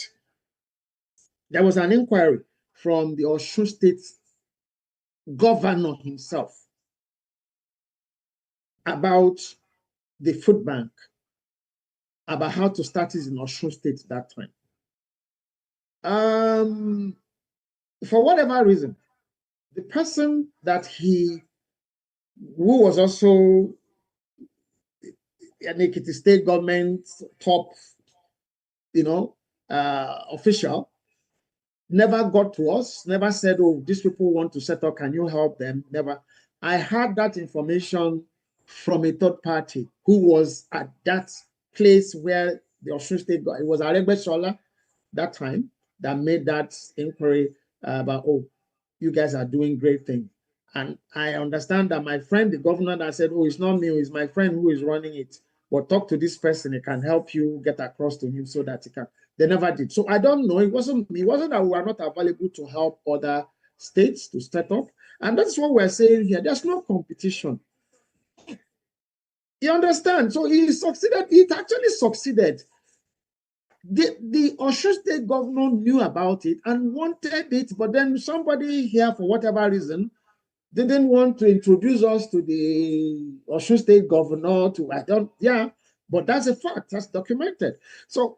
Speaker 1: there was an inquiry from the Osun State governor himself about the food bank, about how to start it in Osun State that time. For whatever reason, the person who was also an Ekiti State government top, official, never got to us, never said, oh, these people want to set up, can you help them? Never. I had that information from a third party who was at that place where the Osun State, it was Aregbesola that time that made that inquiry about, oh, you guys are doing great things. And I understand that my friend, the governor, that said, oh, it's not me, it's my friend who is running it. But talk to this person, he can help you get across to him so that he can. They never did. So I don't know. It wasn't that we were not available to help other states to set up. And that's what we're saying here. There's no competition. You understand? So he succeeded. It actually succeeded. The Osun State governor knew about it and wanted it, but then somebody here, for whatever reason, didn't want to introduce us to the Osun State governor. But that's a fact. That's documented. So,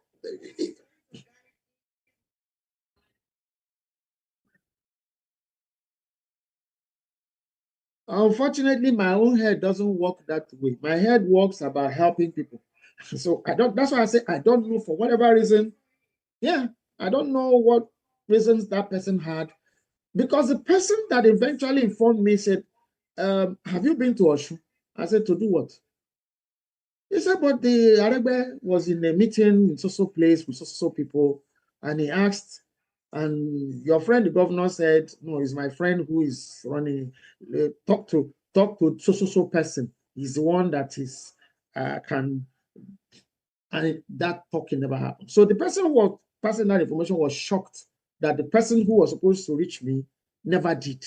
Speaker 1: Unfortunately, my own head doesn't work that way. My head works about helping people. So I don't, that's why I say I don't know, for whatever reason. Yeah, I don't know what reasons that person had. Because the person that eventually informed me said, have you been to Oshu? I said, to do what? He said, but the Aregbe was in a meeting in so place with so people, and he asked, and your friend, the governor, said, no, it's my friend who is running. Talk to so person. He's the one that is can, and that talking never happened. So the person who was passing that information was shocked that the person who was supposed to reach me never did.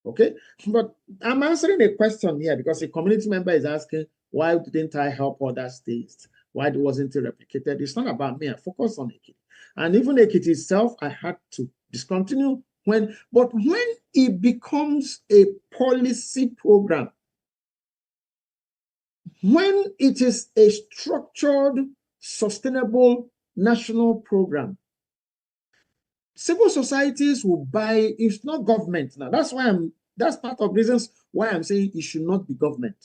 Speaker 1: Okay, but I'm answering a question here because a community member is asking, why didn't I help other states? Why wasn't it replicated? It's not about me. I focus on Ekiti. And even Ekiti itself, I had to discontinue but when it becomes a policy program, when it is a structured, sustainable national program, civil societies will buy. It's not government now. That's part of reasons why I'm saying it should not be government.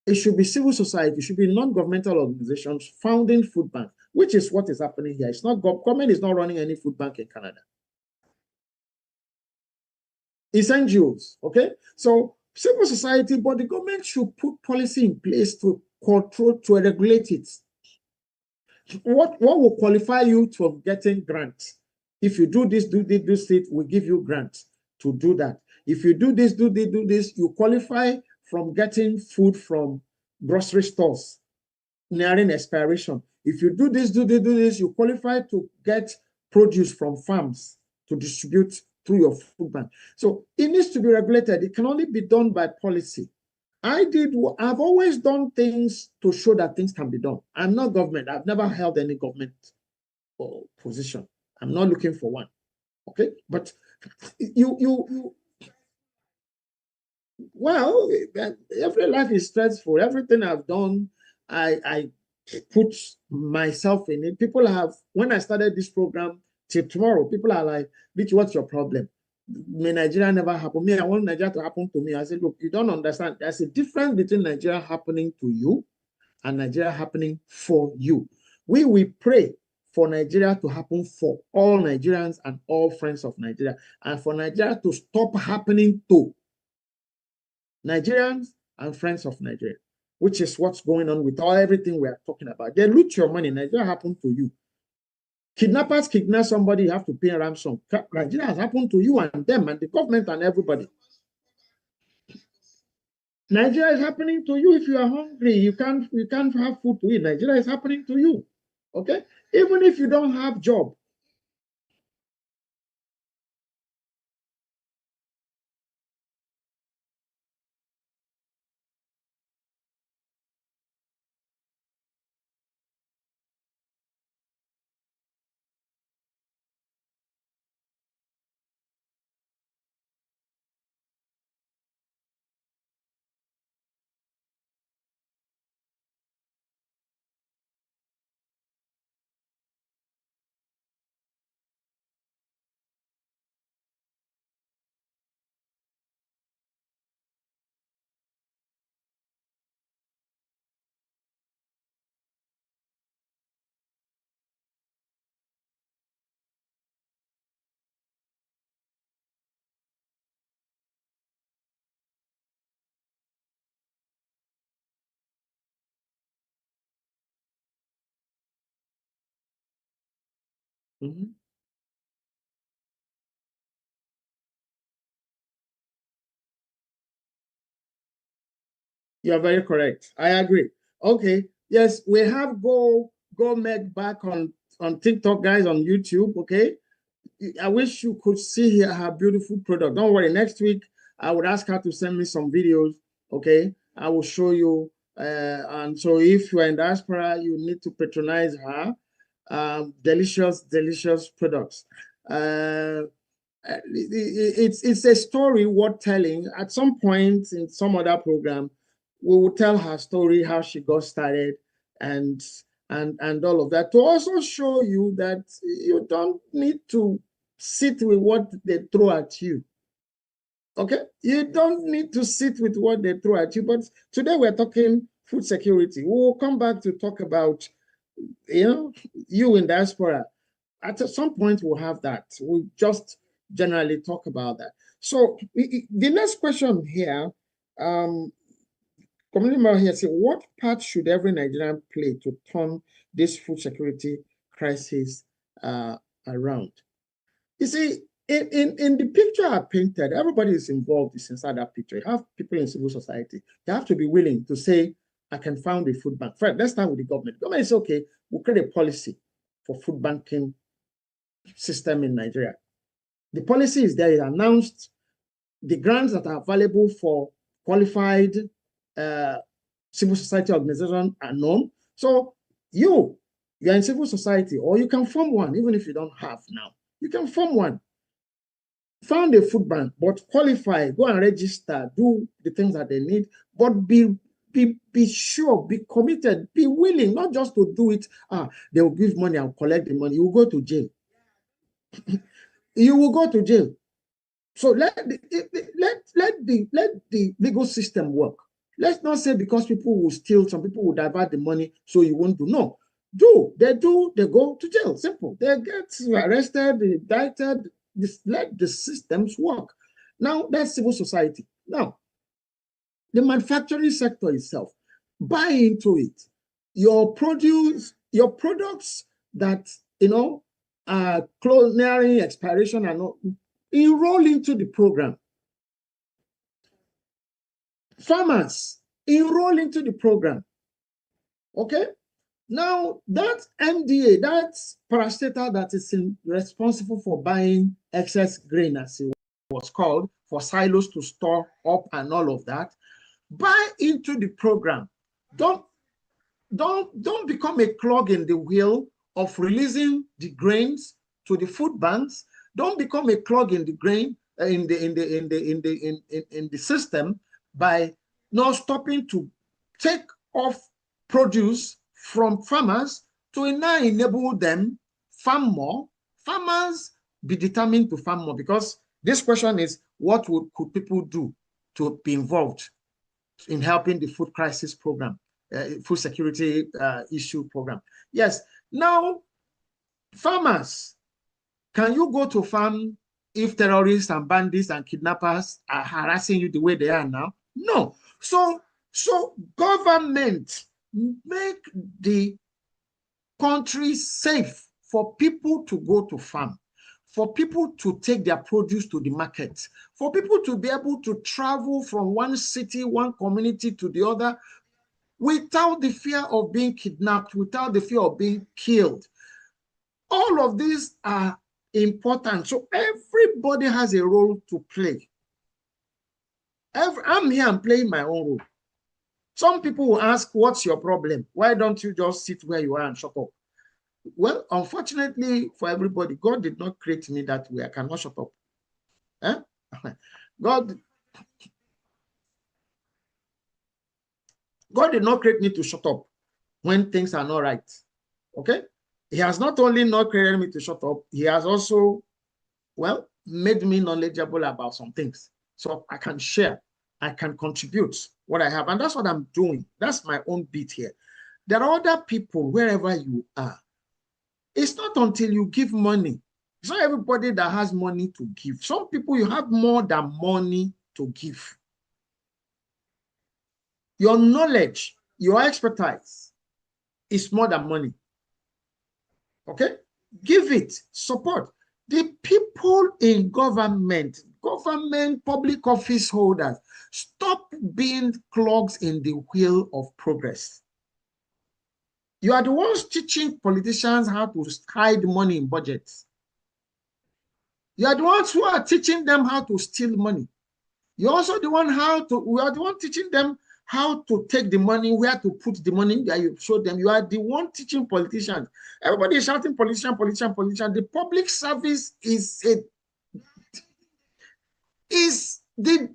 Speaker 1: It should be civil society. It should be non-governmental organizations founding food banks, which is what is happening here. It's not government is not running any food bank in Canada. It's NGOs, okay? So civil society, but the government should put policy in place to control, to regulate it. What will qualify you for getting grants? If you do this, we give you grants to do that. If you do this, you qualify from getting food from grocery stores nearing expiration. If you do this, you qualify to get produce from farms to distribute through your food bank. So it needs to be regulated. It can only be done by policy. I've always done things to show that things can be done. I'm not government. I've never held any government position. I'm not looking for one. Okay, but well, every life is stressful. Everything I've done, I put myself in it. People have, when I started this program till tomorrow, people are like, Rich, what's your problem? May Nigeria never happen? Me, I want Nigeria to happen to me. I said, look, you don't understand. There's a difference between Nigeria happening to you and Nigeria happening for you. We pray for Nigeria to happen for all Nigerians and all friends of Nigeria, and for Nigeria to stop happening to Nigerians and friends of Nigeria, which is what's going on with everything we are talking about. They loot your money. Nigeria happened to you. Kidnappers kidnap somebody, you have to pay a ransom. Nigeria has happened to you and them and the government and everybody. Nigeria is happening to you. If you are hungry, you can't have food to eat. Nigeria is happening to you. Okay? Even if you don't have job. Mm-hmm. You're very correct. I agree. Okay. Yes, we have Go Meg back on TikTok, guys, on YouTube. Okay. I wish you could see her beautiful product. Don't worry. Next week, I would ask her to send me some videos. Okay. I will show you. And so if you're in diaspora, you need to patronize her. Delicious, delicious products. It's a story worth telling. At some point in some other program, we will tell her story, how she got started, and all of that, to also show you that you don't need to sit with what they throw at you. Okay, you don't need to sit with what they throw at you. But today we're talking food security. We'll come back to talk about, you in diaspora. At some point, we'll have that. We'll just generally talk about that. So the next question here, community member here say, what part should every Nigerian play to turn this food security crisis around? You see, in the picture I painted, everybody is involved is inside that picture. You have people in civil society. You have to be willing to say, I can found a food bank. First, let's start with the government. The government is okay, we'll create a policy for food banking system in Nigeria. The policy is there, it announced the grants that are available for qualified civil society organization are known. So you're in civil society, or you can form one, even if you don't have now. You can form one. Found a food bank, but qualify, go and register, do the things that they need, but be sure, be committed, be willing, not just to do it. They will give money and collect the money. You will go to jail. You will go to jail. So let the legal system work. Let's not say because people will steal, some people will divert the money, so you won't do. No, they go to jail. Simple. They get arrested, indicted. Let the systems work. Now that's civil society. Now, the manufacturing sector itself, buy into it. Your products that are nearing expiration and not, enroll into the program. Farmers, enroll into the program. Okay? Now, that MDA, that parastatal that is responsible for buying excess grain, as it was called, for silos to store up and all of that, buy into the program. Don't become a clog in the wheel of releasing the grains to the food banks. Don't become a clog in the grain in the system by not stopping to take off produce from farmers to now enable them farm more. Farmers be determined to farm more, because this question is, what could people do to be involved in helping the food crisis program, food security issue program? Yes. Now, farmers, can you go to farm if terrorists and bandits and kidnappers are harassing you the way they are now? No. So government make the country safe for people to go to farm, for people to take their produce to the market, for people to be able to travel from one city, one community to the other without the fear of being kidnapped, without the fear of being killed. All of these are important. So everybody has a role to play. I'm here and playing my own role. Some people will ask, what's your problem? Why don't you just sit where you are and shut up? Well, unfortunately for everybody, God did not create me that way. I cannot shut up. God did not create me to shut up when things are not right. Okay? He has not only not created me to shut up, he has also, made me knowledgeable about some things. So I can share, I can contribute what I have. And that's what I'm doing. That's my own bit here. There are other people wherever you are. It's not until you give money. It's not everybody that has money to give. Some people, you have more than money to give. Your knowledge, your expertise is more than money. Okay? Give it, support. The people in government, public office holders, stop being clogs in the wheel of progress. You are the ones teaching politicians how to hide money in budgets. You are the ones who are teaching them how to steal money. You're also the one we are the one teaching them how to take the money, where to put the money that you show them. You are the one teaching politicians. Everybody is shouting politician, politician, politician. The public service is the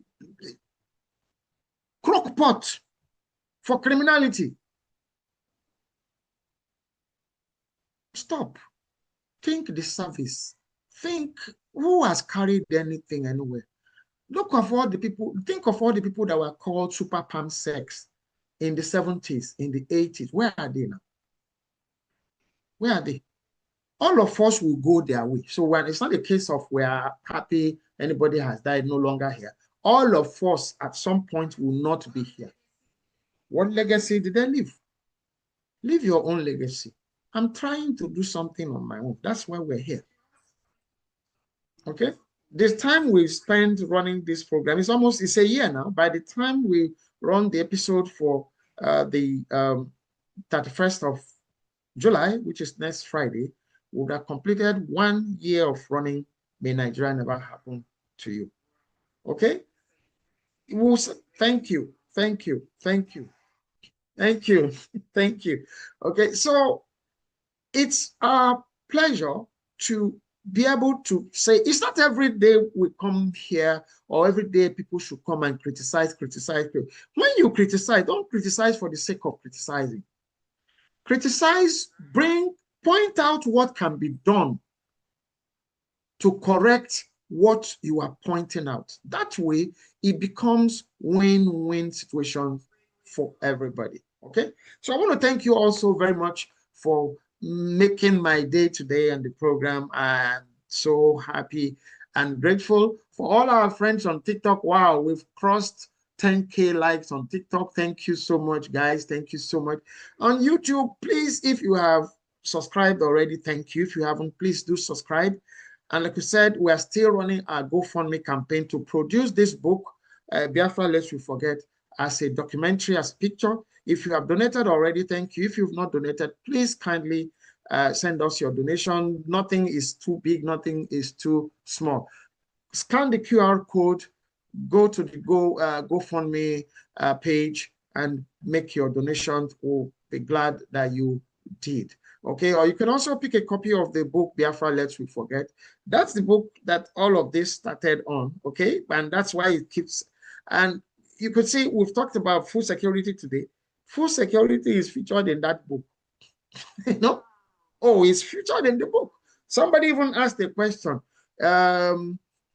Speaker 1: crockpot for criminality. Stop. Think the service. Think who has carried anything anywhere. Look of all the people, think of all the people that were called super palm sex in the 70s, in the 80s. Where are they now? Where are they? All of us will go their way. So when it's not a case of we are happy, anybody has died, no longer here. All of us at some point will not be here. What legacy did they leave? Leave your own legacy. I'm trying to do something on my own. That's why we're here. Okay? This time we've spent running this program, it's a year now. By the time we run the episode for the 31st of July, which is next Friday, we would have completed 1 year of running May Nigeria Never Happen to You. Okay? Thank you. Thank you. Thank you. Thank you. Thank you. Okay, so it's a pleasure to be able to say, it's not every day we come here or every day people should come and criticize. When you criticize, don't criticize for the sake of criticizing. Criticize, point out what can be done to correct what you are pointing out. That way, it becomes win-win situation for everybody. Okay, so I want to thank you also very much for making my day today and the program. I'm so happy and grateful for all our friends on TikTok. Wow, we've crossed 10K likes on TikTok. Thank you so much, guys. Thank you so much. On YouTube, please, if you have subscribed already, thank you. If you haven't, please do subscribe. And like we said, we are still running our GoFundMe campaign to produce this book, Biafra Lest We Forget, as a documentary, as picture. If you have donated already, thank you. If you've not donated, please kindly send us your donation. Nothing is too big, nothing is too small. Scan the QR code, go to the GoFundMe page and make your donation. We'll be glad that you did. Okay, or you can also pick a copy of the book Biafra Lest We Forget. That's the book that all of this started on. Okay, and that's why it keeps. And you could see we've talked about food security today. Food security is featured in that book. You know, oh, it's featured in the book. Somebody even asked the question,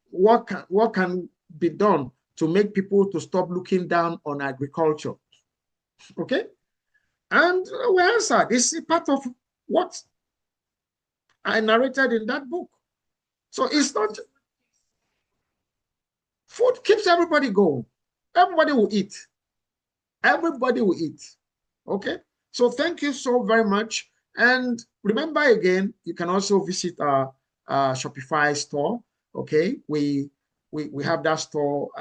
Speaker 1: what can be done to make people to stop looking down on agriculture? Okay, and we answered. This is part of what I narrated in that book. So it's not, food keeps everybody going. Everybody will eat. Everybody will eat. Okay, so thank you so very much. And remember again, you can also visit our Shopify store. Okay, we have that store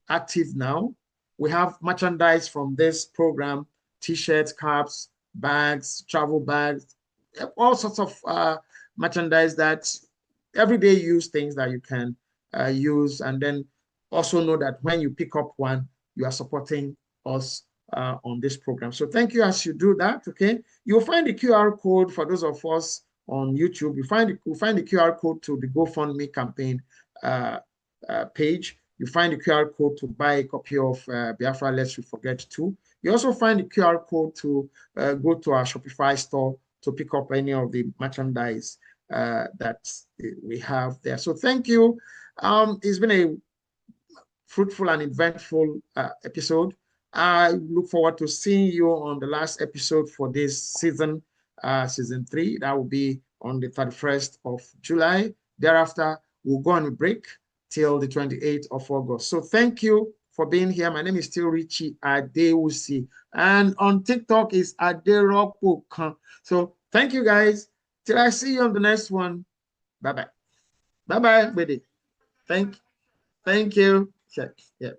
Speaker 1: active now. We have merchandise from this program: t-shirts, caps, bags, travel bags, all sorts of merchandise that everyday use things that you can use. And then also know that when you pick up one, you are supporting us on this program. So thank you as you do that. Okay, you'll find the QR code for those of us on YouTube. You'll find the QR code to the GoFundMe campaign page. You find the QR code to buy a copy of Biafra Lest We Forget 2. You also find the QR code to go to our Shopify store to pick up any of the merchandise that we have there. So thank you. It's been a fruitful and eventful episode. I look forward to seeing you on the last episode for this season, season 3. That will be on the 31st of July. Thereafter, we'll go on a break till the 28th of August. So thank you for being here. My name is still Richie Adewusi, and on TikTok is Aderopokan. So thank you, guys. Till I see you on the next one. Bye-bye. Bye-bye, buddy. Thank you. Check. Yeah.